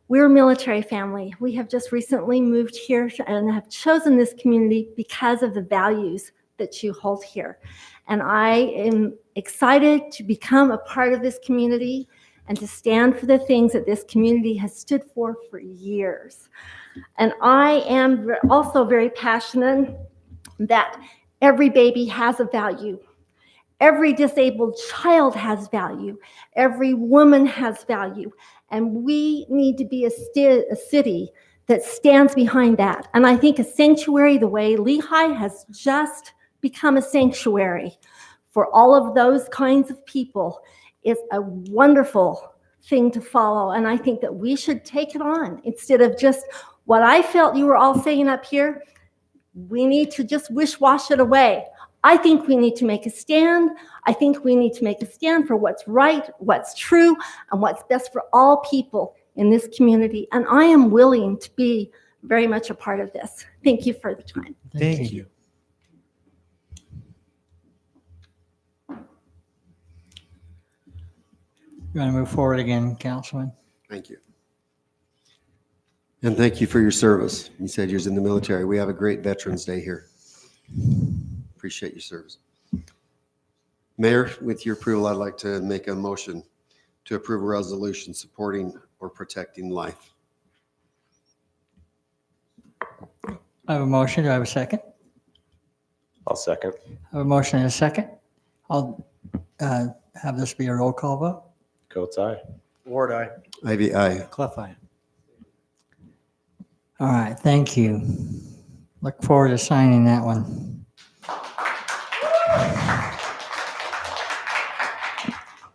We're a military family. We have just recently moved here and have chosen this community because of the values that you hold here. And I am excited to become a part of this community and to stand for the things that this community has stood for years. And I am also very passionate that every baby has a value. Every disabled child has value. Every woman has value. And we need to be a city that stands behind that. And I think a sanctuary, the way Lehigh has just become a sanctuary for all of those kinds of people, is a wonderful thing to follow. And I think that we should take it on instead of just what I felt you were all saying up here. We need to just wish-wash it away. I think we need to make a stand. I think we need to make a stand for what's right, what's true, and what's best for all people in this community. And I am willing to be very much a part of this. Thank you for the time.
Thank you.
You want to move forward again, Councilman?
Thank you. And thank you for your service. You said you was in the military. We have a great Veterans Day here. Appreciate your service. Mayor, with your approval, I'd like to make a motion to approve a resolution supporting or protecting life.
I have a motion. Do I have a second?
I'll second.
I have a motion and a second. I'll have this be a roll call vote.
Coates, aye.
Ward, aye.
Ivy, aye.
Clef, aye.
All right, thank you. Look forward to signing that one.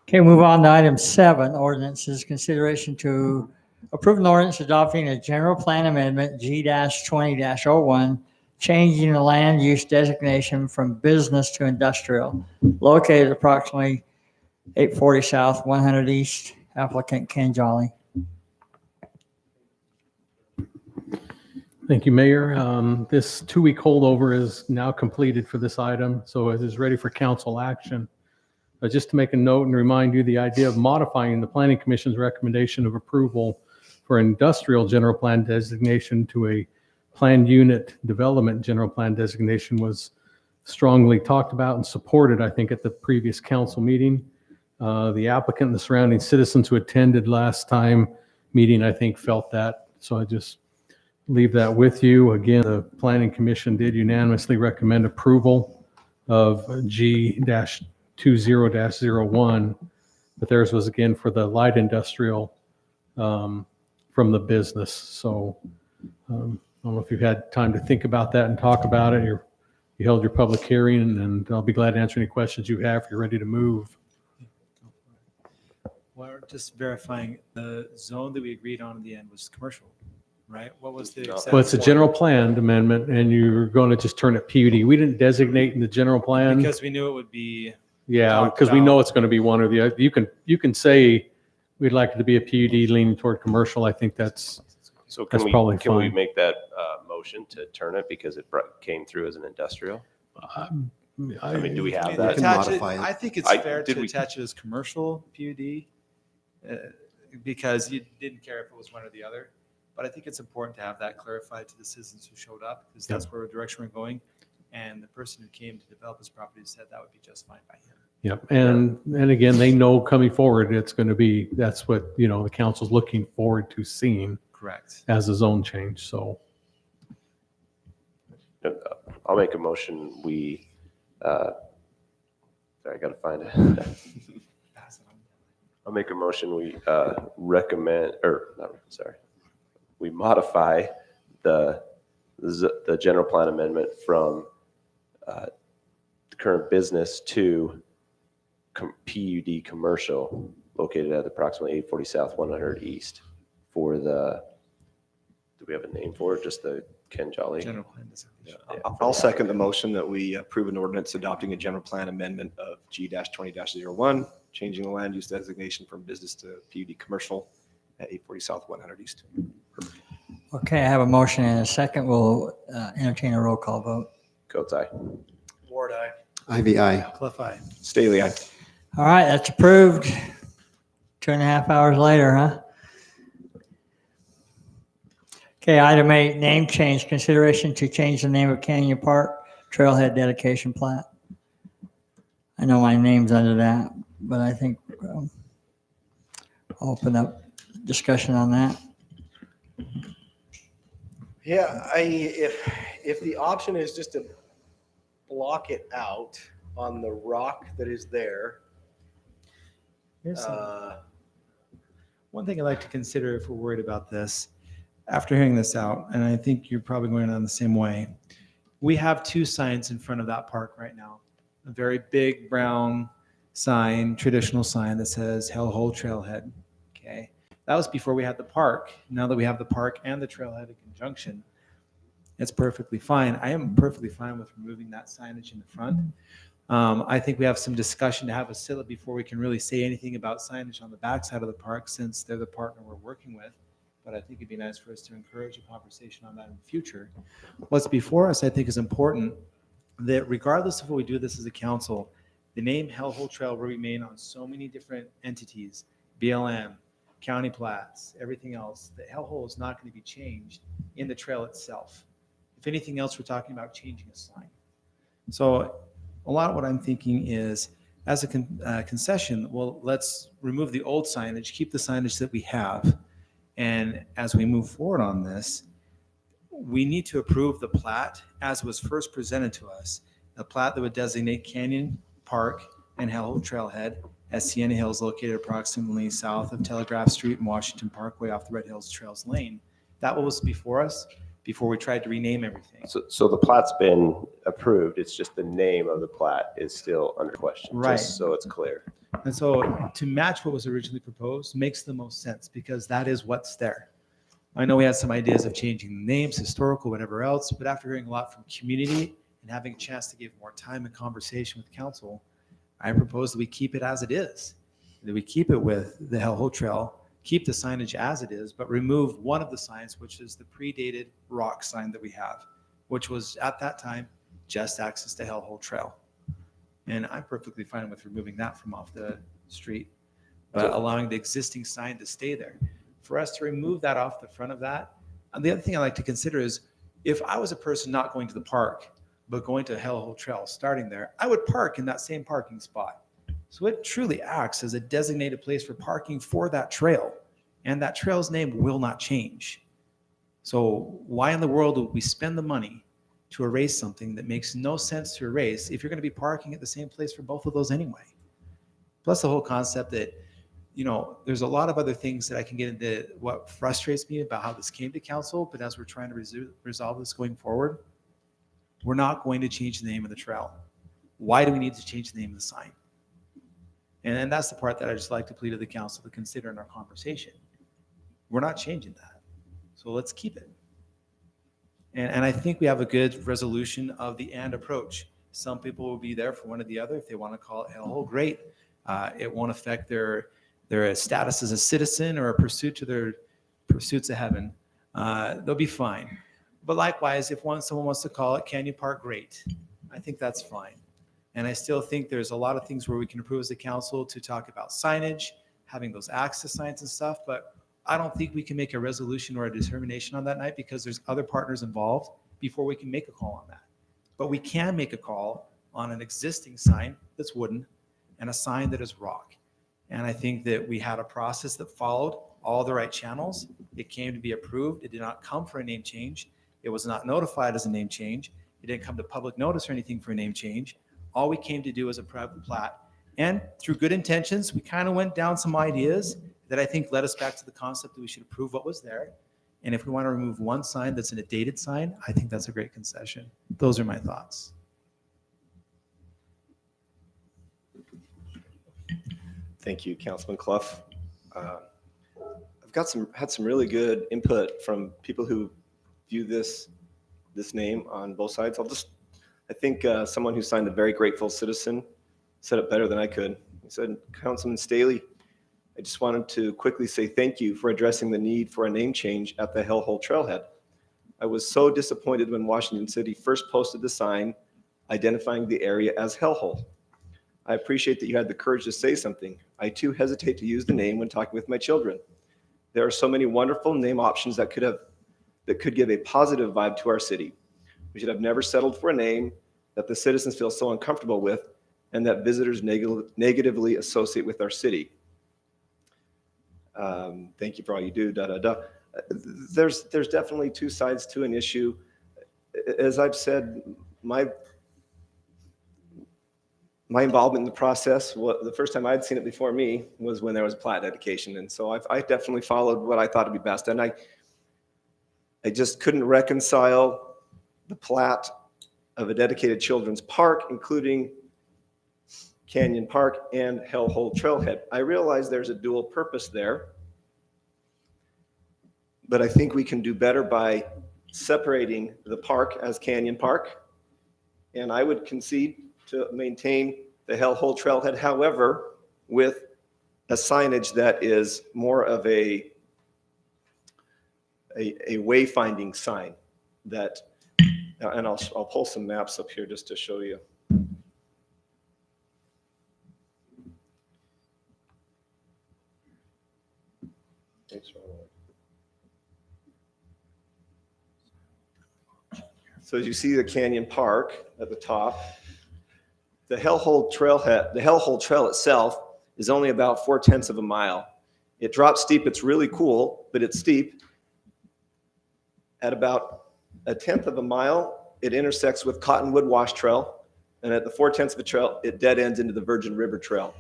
Okay, move on to item 7, ordinances. Consideration to approve an ordinance adopting a general plan amendment G-20-01, changing the land use designation from business to industrial, located approximately 840 South, 100 East, applicant Ken Jolly.
Thank you, Mayor. This 2-week holdover is now completed for this item, so it is ready for council action. Just to make a note and remind you, the idea of modifying the Planning Commission's recommendation of approval for industrial general plan designation to a planned unit development general plan designation was strongly talked about and supported, I think, at the previous council meeting. The applicant and the surrounding citizens who attended last time meeting, I think, felt that. So I just leave that with you. Again, the Planning Commission did unanimously recommend approval of G-20-01, but theirs was again for the light industrial from the business. So I don't know if you've had time to think about that and talk about it. You held your public hearing, and I'll be glad to answer any questions you have if you're ready to move.
Well, just verifying, the zone that we agreed on in the end was commercial, right? What was the?
Well, it's a general plan amendment, and you're going to just turn it PUD. We didn't designate in the general plan.
Because we knew it would be.
Yeah, because we know it's going to be one or the other. You can say we'd like it to be a PUD leaning toward commercial. I think that's
So
That's probably
can we
fine.
make that motion to turn it because it came through as an industrial? I mean, do we have that?
Attach it- I think it's fair
did
to
we-
attach it as commercial PUD because you didn't care if it was one or the other. But I think it's important to have that clarified to the citizens who showed up because that's where direction we're going. And the person who came to develop his property said that would be just fine by him.
Yep. And again, they know coming forward, it's going to be, that's what, you know, the council's looking forward to seeing
Correct.
as a zone change. So
I'll make a motion. Sorry, I gotta find it. I'll make a motion. We we modify the general plan amendment from the current business to PUD commercial located at approximately 840 South 100 East for do we have a name for it? Just the Ken Jolly?
General plan designation.
I'll second the motion that we approve an ordinance adopting a general plan amendment of G-20-01, changing the land use designation from business to PUD commercial at 840 South 100 East.
Okay, I have a motion and a second. We'll entertain a roll call vote.
Coates, aye.
Ward, aye.
Ivy, aye.
Cliff, aye.
Staley, aye.
All right, that's approved. 2.5 hours later, huh? Okay, item 8, name change, consideration to change the name of Canyon Park Trailhead Dedication Plat. I know my name's under that, but I think I'll open up discussion on that.
Yeah, if the option is just to block it out on the rock that is there.
Here's one thing I'd like to consider if we're worried about this, after hearing this out, and I think you're probably going on the same way. We have 2 signs in front of that park right now. A very big brown sign, traditional sign that says Hellhole Trailhead. Okay. That was before we had the park. Now that we have the park and the trailhead in conjunction, it's perfectly fine. I am perfectly fine with removing that signage in the front. I think we have some discussion to have with Scylla before we can really say anything about signage on the backside of the park since they're the partner we're working with. But I think it'd be nice for us to encourage a conversation on that in the future. What's before us, I think, is important that regardless of what we do this as a council, the name Hellhole Trail will remain on so many different entities, BLM, county plats, everything else. The Hellhole is not going to be changed in the trail itself. If anything else, we're talking about changing a sign. So a lot of what I'm thinking is, as a concession, well, let's remove the old signage, keep the signage that we have. And as we move forward on this, we need to approve the plat as was first presented to us, a plat that would designate Canyon Park and Hellhole Trailhead as Sienna Hills located approximately south of Telegraph Street and Washington Parkway off the Red Hills Trails Lane. That was before us, before we tried to rename everything.
So the plat's been approved. It's just the name of the plat is still under question,
Right.
just so it's clear.
And so to match what was originally proposed makes the most sense because that is what's there. I know we had some ideas of changing names, historical, whatever else, but after hearing a lot from community and having a chance to give more time and conversation with council, I propose that we keep it as it is, that we keep it with the Hellhole Trail, keep the signage as it is, but remove one of the signs, which is the predated rock sign that we have, which was at that time just access to Hellhole Trail. And I'm perfectly fine with removing that from off the street, but allowing the existing sign to stay there. For us to remove that off the front of that, and the other thing I like to consider is if I was a person not going to the park, but going to Hellhole Trail, starting there, I would park in that same parking spot. So it truly acts as a designated place for parking for that trail, and that trail's name will not change. So why in the world would we spend the money to erase something that makes no sense to erase if you're going to be parking at the same place for both of those anyway? Plus the whole concept that, you know, there's a lot of other things that I can get into what frustrates me about how this came to council, but as we're trying to resolve this going forward, we're not going to change the name of the trail. Why do we need to change the name of the sign? And that's the part that I just like to plead to the council to consider in our conversation. We're not changing that. So let's keep it. And I think we have a good resolution of the and approach. Some people will be there for one or the other. If they want to call it Hellhole, great. It won't affect their status as a citizen or a pursuit to their pursuits of heaven. they'll be fine. But likewise, if someone wants to call it Canyon Park, great. I think that's fine. And I still think there's a lot of things where we can improve as a council to talk about signage, having those access signs and stuff, but I don't think we can make a resolution or a determination on that night because there's other partners involved before we can make a call on that. But we can make a call on an existing sign that's wooden and a sign that is rock. And I think that we had a process that followed all the right channels. It came to be approved. It did not come for a name change. It was not notified as a name change. It didn't come to public notice or anything for a name change. All we came to do was a private plat. And through good intentions, we kind of went down some ideas that I think led us back to the concept that we should approve what was there. And if we want to remove one sign that's a dated sign, I think that's a great concession. Those are my thoughts.
Thank you, Councilman Clough. I've had some really good input from people who view this name on both sides. I think someone who signed, a very grateful citizen, said it better than I could. He said, Councilman Staley, I just wanted to quickly say thank you for addressing the need for a name change at the Hellhole Trailhead. I was so disappointed when Washington City first posted the sign identifying the area as Hellhole. I appreciate that you had the courage to say something. I too hesitate to use the name when talking with my children. There are so many wonderful name options that could give a positive vibe to our city. We should have never settled for a name that the citizens feel so uncomfortable with and that visitors negatively associate with our city. Thank you for all you do, There's definitely two sides to an issue. As I've said, my involvement in the process, the first time I'd seen it before me was when there was plat dedication. And so I definitely followed what I thought would be best. And I just couldn't reconcile the plat of a dedicated children's park, including Canyon Park and Hellhole Trailhead. I realize there's a dual purpose there, but I think we can do better by separating the park as Canyon Park. And I would concede to maintain the Hellhole Trailhead, however, with a signage that is more of a wayfinding sign that, and I'll pull some maps up here just to show you. So as you see the Canyon Park at the top, the Hellhole Trailhead, the Hellhole Trail itself is only about 4/10 of a mile. It drops steep. It's really cool, but it's steep. At about 1/10 of a mile, it intersects with Cottonwood Wash Trail. And at the 4/10 of a trail, it dead ends into the Virgin River Trail.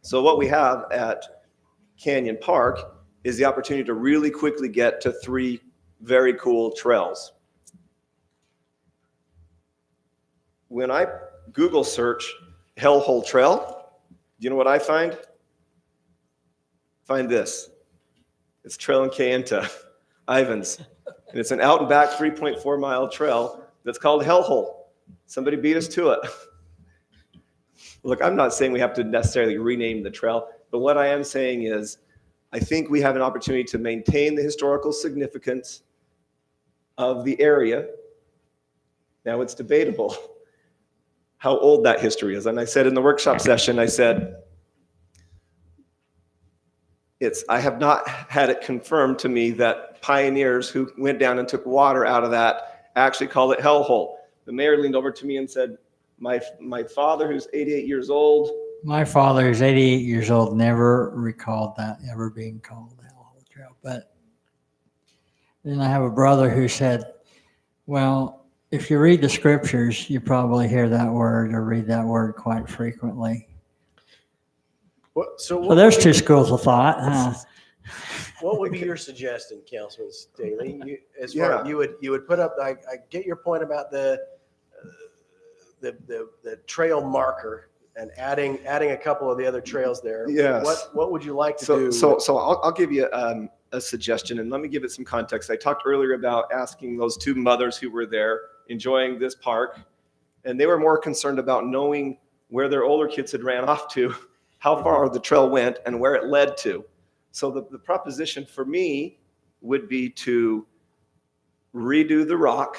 So what we have at Canyon Park is the opportunity to really quickly get to 3 very cool trails. When I Google search Hellhole Trail, do you know what I find? Find this. It's Trail in Kayenta, Ivans. And it's an out and back 3.4 mile trail that's called Hellhole. Somebody beat us to it. Look, I'm not saying we have to necessarily rename the trail, but what I am saying is I think we have an opportunity to maintain the historical significance of the area. Now it's debatable how old that history is. And I said in the workshop session, I said, I have not had it confirmed to me that pioneers who went down and took water out of that actually called it Hellhole. The mayor leaned over to me and said, my father, who's 88 years old.
My father, who's 88 years old, never recalled that ever being called Hellhole Trail. But then I have a brother who said, well, if you read the scriptures, you probably hear that word or read that word quite frequently. So there's two schools of thought. Huh?
What would be your suggestion, Councilman Staley? You would put up. I get your point about the trail marker and adding a couple of the other trails there.
Yes.
What would you like to do?
So I'll give you a suggestion, and let me give it some context. I talked earlier about asking those 2 mothers who were there enjoying this park, and they were more concerned about knowing where their older kids had ran off to, how far the trail went, and where it led to. So the proposition for me would be to redo the rock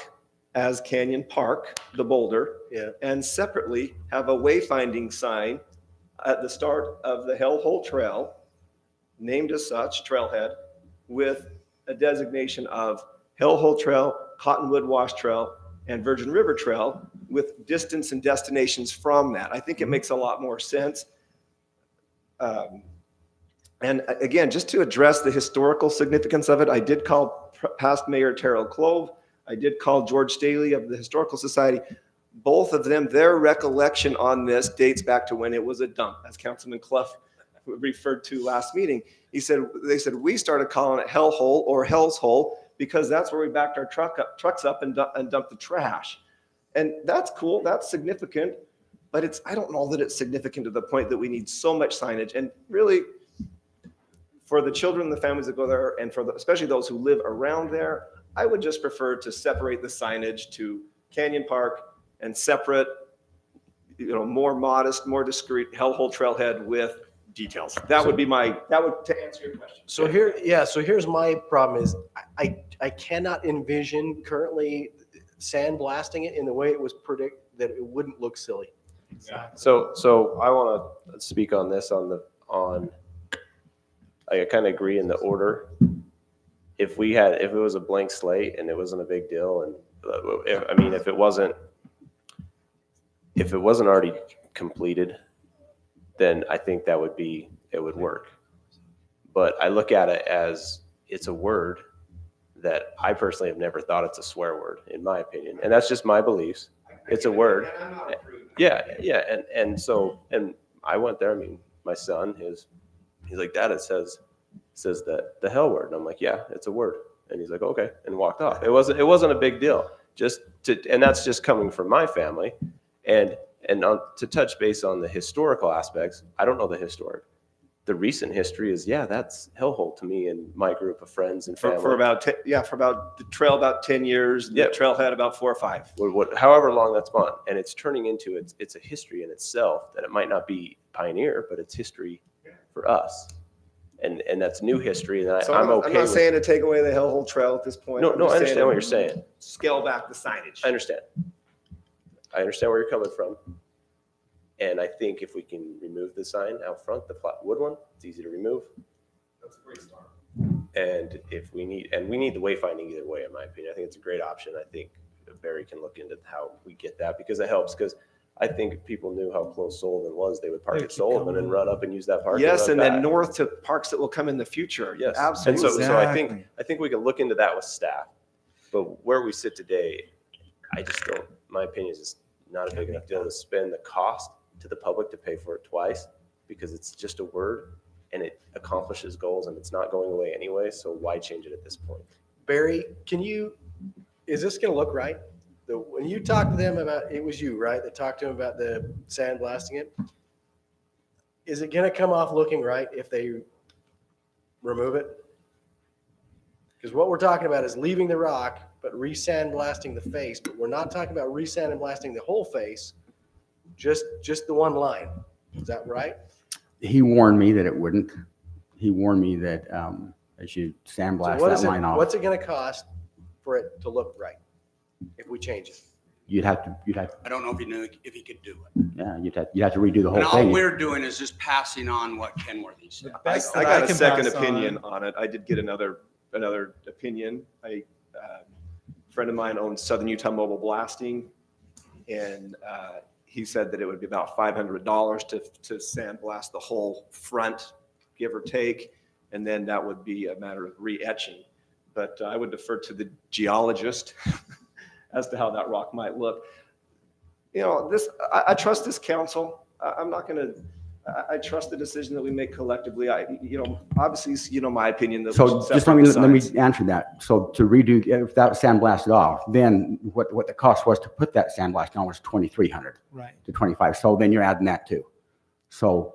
as Canyon Park, the boulder,
Yeah.
and separately have a wayfinding sign at the start of the Hellhole Trail, named as such, Trailhead, with a designation of Hellhole Trail, Cottonwood Wash Trail, and Virgin River Trail, with distance and destinations from that. I think it makes a lot more sense. And again, just to address the historical significance of it, I did call past Mayor Terrell Clove. I did call George Staley of the Historical Society. Both of them, their recollection on this dates back to when it was a dump, as Councilman Clough referred to last meeting. They said, we started calling it Hellhole or Hell's Hole because that's where we backed our trucks up and dumped the trash. And that's cool, that's significant, but I don't know that it's significant to the point that we need so much signage. And really, for the children and the families that go there, and for especially those who live around there, I would just prefer to separate the signage to Canyon Park and separate, more modest, more discreet Hellhole Trailhead with details. That would be to answer your question.
So here's my problem is I cannot envision currently sandblasting it in the way it was predicted that it wouldn't look silly.
So I want to speak on this I kind of agree in the order. If it was a blank slate and it wasn't a big deal, and if it wasn't already completed, then I think it would work. But I look at it as it's a word that I personally have never thought it's a swear word, in my opinion. And that's just my beliefs. It's a word. Yeah. And I went there. My son, he's like, Dad, it says the hell word. And I'm like, yeah, it's a word. And he's like, okay, and walked off. It wasn't a big deal. And that's just coming from my family. And to touch base on the historical aspects, I don't know the recent history is, that's hellhole to me and my group of friends and family.
For about the trail about 10 years, the trailhead about 4 or 5.
However long that's gone. And it's turning into, it's a history in itself that it might not be pioneer, but it's history for us. And that's new history. And I'm okay.
I'm not saying to take away the Hellhole Trail at this point.
No, I understand what you're saying.
Scale back the signage.
I understand where you're coming from. And I think if we can remove the sign out front, the wood one, it's easy to remove.
That's a great start.
And we need the wayfinding either way, in my opinion. I think it's a great option. I think Barry can look into how we get that, because it helps. Because I think if people knew how close Sullivan was, they would park at Sullivan and run up and use that parking.
Yes, and then north to parks that will come in the future.
Yes,
absolutely.
And so I think we can look into that with staff. But where we sit today, I just don't. My opinion is it's not a big enough deal to spend the cost to the public to pay for it twice, because it's just a word and it accomplishes goals and it's not going away anyway. So why change it at this point?
Barry, is this going to look right? When you talked to them about, it was you, right, that talked to them about the sandblasting it. Is it going to come off looking right if they remove it? Because what we're talking about is leaving the rock, but re-sandblasting the face. But we're not talking about re-sandblasting the whole face, just the one line. Is that right?
He warned me that it wouldn't. He warned me that as you sandblast that line off.
What's it going to cost for it to look right if we change it?
You'd have to.
I don't know if he could do it.
Yeah, you'd have to redo the whole
And all
thing.
we're doing is just passing on what Kenworthy said.
I got a second opinion on it. I did get another opinion. A friend of mine owns Southern Utah Mobile Blasting, and he said that it would be about $500 to sandblast the whole front, give or take, and then that would be a matter of re-etching. But I would defer to the geologist as to how that rock might look. I trust this council. I'm not going to. I trust the decision that we make collectively. Obviously, my opinion. That
So just let me answer that. So to redo, if that was sandblasted off, then what the cost was to put that sandblast on was $2,300
Right.
to $2,500. So then you're adding that too. So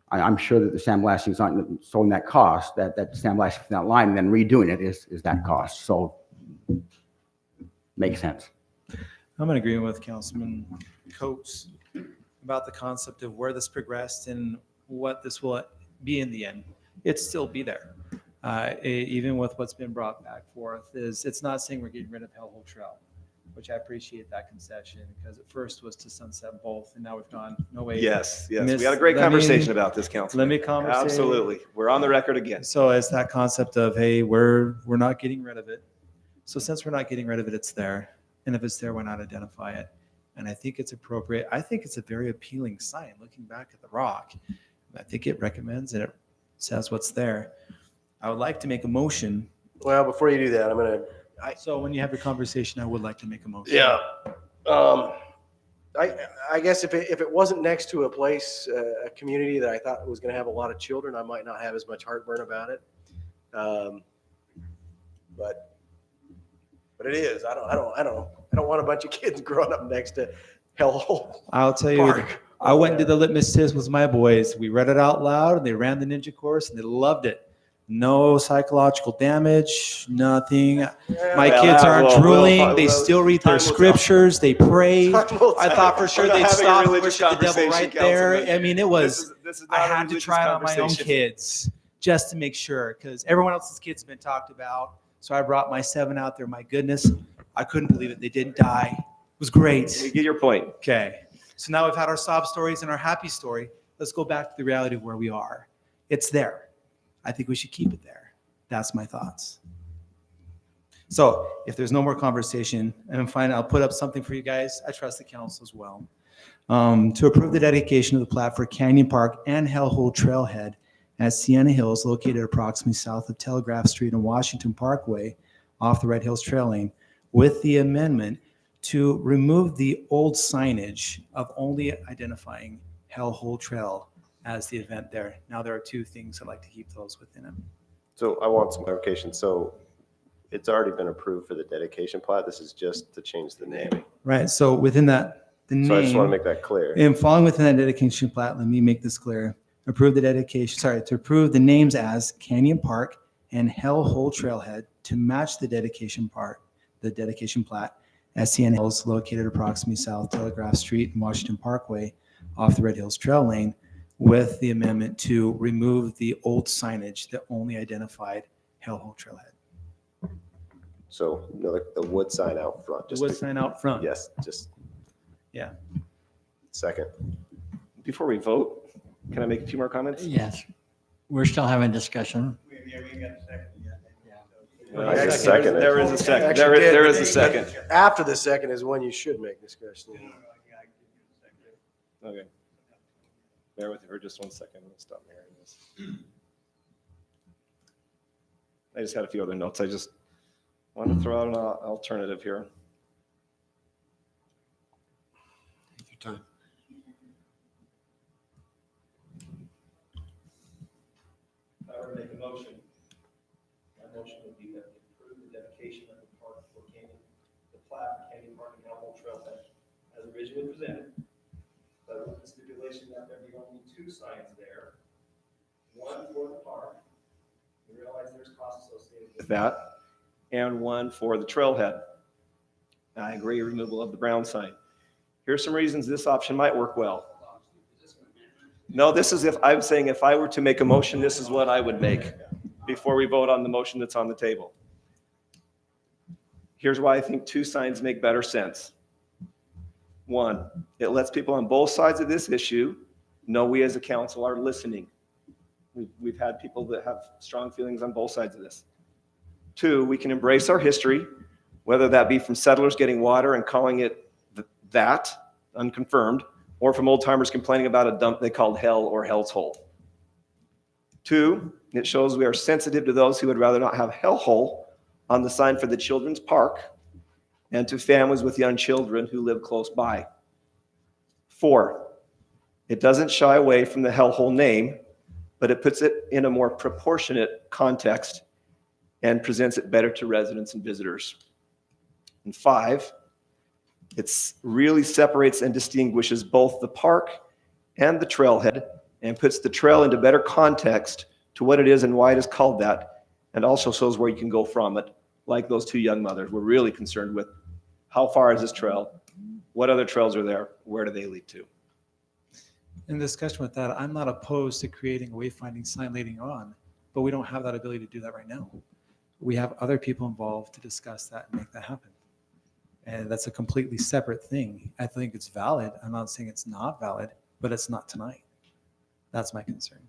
I'm sure that the sandblasting is not so in that cost, that sandblasting from that line and then redoing it is that cost. So makes sense.
I'm in agreement with Councilman Coates about the concept of where this progressed and what this will be in the end. It'd still be there. even with what's been brought back forth, is it's not saying we're getting rid of Hellhole Trail, which I appreciate that concession, because at first was to sunset both, and now we've gone, no way.
Yes, yes. We had a great conversation about this, Council.
Let me conversate.
Absolutely. We're on the record again.
So it's that concept of, hey, we're not getting rid of it. So since we're not getting rid of it, it's there. And if it's there, why not identify it? And I think it's appropriate. I think it's a very appealing sign, looking back at the rock. I think it recommends and it says what's there. I would like to make a motion.
Well, before you do that, I'm gonna.
So when you have your conversation, I would like to make a motion.
Yeah. I guess if it wasn't next to a place, a community that I thought was going to have a lot of children, I might not have as much heartburn about it. But it is. I don't want a bunch of kids growing up next to Hellhole.
I'll tell you,
Park.
I went and did the litmus test with my boys. We read it out loud, and they ran the ninja course, and they loved it. No psychological damage, nothing. My kids aren't drooling. They still read their scriptures. They pray. I thought for sure they'd stop and worship the devil right there. I mean, it was, I had to try it on my own kids just to make sure, because everyone else's kids have been talked about. So I brought my 7 out there. My goodness, I couldn't believe it. They didn't die. It was great.
We get your point.
Okay. So now we've had our sob stories and our happy story. Let's go back to the reality of where we are. It's there. I think we should keep it there. That's my thoughts. So if there's no more conversation, and I'm fine, I'll put up something for you guys. I trust the council as well. To approve the dedication of the plat for Canyon Park and Hellhole Trailhead at Sienna Hills, located approximately south of Telegraph Street and Washington Parkway off the Red Hills Trail Lane, with the amendment to remove the old signage of only identifying Hellhole Trail as the event there. Now there are 2 things I'd like to keep those within them.
So I want some clarification. So it's already been approved for the dedication plat. This is just to change the name.
Right, so within that, the name.
So I just want to make that clear.
And following within that dedication plat, let me make this clear. To approve the names as Canyon Park and Hellhole Trailhead to match the dedication plat at Sienna Hills, located approximately south Telegraph Street and Washington Parkway off the Red Hills Trail Lane, with the amendment to remove the old signage that only identified Hellhole Trailhead.
So like the wood sign out front.
The wood sign out front.
Yes, just.
Yeah.
Second.
Before we vote, can I make a few more comments?
Yes. We're still having discussion.
There is a second. There is a second.
After the second is when you should make discussion.
Okay. Bear with me for just 1 second. Let's stop hearing this. I just had a few other notes. I just wanted to throw out an alternative here.
Take your time.
If I were to make a motion, my motion would be that we approve the dedication of the park for Canyon, the plat for Canyon Park and Hellhole Trailhead as originally presented, but with the stipulation that there be only 2 signs there, one for the park. We realize there's costs associated with
That, and one for the trailhead. I agree, removal of the brown sign. Here's some reasons this option might work well. No, this is I'm saying if I were to make a motion, this is what I would make before we vote on the motion that's on the table. Here's why I think 2 signs make better sense. 1, it lets people on both sides of this issue know we as a council are listening. We've had people that have strong feelings on both sides of this. 2, we can embrace our history, whether that be from settlers getting water and calling it that, unconfirmed, or from old timers complaining about a dump they called hell or hell's hole. 2, it shows we are sensitive to those who would rather not have hellhole on the sign for the children's park, and to families with young children who live close by. 4, it doesn't shy away from the hellhole name, but it puts it in a more proportionate context and presents it better to residents and visitors. And 5, it really separates and distinguishes both the park and the trailhead and puts the trail into better context to what it is and why it is called that, and also shows where you can go from it, like those 2 young mothers were really concerned with. How far is this trail? What other trails are there? Where do they lead to?
In discussion with that, I'm not opposed to creating a wayfinding sign later on but we don't have that ability to do that right now. We have other people involved to discuss that and make that happen. And that's a completely separate thing. I think it's valid. I'm not saying it's not valid, but it's not tonight. That's my concern.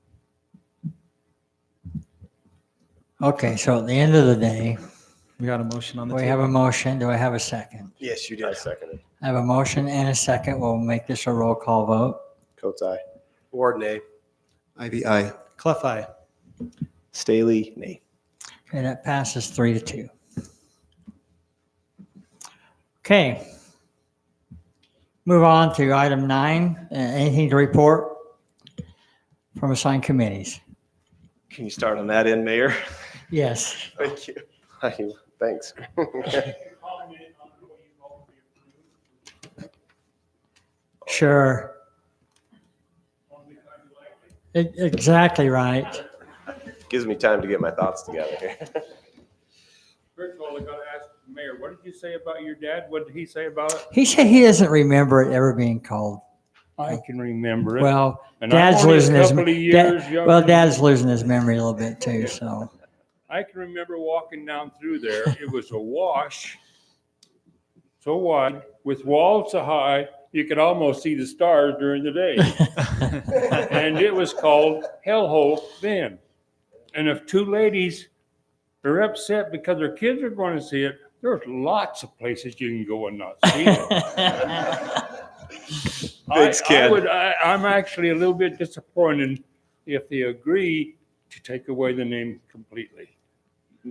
Okay, so at the end of the day,
We got a motion on the
we
table.
have a motion. Do I have a second?
Yes, you
I
did.
second it.
I have a motion and a second. We'll make this a roll call vote.
Coates, aye.
Ward, nay.
Ivy, aye.
Clough, aye.
Staley, nay.
Okay, that passes 3-2. Okay. Move on to item 9. Anything to report from assigned committees?
Can you start on that end, Mayor?
Yes.
Thank you. Thanks.
Sure. Exactly right.
Gives me time to get my thoughts together here.
First of all, I gotta ask the mayor, what did you say about your dad? What did he say about it?
He said he doesn't remember it ever being called.
I can remember it.
Well,
And I'm
Dad's
only a
losing his,
couple of years younger
well,
than
Dad's
you.
losing his memory a little bit too, so.
I can remember walking down through there. It was a wash, so wide, with walls so high, you could almost see the stars during the day. And it was called Hellhole then. And if two ladies are upset because their kids are going to see it, there's lots of places you can go and not see it.
Thanks, Ken.
I'm actually a little bit disappointed if they agree to take away the name completely.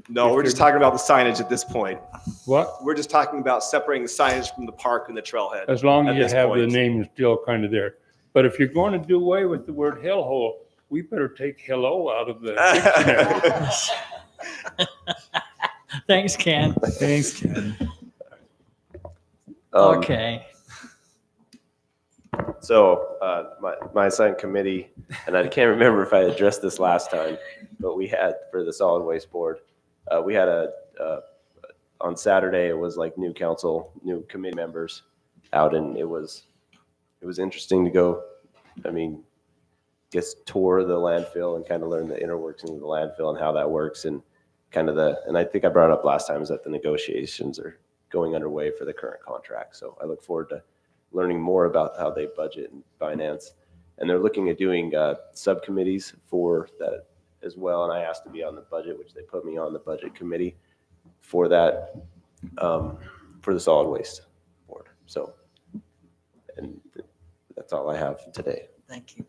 No, we're just talking about the signage at this point.
What?
We're just talking about separating the signage from the park and the trailhead.
As long as
at
you
this
have the
point.
name still kind of there. But if you're going to do away with the word hellhole, we better take hello out of the dictionary.
Thanks, Ken.
Thanks, Ken.
Okay.
So my assigned committee, and I can't remember if I addressed this last time, but we had for the solid waste board, we had on Saturday, it was like new committee members out, and it was interesting to go. I mean, just tour the landfill and kind of learn the inner workings of the landfill and how that works, and kind of and I think I brought it up last time is that the negotiations are going underway for the current contract. So I look forward to learning more about how they budget and finance, and they're looking at doing subcommittees for that as well. And I asked to be on the budget, which they put me on the budget committee for that, for the solid waste board. So, and that's all I have today.
Thank you.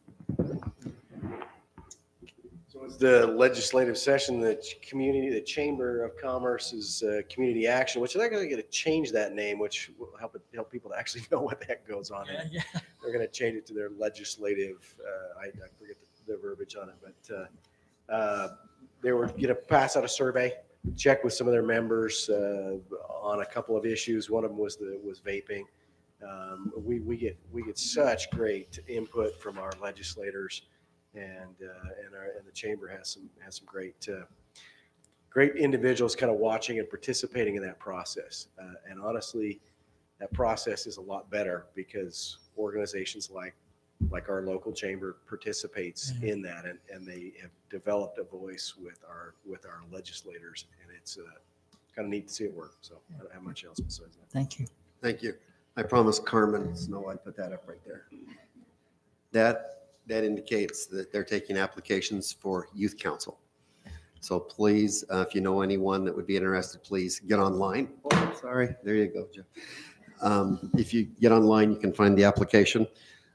So it's the legislative session, the Chamber of Commerce's community action, which they're going to change that name, which will help people to actually know what the heck goes on.
Yeah.
They're going to change it to their legislative, I forget the verbiage on it, but they were going to pass out a survey, check with some of their members on a couple of issues. One of them was vaping. We get such great input from our legislators, and the chamber has some great individuals kind of watching and participating in that process. And honestly, that process is a lot better because organizations like our local chamber participates in that, and they have developed a voice with our legislators, and it's kind of neat to see it work. So I don't have much else besides that.
Thank you.
Thank you. I promised Carmen Snow I'd put that up right there. That indicates that they're taking applications for youth council. So please, if you know anyone that would be interested, please get online. Oh, sorry. There you go, Jeff. If you get online, you can find the application.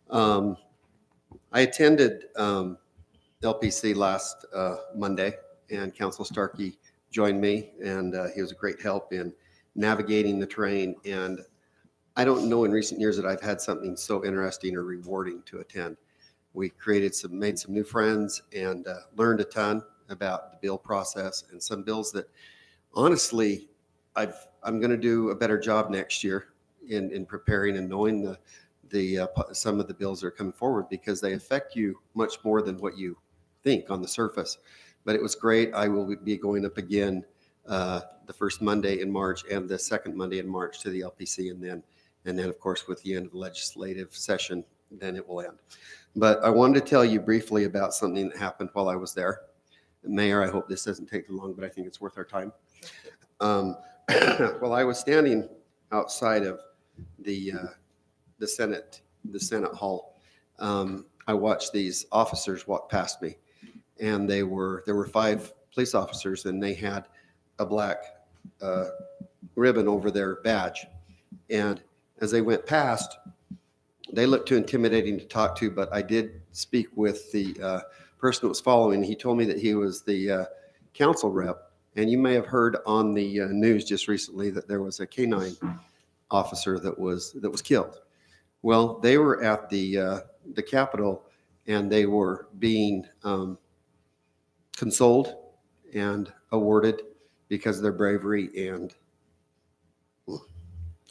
I attended LPC last Monday, and Council Starkey joined me, and he was a great help in navigating the terrain. And I don't know in recent years that I've had something so interesting or rewarding to attend. We made some new friends, and learned a ton about the bill process and some bills that honestly, I'm going to do a better job next year in preparing and knowing some of the bills that are coming forward, because they affect you much more than what you think on the surface. But it was great. I will be going up again the first Monday in March and the second Monday in March to the LPC, and then of course with the end of the legislative session, then it will end. But I wanted to tell you briefly about something that happened while I was there. Mayor, I hope this doesn't take too long, but I think it's worth our time. Well, I was standing outside of the Senate hall. I watched these officers walk past me, and there were 5 police officers, and they had a black ribbon over their badge. And as they went past, they looked too intimidating to talk to, but I did speak with the person that was following. He told me that he was the council rep. And you may have heard on the news just recently that there was a canine officer that was killed. Well, they were at the Capitol, and they were being consoled and awarded because of their bravery. And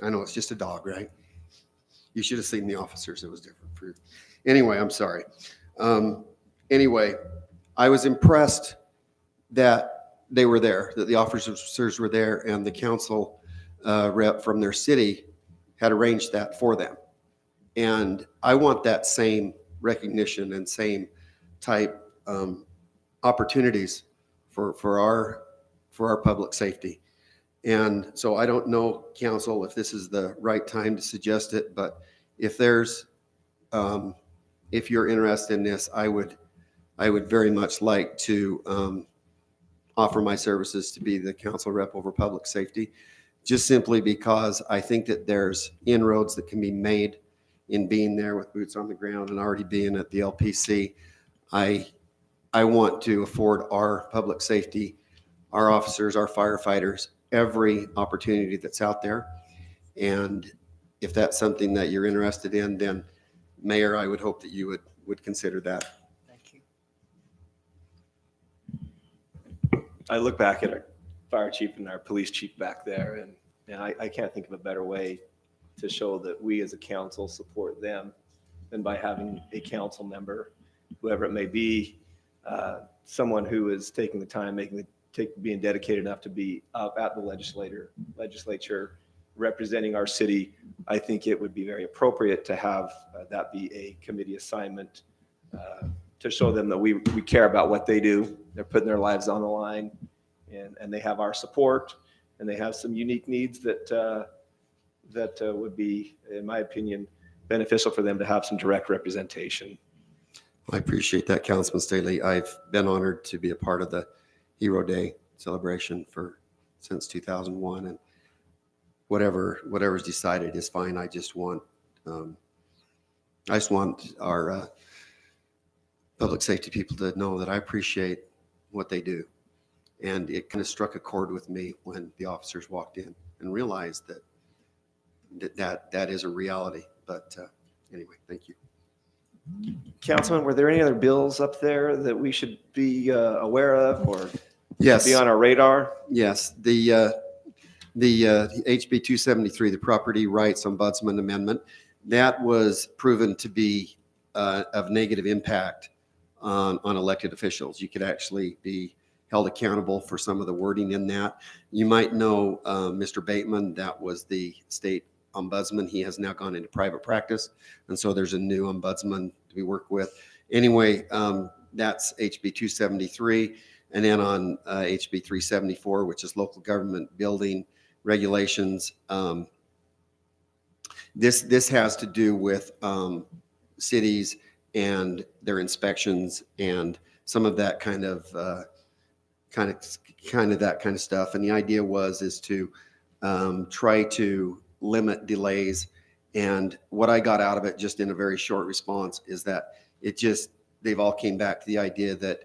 I know it's just a dog, right? You should have seen the officers. It was different for you. Anyway, I'm sorry. Anyway, I was impressed that they were there, that the officers were there, and the council rep from their city had arranged that for them. And I want that same recognition and same type opportunities for our public safety. And so I don't know, council, if this is the right time to suggest it, but if there's, if you're interested in this, I would very much like to offer my services to be the council rep over public safety, just simply because I think that there's inroads that can be made in being there with boots on the ground and already being at the LPC. I want to afford our public safety, our officers, our firefighters, every opportunity that's out there. And if that's something that you're interested in, then Mayor, I would hope that you would consider that.
I look back at our fire chief and our police chief back there, and I can't think of a better way to show that we as a council support them than by having a council member, whoever it may be, someone who is taking the time, being dedicated enough to be up at the legislature representing our city. I think it would be very appropriate to have that be a committee assignment to show them that we care about what they do. They're putting their lives on the line, and they have our support, and they have some unique needs that would be, in my opinion, beneficial for them to have some direct representation.
I appreciate that, Councilman Staley. I've been honored to be a part of the Hero Day celebration since 2001, and whatever's decided is fine. I just want our public safety people to know that I appreciate what they do. And it kind of struck a chord with me when the officers walked in and realized that is a reality. But anyway, thank you.
Councilman, were there any other bills up there that we should be aware of or
Yes.
be on our radar?
Yes, the HB 273, the Property Rights Ombudsman Amendment, that was proven to be of negative impact on elected officials. You could actually be held accountable for some of the wording in that. You might know Mr. Bateman, that was the state ombudsman. He has now gone into private practice, and so there's a new ombudsman to be worked with. Anyway, that's HB 273. And then on HB 374, which is local government building regulations, this has to do with cities and their inspections and some of that kind of stuff. And the idea is to try to limit delays. And what I got out of it, just in a very short response, is that they've all came back to the idea that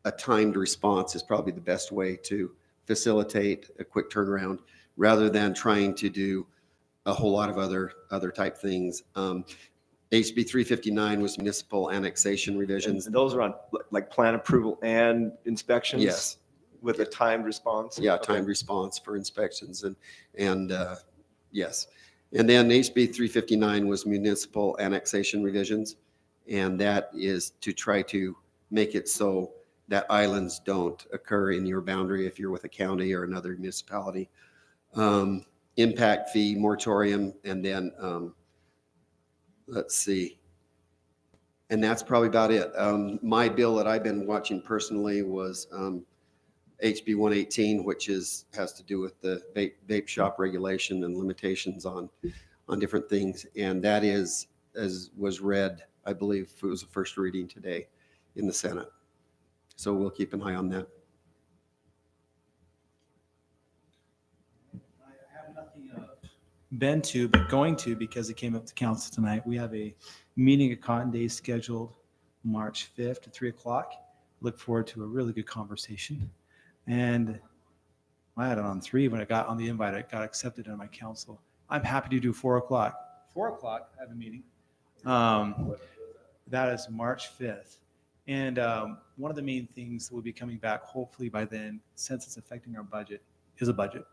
a timed response is probably the best way to facilitate a quick turnaround rather than trying to do a whole lot of other type things. HB 359 was municipal annexation revisions.
And those are on like plan approval and inspections?
Yes.
With a timed response?
Yeah,
Okay.
timed response for inspections and yes. And then HB 359 was municipal annexation revisions. And that is to try to make it so that islands don't occur in your boundary if you're with a county or another municipality. Impact fee moratorium, and then let's see. And that's probably about it. My bill that I've been watching personally was HB 118, which has to do with the vape shop regulation and limitations on different things. And that is, as was read, I believe it was the first reading today in the Senate. So we'll keep an eye on that.
I have nothing been to, but going to, because it came up to council tonight. We have a meeting at Cotton Days scheduled March 5th at 3 o'clock. Look forward to a really good conversation. And I had it on 3 when I got on the invite. It got accepted on my council. I'm happy to do 4 o'clock. 4 o'clock, I have a meeting. That is March 5th. And one of the main things that will be coming back, hopefully by then, since it's affecting our budget, is a budget.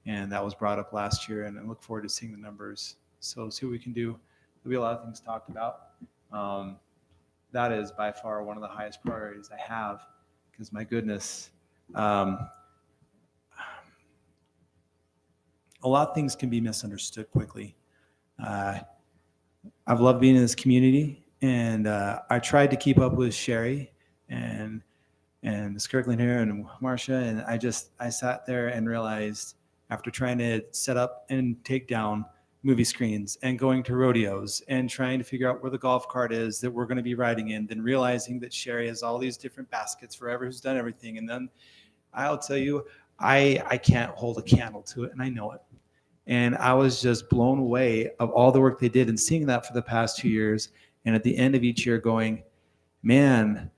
And that was brought up last year, and I look forward to seeing the numbers. So see what we can do. There'll be a lot of things talked about. That is by far one of the highest priorities I have, because my goodness, a lot of things can be misunderstood quickly. I've loved being in this community, and I tried to keep up with Sherry and Ms. Kirkland here and Marcia, and I sat there and realized, after trying to set up and take down movie screens and going to rodeos and trying to figure out where the golf cart is that we're going to be riding in, then realizing that Sherry has all these different baskets for who's done everything. And then I'll tell you, I can't hold a candle to it, and I know it. And I was just blown away of all the work they did, and seeing that for the past 2 years. And at the end of each year going, man,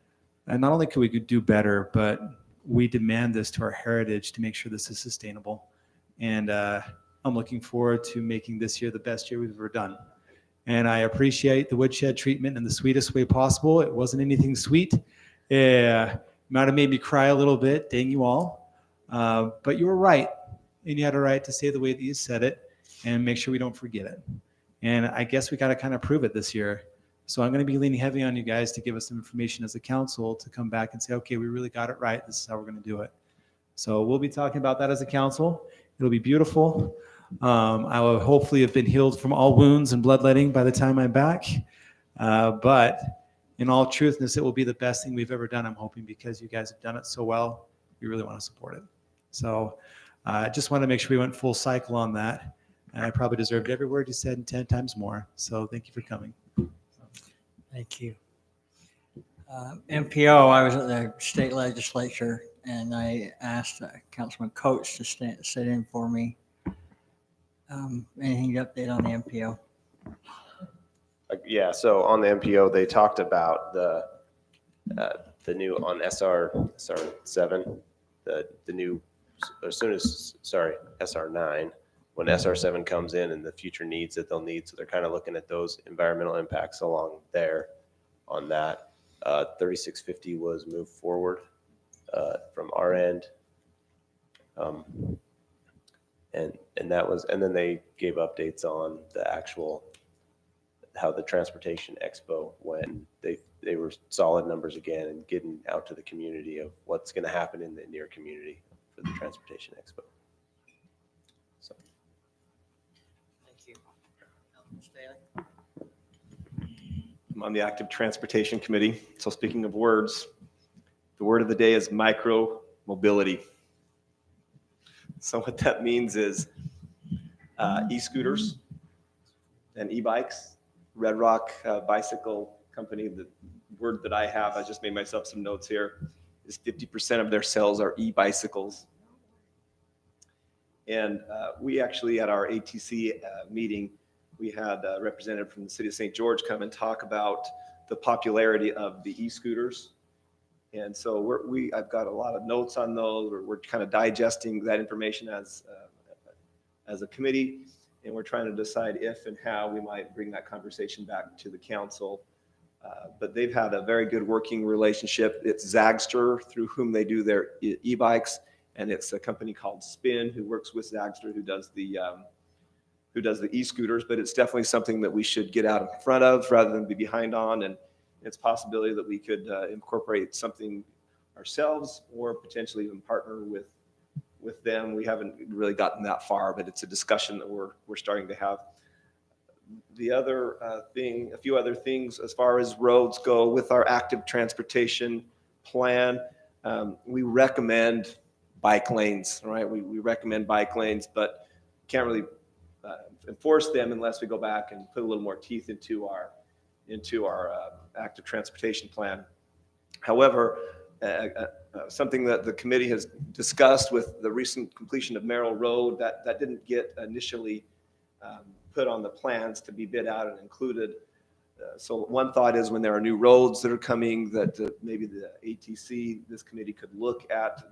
and not only could we do better, but we demand this to our heritage to make sure this is sustainable. And I'm looking forward to making this year the best year we've ever done. And I appreciate the woodshed treatment in the sweetest way possible. It wasn't anything sweet. It might have made me cry a little bit, dang you all. But you were right. And you had a right to say the way that you said it, and make sure we don't forget it. And I guess we got to kind of prove it this year. So I'm going to be leaning heavy on you guys to give us some information as a council to come back and say, okay, we really got it right. This is how we're going to do it. So we'll be talking about that as a council. It'll be beautiful. I will hopefully have been healed from all wounds and bloodletting by the time I'm back. But in all truthness, it will be the best thing we've ever done, I'm hoping, because you guys have done it so well. We really want to support it. So I just want to make sure we went full cycle on that. And I probably deserved every word you said and 10 times more. So thank you for coming.
Thank you. MPO, I was at the state legislature, and I asked Councilman Coates to sit in for me. Anything to update on the MPO?
Yeah, so on the MPO, they talked about the new on SR7, the new, as soon as, SR9, when SR7 comes in and the future needs that they'll need. So they're kind of looking at those environmental impacts along there on that. 3650 was moved forward from our end. And that was, and then they gave updates on the actual, how the Transportation Expo went. They were solid numbers again, and getting out to the community of what's going to happen in the near community for the Transportation Expo. So.
Thank you.
I'm on the Active Transportation Committee. So speaking of words, the word of the day is micro mobility. So what that means is e-scooters and e-bikes. Red Rock Bicycle Company, the word that I have, I just made myself some notes here, is 50% of their sales are e-bicycles. And we actually, at our ATC meeting, we had a representative from the city of St. George come and talk about the popularity of the e-scooters. And so I've got a lot of notes on those. We're kind of digesting that information as a committee, and we're trying to decide if and how we might bring that conversation back to the council. But they've had a very good working relationship. It's Zagster, through whom they do their e-bikes, and it's a company called Spin, who works with Zagster, who does the e-scooters. But it's definitely something that we should get out in front of rather than be behind on. And it's a possibility that we could incorporate something ourselves, or potentially even partner with them. We haven't really gotten that far, but it's a discussion that we're starting to have. The other thing, a few other things as far as roads go with our active transportation plan, we recommend bike lanes, right? We recommend bike lanes, but can't really enforce them unless we go back and put a little more teeth into our active transportation plan. However, something that the committee has discussed with the recent completion of Merrill Road, that didn't get initially put on the plans to be bid out and included. So one thought is when there are new roads that are coming, that maybe the ATC, this committee could look at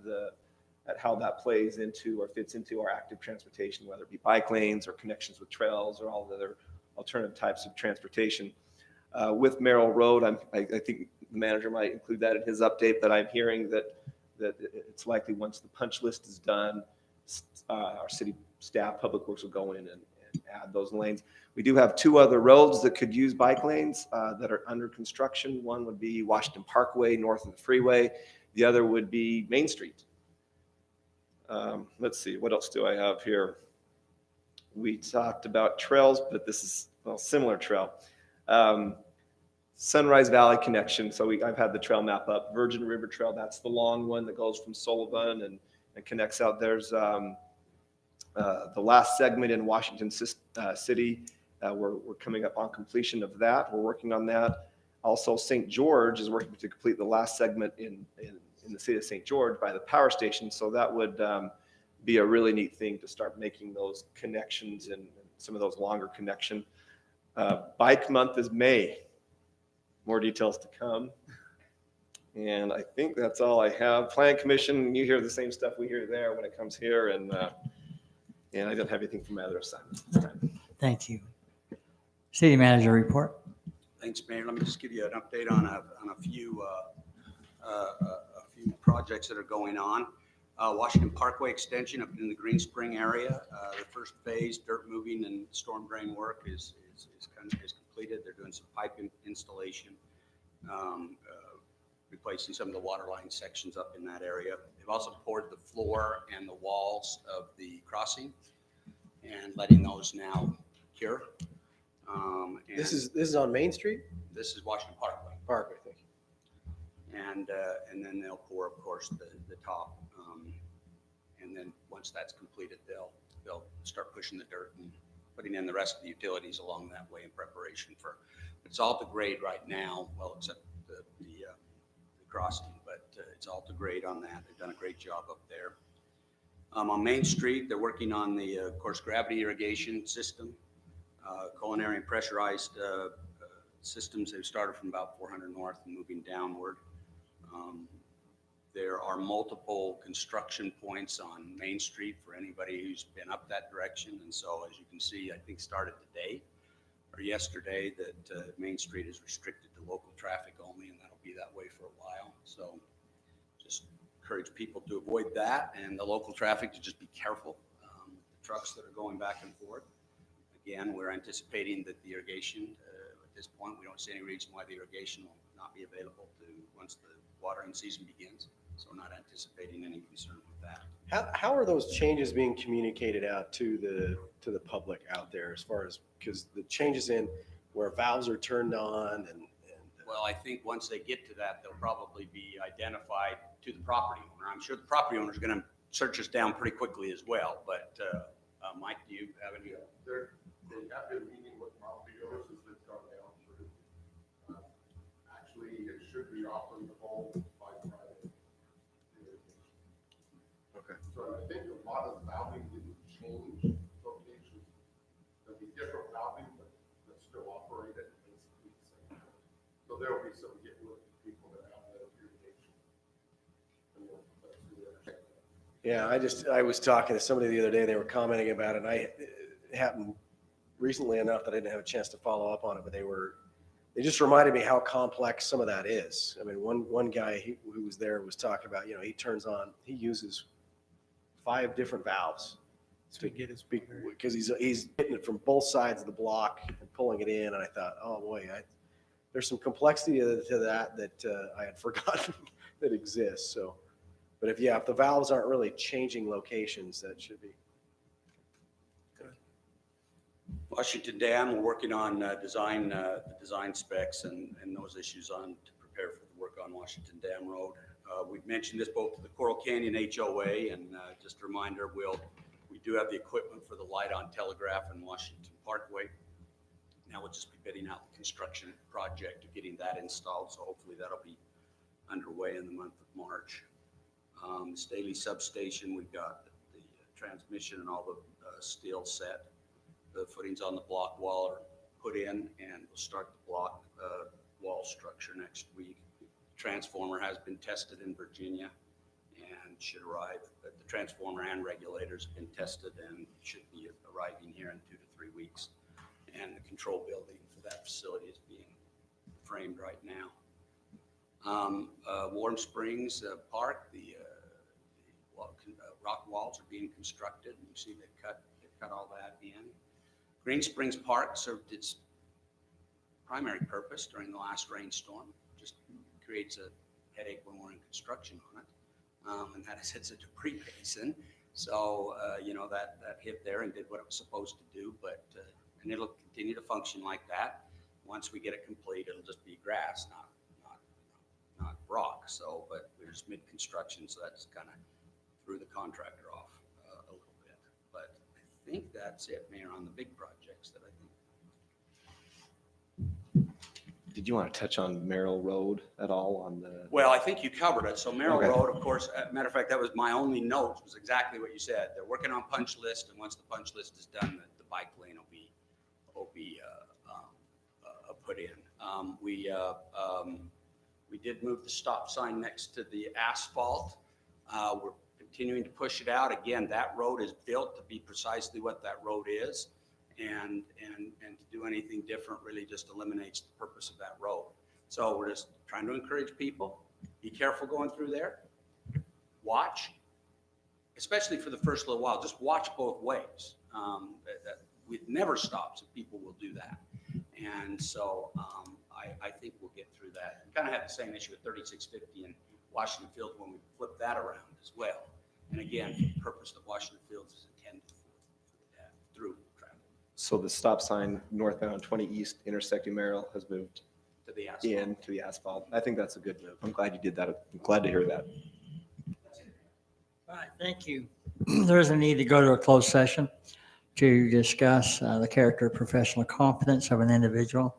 how that plays into or fits into our active transportation, whether it be bike lanes or connections with trails or all the other alternative types of transportation. With Merrill Road, I think the manager might include that in his update, but I'm hearing that it's likely once the punch list is done, our city staff, Public Works will go in and add those lanes. We do have two other roads that could use bike lanes that are under construction. One would be Washington Parkway north of the freeway. The other would be Main Street. Let's see, what else do I have here? We talked about trails, but this is a similar trail. Sunrise Valley connection. So I've had the trail map up. Virgin River Trail, that's the long one that goes from Sullivan and connects out. There's the last segment in Washington City. We're coming up on completion of that. We're working on that. Also, St. George is working to complete the last segment in the city of St. George by the power station. So that would be a really neat thing to start making those connections and some of those longer connection. Bike month is May. More details to come. And I think that's all I have. Plan Commission, you hear the same stuff we hear there when it comes here. And I don't have anything from my other assignments this time.
Thank you. City manager report.
Thanks, Mayor. Let me just give you an update on a few projects that are going on. Washington Parkway extension up in the Green Spring area. The first phase, dirt moving and storm drain work is completed. They're doing some pipe installation, replacing some of the water line sections up in that area. They've also poured the floor and the walls of the crossing and letting those now cure.
This is on Main Street?
This is Washington Parkway.
Parkway, thank you.
And then they'll pour, of course, the top. And then once that's completed, they'll start pushing the dirt and putting in the rest of the utilities along that way in preparation for. It's all to grade right now, well, except the crossing, but it's all to grade on that. They've done a great job up there. On Main Street, they're working on the, of course, gravity irrigation system, culinary and pressurized systems. They've started from about 400 north and moving downward. There are multiple construction points on Main Street for anybody who's been up that direction. And so, as you can see, I think started today or yesterday that Main Street is restricted to local traffic only, and that'll be that way for a while. So just encourage people to avoid that, and the local traffic to just be careful. The trucks that are going back and forth. Again, we're anticipating that the irrigation, at this point, we don't see any reason why the irrigation will not be available once the watering season begins. So we're not anticipating any concern with that.
How are those changes being communicated out to the public out there as far as, because the changes in where valves are turned on and
well, I think once they get to that, they'll probably be identified to the property owner. I'm sure the property owner is going to search us down pretty quickly as well. But Mike, do you have any?
They have been meeting with property owners as they've gone down through. Actually, it should be offering the whole by Friday.
Okay.
So I think a lot of the valving didn't change locations. There'll be different valving, but still operate at basically the same time. So there'll be some get with people that have that irrigation.
yeah, I was talking to somebody the other day, they were commenting about it, and it happened recently enough that I didn't have a chance to follow up on it, but they just reminded me how complex some of that is. I mean, one guy who was there was talking about, he uses 5 different valves to get his big, because he's getting it from both sides of the block and pulling it in. And I thought, oh boy, there's some complexity to that I had forgotten that exists. So, but if the valves aren't really changing locations, that should be.
Washington Dam, we're working on the design specs and those issues on to prepare for the work on Washington Dam Road. We've mentioned this both to the Coral Canyon HOA, and just a reminder, we do have the equipment for the light on Telegraph and Washington Parkway. Now we'll just be bidding out the construction project of getting that installed, so hopefully that'll be underway in the month of March. Staley Substation, we've got the transmission and all the steel set. The footings on the block wall are put in, and we'll start the block wall structure next week. Transformer has been tested in Virginia and should arrive. The transformer and regulators have been tested and should be arriving here in 2 to 3 weeks. And the control building for that facility is being framed right now. Warm Springs Park, the rock walls are being constructed. You see they cut all that in. Green Springs Park served its primary purpose during the last rainstorm. Just creates a headache when we're in construction on it. And that is it's a debris basin. So, that hit there and did what it was supposed to do, but, and it'll continue to function like that. Once we get it complete, it'll just be grass, not rock. So, but we're just mid-construction, so that's kind of threw the contractor off a little bit. But I think that's it, Mayor, on the big projects that I think.
Did you want to touch on Merrill Road at all on the?
Well, I think you covered it. So Merrill
Okay.
Road, of course, matter of fact, that was my only note, was exactly what you said. They're working on punch list, and once the punch list is done, the bike lane will be put in. We did move the stop sign next to the asphalt. We're continuing to push it out. Again, that road is built to be precisely what that road is. And to do anything different really just eliminates the purpose of that road. So we're just trying to encourage people, be careful going through there. Watch, especially for the first little while, just watch both ways. It never stops if people will do that. And so I think we'll get through that. We kind of had the same issue with 3650 in Washington Field when we flipped that around as well. And again, for the purpose that Washington Fields is intended for through traffic.
So the stop sign northbound 20 East intersecting Merrill has moved
To the asphalt.
to the asphalt. I think that's a good move. I'm glad you did that. I'm glad to hear that.
All right, thank you. There is a need to go to a closed session to discuss the character or professional competence of an individual.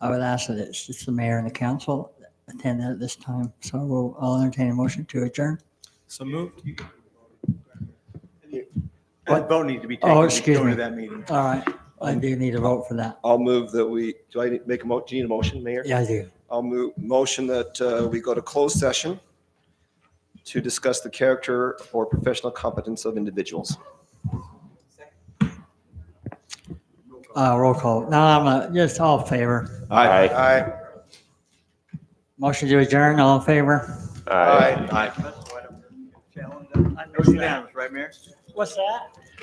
I would ask that it's the mayor and the council attend that at this time. So I'll entertain a motion to adjourn.
So moved.
What?
Vote needs to be taken.
Oh,
to
excuse
go
me.
to that meeting.
All right, I do need a vote for that.
I'll move that do I make do you need a motion, Mayor?
Yeah, I do.
I'll motion that we go to closed session to discuss the character or professional competence of individuals.
Roll call. No, I'm just all in favor.
Aye.
Motion to adjourn, all in favor?
Aye.
That's what I'm challenging. I know unanimous, right, Mayor?
What's that?